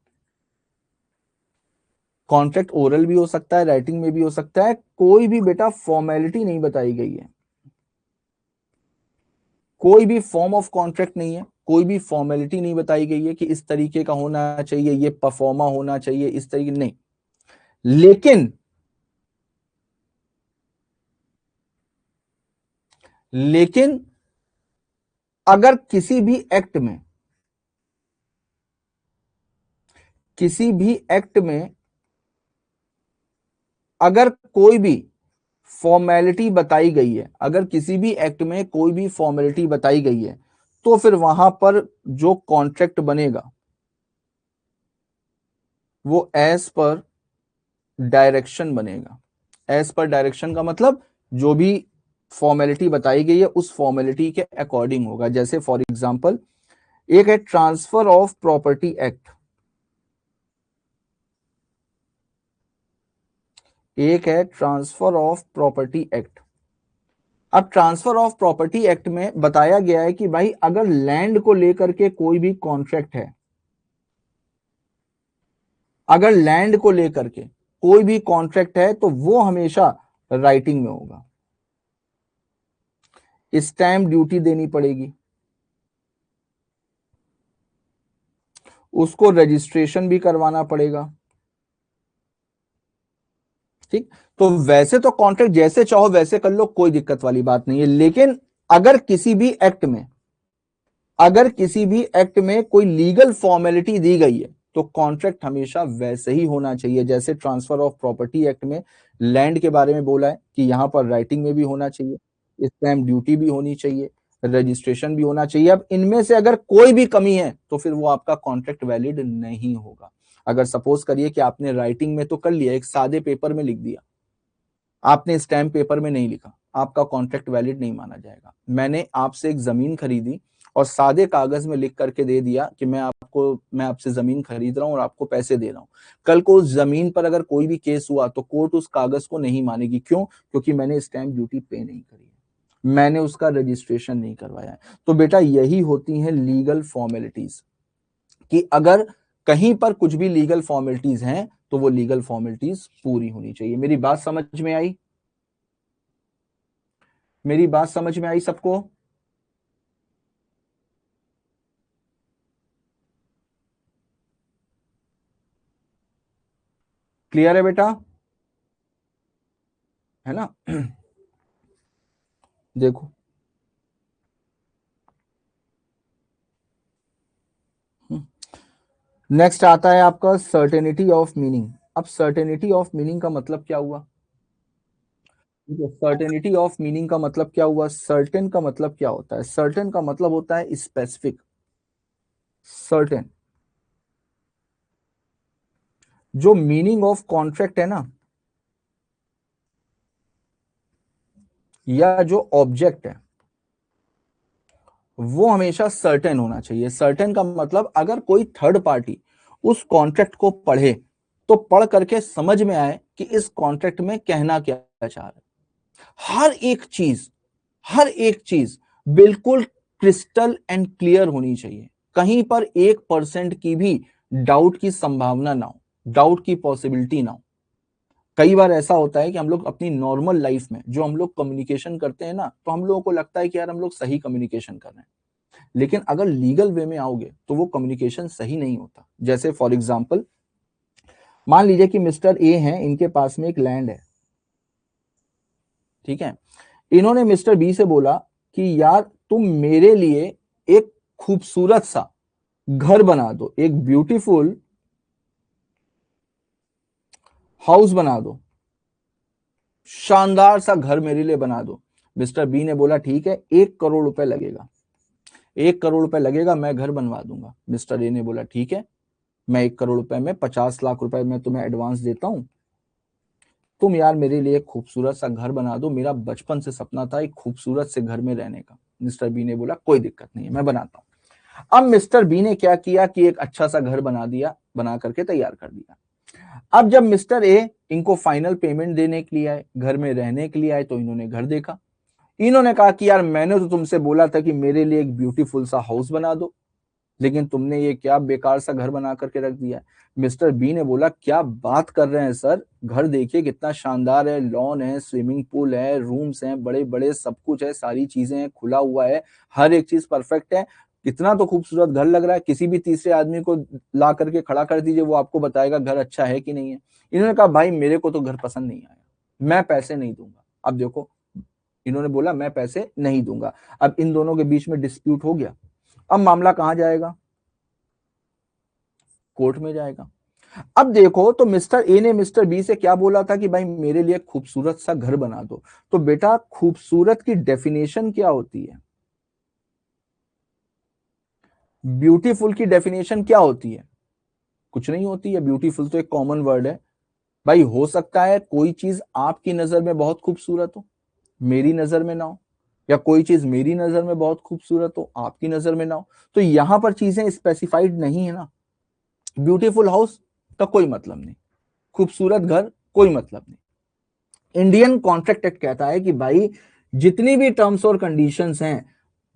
कॉन्ट्रैक्ट ओरल भी हो सकता है, राइटिंग में भी हो सकता है। कोई भी बेटा फॉर्मेलिटी नहीं बताई गई है, कोई भी फॉर्म ऑफ कॉन्ट्रैक्ट नहीं है, कोई भी फॉर्मेलिटी नहीं बताई गई है कि इस तरीके का होना चाहिए, ये परफॉर्मा होना चाहिए, इस तरीके नहीं। लेकिन लेकिन अगर किसी भी एक्ट में, किसी भी एक्ट में अगर कोई भी फॉर्मेलिटी बताई गई है, अगर किसी भी एक्ट में कोई भी फॉर्मेलिटी बताई गई है, तो फिर वहां पर जो कॉन्ट्रैक्ट बनेगा वो एज पर डायरेक्शन बनेगा। एज पर डायरेक्शन का मतलब जो भी फॉर्मेलिटी बताई गई है उस फॉर्मेलिटी के अकॉर्डिंग होगा। जैसे फॉर एग्जांपल एक है ट्रांसफर ऑफ प्रॉपर्टी एक्ट, एक है ट्रांसफर ऑफ प्रॉपर्टी एक्ट। अब ट्रांसफर ऑफ प्रॉपर्टी एक्ट में बताया गया है कि भाई अगर लैंड को लेकर के कोई भी कॉन्ट्रैक्ट है, अगर लैंड को लेकर के कोई भी कॉन्ट्रैक्ट है तो वो हमेशा राइटिंग में होगा। स्टैंप ड्यूटी देनी पड़ेगी, उसको रजिस्ट्रेशन भी करवाना पड़ेगा। ठीक, तो वैसे तो कॉन्ट्रैक्ट जैसे चाहो वैसे कर लो, कोई दिक्कत वाली बात नहीं है। लेकिन अगर किसी भी एक्ट में, अगर किसी भी एक्ट में कोई लीगल फॉर्मेलिटी दी गई है तो कॉन्ट्रैक्ट हमेशा वैसे ही होना चाहिए। जैसे ट्रांसफर ऑफ प्रॉपर्टी एक्ट में लैंड के बारे में बोला है कि यहां पर राइटिंग में भी होना चाहिए, स्टैंप ड्यूटी भी होनी चाहिए, रजिस्ट्रेशन भी होना चाहिए। अब इनमें से अगर कोई भी कमी है तो फिर वो आपका कॉन्ट्रैक्ट वैलिड नहीं होगा। अगर सपोज करिए कि आपने राइटिंग में तो कर लिया, एक सादे पेपर में लिख दिया, आपने स्टैम्प पेपर में नहीं लिखा, आपका कॉन्ट्रैक्ट वैलिड नहीं माना जाएगा। मैंने आपसे एक जमीन खरीदी और सादे कागज में लिख करके दे दिया कि मैं आपसे जमीन खरीद रहा हूं और आपको पैसे दे रहा हूं। कल को उस जमीन पर अगर कोई भी केस हुआ तो कोर्ट उस कागज को नहीं मानेगी। क्यों? क्योंकि मैंने स्टैम्प ड्यूटी पे नहीं करी है, मैंने उसका रजिस्ट्रेशन नहीं करवाया है। तो बेटा यही होती है लीगल फॉर्मेलिटीज, कि अगर कहीं पर कुछ भी लीगल फॉर्मेलिटीज हैं तो वो लीगल फॉर्मेलिटीज पूरी होनी चाहिए। मेरी बात समझ में आई? मेरी बात समझ में आई सबको? क्लियर है बेटा? है ना? देखो, नेक्स्ट आता है आपका सर्टेनिटी ऑफ मीनिंग। अब सर्टेनिटी ऑफ मीनिंग का मतलब क्या हुआ? सर्टेनिटी ऑफ मीनिंग का मतलब क्या हुआ? सर्टेन का मतलब क्या होता है? सर्टेन का मतलब होता है स्पेसिफिक। सर्टेन, जो मीनिंग ऑफ कॉन्ट्रैक्ट है ना, या जो ऑब्जेक्ट है, वो हमेशा सर्टेन होना चाहिए। सर्टेन का मतलब अगर कोई थर्ड पार्टी उस कॉन्ट्रैक्ट को पढ़े तो पढ़ करके समझ में आए कि इस कॉन्ट्रैक्ट में कहना क्या चाह रहा है। हर एक चीज, हर एक चीज बिल्कुल क्रिस्टल एंड क्लियर होनी चाहिए। कहीं पर 1% की भी डाउट की संभावना ना हो, डाउट की पॉसिबिलिटी ना हो। कई बार ऐसा होता है कि हम लोग अपनी नॉर्मल लाइफ में जो हम लोग कम्युनिकेशन करते हैं ना, तो हम लोगों को लगता है कि यार हम लोग सही कम्युनिकेशन कर रहे हैं, लेकिन अगर लीगल वे में आओगे तो वो कम्युनिकेशन सही नहीं होता। जैसे फॉर एग्जाम्पल मान लीजिए कि मिस्टर ए हैं, इनके पास में एक लैंड है, ठीक है। इन्होंने मिस्टर बी से बोला कि यार तुम मेरे लिए एक खूबसूरत सा घर बना दो, एक ब्यूटीफुल हाउस बना दो, शानदार सा घर मेरे लिए बना दो। मिस्टर बी ने बोला ठीक है, 1 करोड़ रुपए लगेगा, 1 करोड़ रुपए लगेगा, मैं घर बनवा दूंगा। मिस्टर ए ने बोला ठीक है, मैं 1 करोड़ रुपए में 50 लाख रुपए मैं तुम्हें एडवांस देता हूं, तुम यार मेरे लिए एक खूबसूरत सा घर बना दो, मेरा बचपन से सपना था एक खूबसूरत से घर में रहने का। मिस्टर बी ने बोला कोई दिक्कत नहीं है, मैं बनाता हूं। अब मिस्टर बी ने क्या किया कि एक अच्छा सा घर बना दिया, बना करके तैयार कर दिया। अब जब मिस्टर ए इनको फाइनल पेमेंट देने के लिए आए, घर में रहने के लिए आए, तो इन्होंने घर देखा। इन्होंने कहा कि यार मैंने तो तुमसे बोला था कि मेरे लिए एक ब्यूटीफुल सा हाउस बना दो, लेकिन तुमने ये क्या बेकार सा घर बना करके रख दिया है। मिस्टर बी ने बोला क्या बात कर रहे हैं सर, घर देखिए कितना शानदार है, लॉन है, स्विमिंग पूल है, रूम्स हैं बड़े बड़े, सब कुछ है, सारी चीजें हैं, खुला हुआ है, हर एक चीज परफेक्ट है, कितना तो खूबसूरत घर लग रहा है। किसी भी तीसरे आदमी को ला करके खड़ा कर दीजिए, वो आपको बताएगा घर अच्छा है कि नहीं है। इन्होंने कहा भाई मेरे को तो घर पसंद नहीं आया, मैं पैसे नहीं दूंगा। अब देखो, इन्होंने बोला मैं पैसे नहीं दूंगा। अब इन दोनों के बीच में डिस्प्यूट हो गया। अब मामला कहां जाएगा? कोर्ट में जाएगा। अब देखो, तो मिस्टर ए ने मिस्टर बी से क्या बोला था कि भाई मेरे लिए खूबसूरत सा घर बना दो। तो बेटा खूबसूरत की डेफिनेशन क्या होती है? ब्यूटीफुल की डेफिनेशन क्या होती है? कुछ नहीं होती है। ब्यूटीफुल तो एक कॉमन वर्ड है भाई। हो सकता है कोई चीज आपकी नजर में बहुत खूबसूरत हो, मेरी नजर में ना हो, या कोई चीज मेरी नजर में बहुत खूबसूरत हो, आपकी नजर में ना हो। तो यहां पर चीजें स्पेसिफाइड नहीं है ना। ब्यूटीफुल हाउस का कोई मतलब नहीं, खूबसूरत घर कोई मतलब नहीं। इंडियन कॉन्ट्रैक्ट एक्ट कहता है कि भाई जितनी भी टर्म्स और कंडीशंस हैं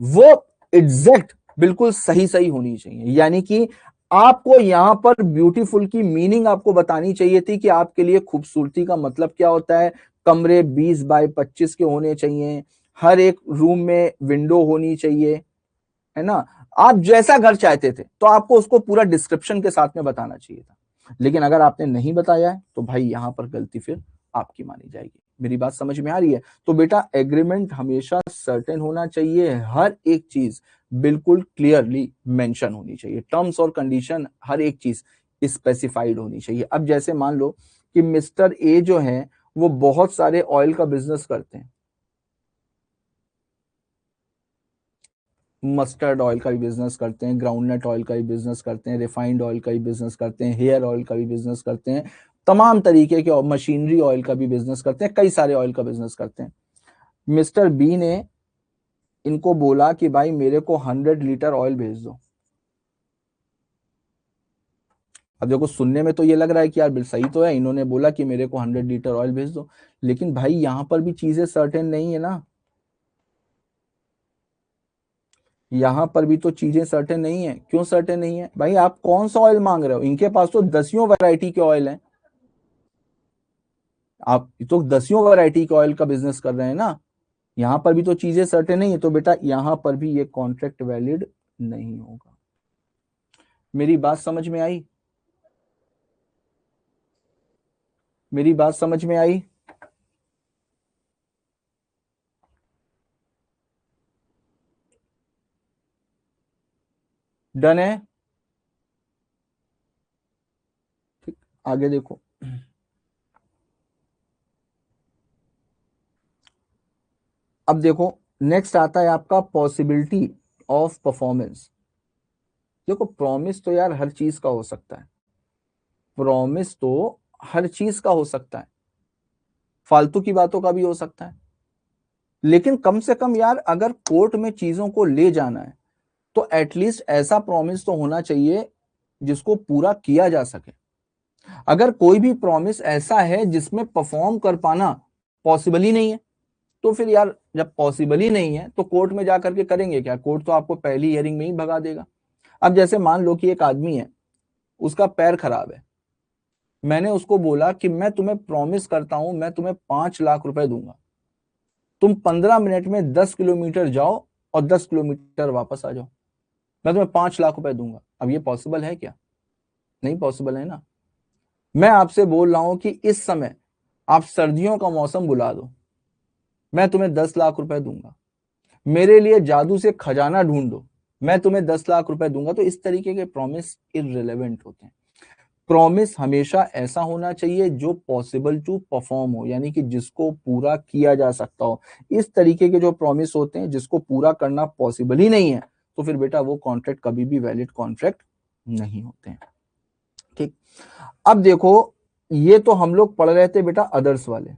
वो एग्जैक्ट बिल्कुल सही सही होनी चाहिए। यानी कि आपको यहां पर ब्यूटीफुल की मीनिंग आपको बतानी चाहिए थी कि आपके लिए खूबसूरती का मतलब क्या होता है। कमरे 20 बाय 25 के होने चाहिए, हर एक रूम में विंडो होनी चाहिए, है ना। आप जैसा घर चाहते थे तो आपको उसको पूरा डिस्क्रिप्शन के साथ में बताना चाहिए था। लेकिन अगर आपने नहीं बताया है तो भाई यहां पर गलती फिर आपकी मानी जाएगी। मेरी बात समझ में आ रही है? तो बेटा एग्रीमेंट हमेशा सर्टेन होना चाहिए, हर एक चीज बिल्कुल क्लियरली मेंशन होनी चाहिए, टर्म्स और कंडीशन हर एक चीज स्पेसिफाइड होनी चाहिए। अब जैसे मान लो कि मिस्टर ए जो है वो बहुत सारे ऑयल का बिजनेस करते हैं, मस्टर्ड ऑयल का भी बिजनेस करते हैं, ग्राउंडनट ऑयल का भी बिजनेस करते हैं, रिफाइंड ऑयल का भी बिजनेस करते हैं, हेयर ऑयल का भी बिजनेस करते हैं, तमाम तरीके के मशीनरी ऑयल का भी बिजनेस करते हैं, कई सारे ऑयल का बिजनेस करते हैं। मिस्टर बी ने इनको बोला कि भाई मेरे को 100 लीटर ऑयल भेज दो। अब देखो सुनने में तो ये लग रहा है कि यार सही तो है, इन्होंने बोला कि मेरे को 100 लीटर ऑयल भेज दो, लेकिन भाई यहां पर भी चीजें सर्टेन नहीं है ना। यहां पर भी तो चीजें सर्टेन नहीं है। क्यों सर्टेन नहीं है भाई? आप कौन सा ऑयल मांग रहे हो? इनके पास तो दसियों वैरायटी के ऑयल हैं। आप तो दसियों वैरायटी के ऑयल का बिजनेस कर रहे हैं ना। यहां पर भी तो चीजें सर्टेन नहीं है, तो बेटा यहां पर भी ये कॉन्ट्रैक्ट वैलिड नहीं होगा। मेरी बात समझ में आई? मेरी बात समझ में आई? डन है? ठीक, आगे देखो। अब देखो नेक्स्ट आता है आपका पॉसिबिलिटी ऑफ परफॉर्मेंस। देखो प्रॉमिस तो यार हर चीज का हो सकता है, प्रॉमिस तो हर चीज का हो सकता है, फालतू की बातों का भी हो सकता है। लेकिन कम से कम यार अगर कोर्ट में चीजों को ले जाना है तो एटलीस्ट ऐसा प्रॉमिस तो होना चाहिए जिसको पूरा किया जा सके। अगर कोई भी प्रॉमिस ऐसा है जिसमें परफॉर्म कर पाना पॉसिबल ही नहीं है, तो फिर यार जब पॉसिबल ही नहीं है तो कोर्ट में जाकर के करेंगे क्या? कोर्ट तो आपको पहली हियरिंग में ही भगा देगा। अब जैसे मान लो कि एक आदमी है, उसका पैर खराब है, मैंने उसको बोला कि मैं तुम्हें प्रॉमिस करता हूं मैं तुम्हें 5 लाख रुपए दूंगा, तुम 15 मिनट में 10 किलोमीटर जाओ और 10 किलोमीटर वापस आ जाओ, मैं तुम्हें 5 लाख रुपए दूंगा। अब ये पॉसिबल है क्या? नहीं पॉसिबल है ना। मैं आपसे बोल रहा हूं कि इस समय आप सर्दियों का मौसम बुला दो, मैं तुम्हें 10 लाख रुपए दूंगा। मेरे लिए जादू से खजाना ढूंढ दो, मैं तुम्हें 10 लाख रुपए दूंगा। तो इस तरीके के प्रॉमिस इररिलेवेंट होते हैं। प्रॉमिस हमेशा ऐसा होना चाहिए जो पॉसिबल टू परफॉर्म हो, यानी कि जिसको पूरा किया जा सकता हो। इस तरीके के जो प्रॉमिस होते हैं जिसको पूरा करना पॉसिबल ही नहीं है, तो फिर बेटा वो कॉन्ट्रैक्ट कभी भी वैलिड कॉन्ट्रैक्ट नहीं होते हैं। ठीक। अब देखो ये तो हम लोग पढ़ रहे थे बेटा अदर्स वाले,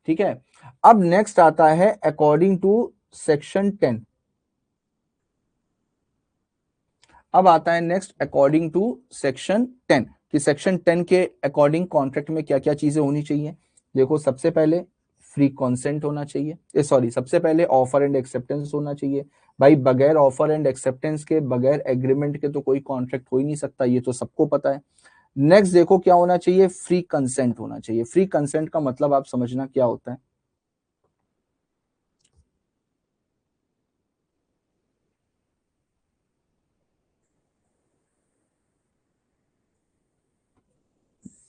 ठीक है। अब नेक्स्ट आता है अकॉर्डिंग टू सेक्शन 10। अब आता है नेक्स्ट अकॉर्डिंग टू सेक्शन 10 कि सेक्शन 10 के अकॉर्डिंग कॉन्ट्रैक्ट में क्या क्या चीजें होनी चाहिए। देखो सबसे पहले फ्री कॉन्सेंट होना चाहिए, सॉरी सबसे पहले ऑफर एंड एक्सेप्टेंस होना चाहिए। भाई बगैर ऑफर एंड एक्सेप्टेंस के, बगैर एग्रीमेंट के तो कोई कॉन्ट्रैक्ट हो ही नहीं सकता, ये तो सबको पता है। नेक्स्ट देखो क्या होना चाहिए, फ्री कंसेंट होना चाहिए। फ्री कंसेंट का मतलब आप समझना क्या होता है।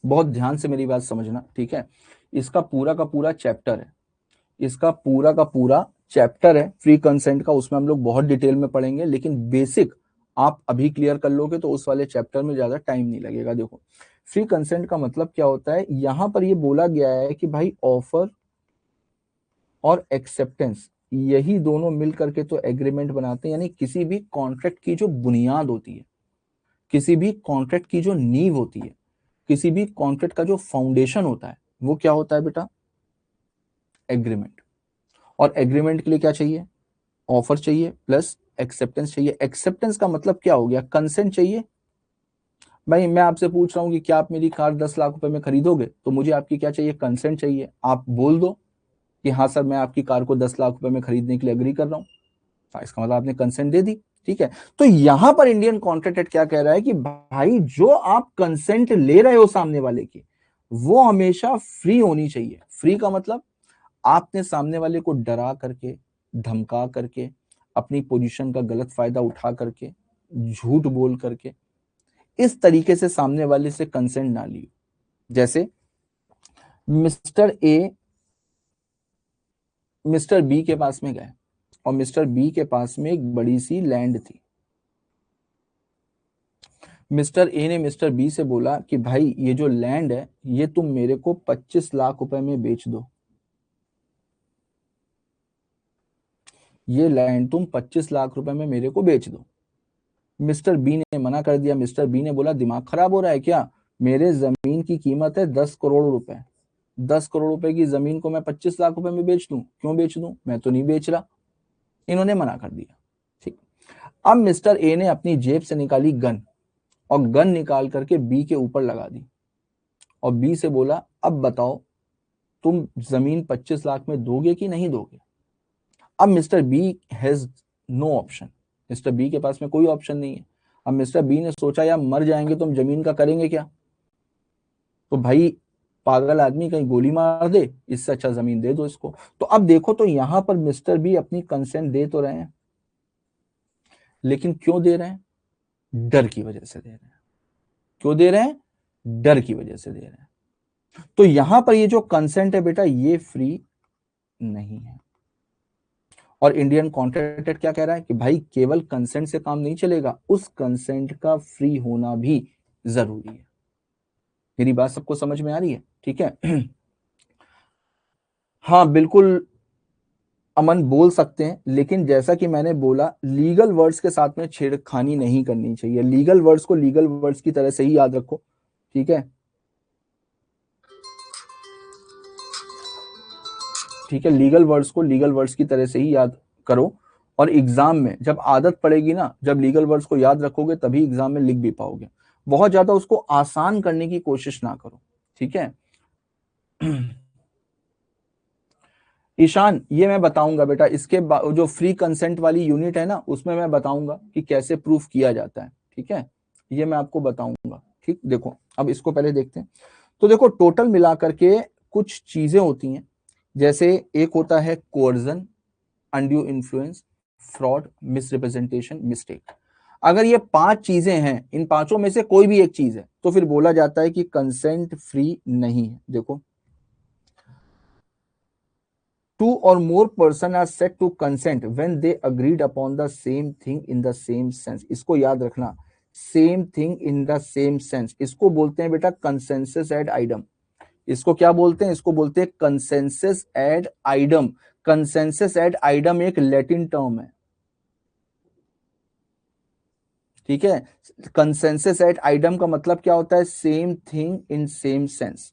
बहुत ध्यान से मेरी बात समझना, ठीक है। इसका पूरा का पूरा चैप्टर है, इसका पूरा का पूरा चैप्टर है फ्री कंसेंट का, उसमें हम लोग बहुत डिटेल में पढ़ेंगे, लेकिन बेसिक आप अभी क्लियर कर लोगे तो उस वाले चैप्टर में ज्यादा टाइम नहीं लगेगा। देखो फ्री कंसेंट का मतलब क्या होता है, यहां पर ये बोला गया है कि भाई ऑफर और एक्सेप्टेंस यही दोनों मिल करके तो एग्रीमेंट बनाते हैं। यानी किसी भी कॉन्ट्रैक्ट की जो बुनियाद होती है, किसी भी कॉन्ट्रैक्ट की जो नींव होती है, किसी भी कॉन्ट्रैक्ट का जो फाउंडेशन होता है, वो क्या होता है बेटा? एग्रीमेंट। और एग्रीमेंट के लिए क्या चाहिए? ऑफर चाहिए प्लस एक्सेप्टेंस चाहिए। एक्सेप्टेंस का मतलब क्या हो गया? कंसेंट चाहिए। भाई मैं आपसे पूछ रहा हूं कि क्या आप मेरी कार 10 लाख रुपए में खरीदोगे, तो मुझे आपकी क्या चाहिए? कंसेंट चाहिए। आप बोल दो कि हाँ सर मैं आपकी कार को 10 लाख रुपए में खरीदने के लिए एग्री कर रहा हूँ, इसका मतलब आपने कंसेंट दे दी। ठीक है, तो यहां पर इंडियन कॉन्ट्रैक्ट एक्ट क्या कह रहा है कि भाई जो आप कंसेंट ले रहे हो सामने वाले की, वो हमेशा फ्री होनी चाहिए। फ्री का मतलब आपने सामने वाले को डरा करके, धमका करके, अपनी पोजीशन का गलत फायदा उठा करके, झूठ बोल करके, इस तरीके से सामने वाले से कंसेंट ना लियो। जैसे मिस्टर ए मिस्टर बी के पास में गए और मिस्टर बी के पास में एक बड़ी सी लैंड थी। मिस्टर ए ने मिस्टर बी से बोला कि भाई ये जो लैंड है ये तुम मेरे को 25 लाख रुपए में बेच दो, ये लैंड तुम 25 लाख रुपए में मेरे को बेच दो। मिस्टर बी ने मना कर दिया। मिस्टर बी ने बोला दिमाग खराब हो रहा है क्या? मेरे जमीन की कीमत है 10 करोड़ रुपए। 10 करोड़ रुपए की जमीन को मैं 25 लाख रुपए में बेच दूं? क्यों बेच दूं, मैं तो नहीं बेच रहा। इन्होंने मना कर दिया। ठीक। अब मिस्टर ए ने अपनी जेब से निकाली गन और गन निकाल करके बी के ऊपर लगा दी और बी से बोला अब बताओ तुम जमीन 25 लाख में दोगे कि नहीं दोगे? अब Mister B has no option. Mister B के पास में कोई ऑप्शन नहीं है। अब मिस्टर बी ने सोचा यार मर जाएंगे तो हम जमीन का करेंगे क्या? तो भाई पागल आदमी कहीं गोली मार दे, इससे अच्छा जमीन दे दो इसको। तो अब देखो तो यहां पर मिस्टर बी अपनी कंसेंट दे तो रहे हैं, लेकिन क्यों दे रहे हैं? डर की वजह से दे रहे हैं। क्यों दे रहे हैं? डर की वजह से दे रहे हैं। तो यहां पर ये जो कंसेंट है बेटा ये फ्री नहीं है। और इंडियन कॉन्ट्रैक्ट एक्ट क्या कह रहा है कि भाई केवल कंसेंट से काम नहीं चलेगा, उस कंसेंट का फ्री होना भी जरूरी है। मेरी बात सबको समझ में आ रही है? ठीक है। हाँ बिल्कुल अमन बोल सकते हैं, लेकिन जैसा कि मैंने बोला लीगल वर्ड्स के साथ में छेड़खानी नहीं करनी चाहिए। लीगल वर्ड्स को लीगल वर्ड्स की तरह से ही याद रखो। ठीक है, ठीक है, लीगल वर्ड्स को लीगल वर्ड्स की तरह से ही याद करो। और एग्जाम में जब आदत पड़ेगी ना, जब लीगल वर्ड्स को याद रखोगे तभी एग्जाम में लिख भी पाओगे। बहुत ज्यादा उसको आसान करने की कोशिश ना करो। ठीक है। ईशान ये मैं बताऊंगा बेटा, इसके जो फ्री कंसेंट वाली यूनिट है ना उसमें मैं बताऊंगा कि कैसे प्रूफ किया जाता है। ठीक है, ये मैं आपको बताऊंगा। ठीक, देखो अब इसको पहले देखते हैं। तो देखो टोटल मिलाकर के कुछ चीजें होती हैं। जैसे एक होता है coercion, undue influence, fraud, misrepresentation, mistake. अगर ये 5 चीजें हैं, इन पांचों में से कोई भी एक चीज है, तो फिर बोला जाता है कि कंसेंट फ्री नहीं है। देखो, two or more person are said to consent when they agreed upon the same thing in the same sense। इसको याद रखना, same thing in the same sense, इसको बोलते हैं बेटा कंसेंसस एड आइडम। इसको क्या बोलते हैं? इसको बोलते हैं consensus ad idem. Consensus ad idem एक लैटिन टर्म है। ठीक है, कंसेंसस एट आइडम का मतलब क्या होता है? Same thing in same sense.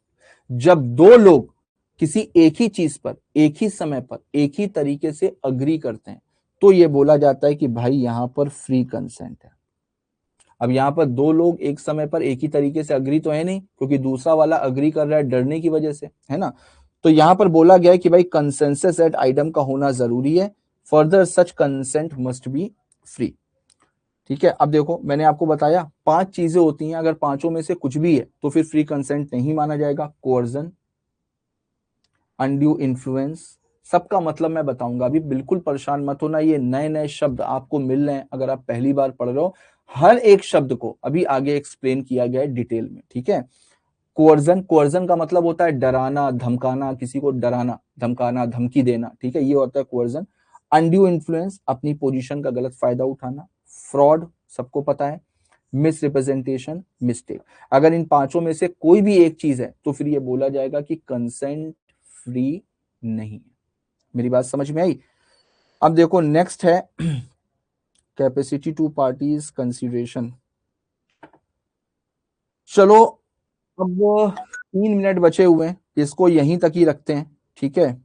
जब दो लोग किसी एक ही चीज पर एक ही समय पर एक ही तरीके से अग्री करते हैं तो यह बोला जाता है कि भाई यहां पर फ्री कंसेंट है। अब यहां पर दो लोग एक समय पर एक ही तरीके से अग्री तो है नहीं, क्योंकि दूसरा वाला अग्री कर रहा है डरने की वजह से, है ना? तो यहां पर बोला गया है कि भाई कंसेंसस एट आइडम का होना जरूरी है। Further such consent must be free. ठीक है, अब देखो मैंने आपको बताया 5 चीजें होती हैं, अगर पांचों में से कुछ भी है तो फिर फ्री कंसेंट नहीं माना जाएगा। कोअर्जन, अनड्यू इन्फ्लुएंस, सबका मतलब मैं बताऊंगा अभी, बिल्कुल परेशान मत होना। ये नए नए शब्द आपको मिल रहे हैं, अगर आप पहली बार पढ़ रहे हो, हर एक शब्द को अभी आगे एक्सप्लेन किया गया है डिटेल में। ठीक है, कोअर्जन, कोअर्जन का मतलब होता है डराना, धमकाना, किसी को डराना, धमकाना, धमकी देना। ठीक है, ये होता है कोअर्जन। अनड्यू इन्फ्लुएंस, अपनी पोजीशन का गलत फायदा उठाना। फ्रॉड, सबको पता है। Miss representation, mistake. अगर इन पांचों में से कोई भी एक चीज है तो फिर ये बोला जाएगा कि कंसेंट फ्री नहीं है। मेरी बात समझ में आई? अब देखो नेक्स्ट है कैपेसिटी टू पार्टीज कंसीडरेशन। चलो अब 3 मिनट बचे हुए हैं, इसको यहीं तक ही रखते हैं, ठीक है।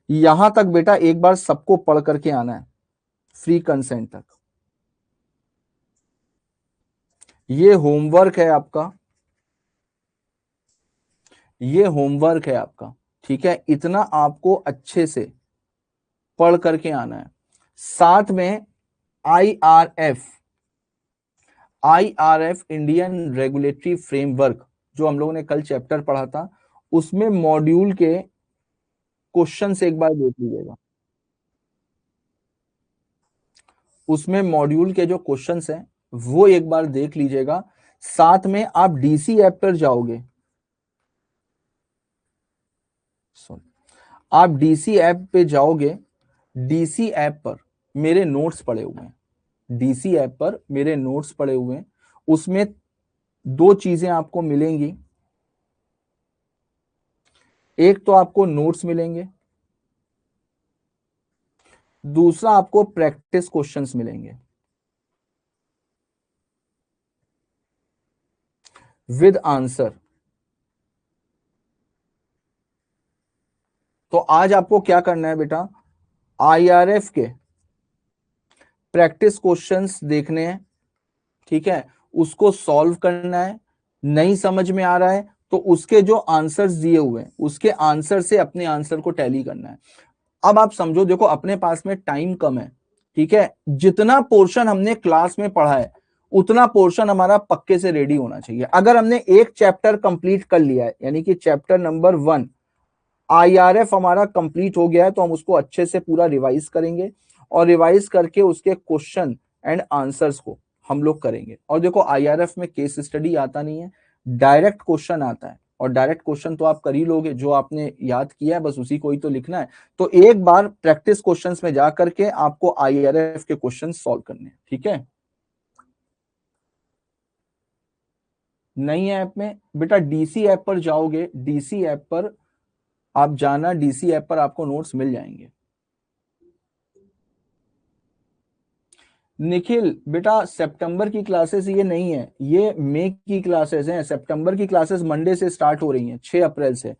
यहां तक बेटा एक बार सबको पढ़ करके आना है, फ्री कंसेंट तक। ये होमवर्क है आपका, ये होमवर्क है आपका, ठीक है। इतना आपको अच्छे से पढ़ करके आना है। साथ में IRF, IRF Indian regulatory framework, जो हम लोगों ने कल चैप्टर पढ़ा था, उसमें मॉड्यूल के क्वेश्चन से एक बार देख लीजिएगा। उसमें मॉड्यूल के जो क्वेश्चंस हैं वो एक बार देख लीजिएगा। साथ में आप डीसी ऐप पर जाओगे, सॉरी, आप डीसी ऐप पे जाओगे, डीसी ऐप पर मेरे नोट्स पड़े हुए हैं, डीसी ऐप पर मेरे नोट्स पड़े हुए हैं। उसमें दो चीजें आपको मिलेंगी, एक तो आपको नोट्स मिलेंगे, दूसरा आपको प्रैक्टिस क्वेश्चंस मिलेंगे विद आंसर। तो आज आपको क्या करना है बेटा, आईआरएफ के प्रैक्टिस क्वेश्चंस देखने हैं, ठीक है, उसको सॉल्व करना है। नहीं समझ में आ रहा है तो उसके जो आंसर्स दिए हुए हैं उसके आंसर से अपने आंसर को टैली करना है। अब आप समझो, देखो अपने पास में टाइम कम है, ठीक है, जितना पोर्शन हमने क्लास में पढ़ा है उतना पोर्शन हमारा पक्के से रेडी होना चाहिए। अगर हमने एक चैप्टर कंप्लीट कर लिया है, यानी कि चैप्टर नंबर 1 आईआरएफ हमारा कंप्लीट हो गया है, तो हम उसको अच्छे से पूरा रिवाइज करेंगे और रिवाइज करके उसके क्वेश्चन एंड आंसर्स को हम लोग करेंगे। और देखो आईआरएफ में केस स्टडी आता नहीं है, डायरेक्ट क्वेश्चन आता है, और डायरेक्ट क्वेश्चन तो आप कर ही लोगे, जो आपने याद किया है बस उसी को ही तो लिखना है। तो एक बार प्रैक्टिस क्वेश्चंस में जा करके आपको आईआरएफ के क्वेश्चन सॉल्व करने हैं, ठीक है। नहीं है ऐप में बेटा, डीसी ऐप पर जाओगे, डीसी ऐप पर आप जाना, डीसी ऐप पर आपको नोट्स मिल जाएंगे। निखिल बेटा सितंबर की क्लासेस ये नहीं है, ये मई की क्लासेस हैं। सितंबर की क्लासेस मंडे से स्टार्ट हो रही हैं, 6 अप्रैल से।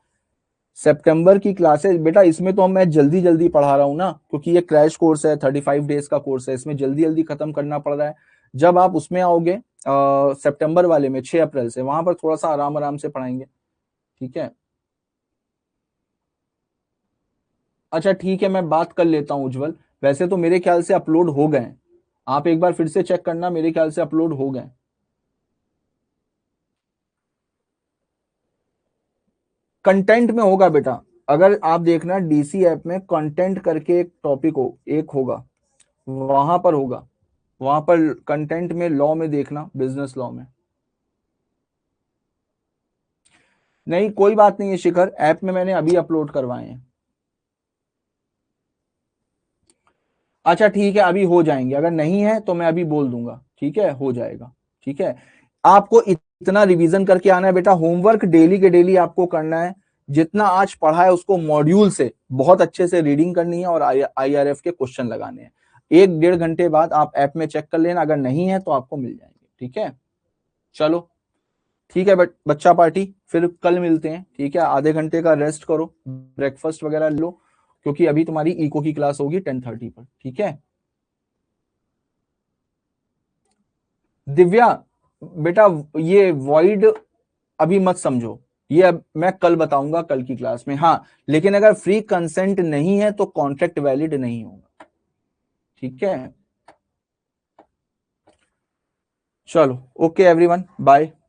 सितंबर की क्लासेस बेटा, इसमें तो मैं जल्दी जल्दी पढ़ा रहा हूँ ना, क्योंकि ये क्रैश कोर्स है, 35 डेज का कोर्स है, इसमें जल्दी जल्दी खत्म करना पड़ रहा है। जब आप उसमें आओगे सितंबर वाले में 6 अप्रैल से, वहां पर थोड़ा सा आराम आराम से पढ़ाएंगे, ठीक है। अच्छा ठीक है, मैं बात कर लेता हूँ उज्जवल, वैसे तो मेरे ख्याल से अपलोड हो गए हैं, आप एक बार फिर से चेक करना, मेरे ख्याल से अपलोड हो गए। कंटेंट में होगा बेटा, अगर आप देखना डीसी ऐप में कंटेंट करके एक टॉपिक हो, एक होगा, वहां पर होगा, वहां पर कंटेंट में लॉ में देखना, बिजनेस लॉ में। नहीं कोई बात नहीं है शिखर, ऐप में मैंने अभी अपलोड करवाए हैं। अच्छा ठीक है, अभी हो जाएंगे, अगर नहीं है तो मैं अभी बोल दूंगा, ठीक है, हो जाएगा, ठीक है। आपको इतना रिवीजन करके आना है बेटा, होमवर्क डेली के डेली आपको करना है। जितना आज पढ़ा है उसको मॉड्यूल से बहुत अच्छे से रीडिंग करनी है और आईआरएफ के क्वेश्चन लगाने हैं। 1-1.5 घंटे बाद आप ऐप में चेक कर लेना, अगर नहीं है तो आपको मिल जाएंगे, ठीक है। चलो ठीक है बच्चा पार्टी, फिर कल मिलते हैं, ठीक है। आधे घंटे का रेस्ट करो, ब्रेकफास्ट वगैरह लो, क्योंकि अभी तुम्हारी इको की क्लास होगी 10:30 पर, ठीक है। दिव्या बेटा, ये वॉइड अभी मत समझो, ये अब मैं कल बताऊंगा, कल की क्लास में, हाँ। लेकिन अगर फ्री कंसेंट नहीं है तो कॉन्ट्रैक्ट वैलिड नहीं होगा, ठीक है। चलो ओके एवरीवन, बाय।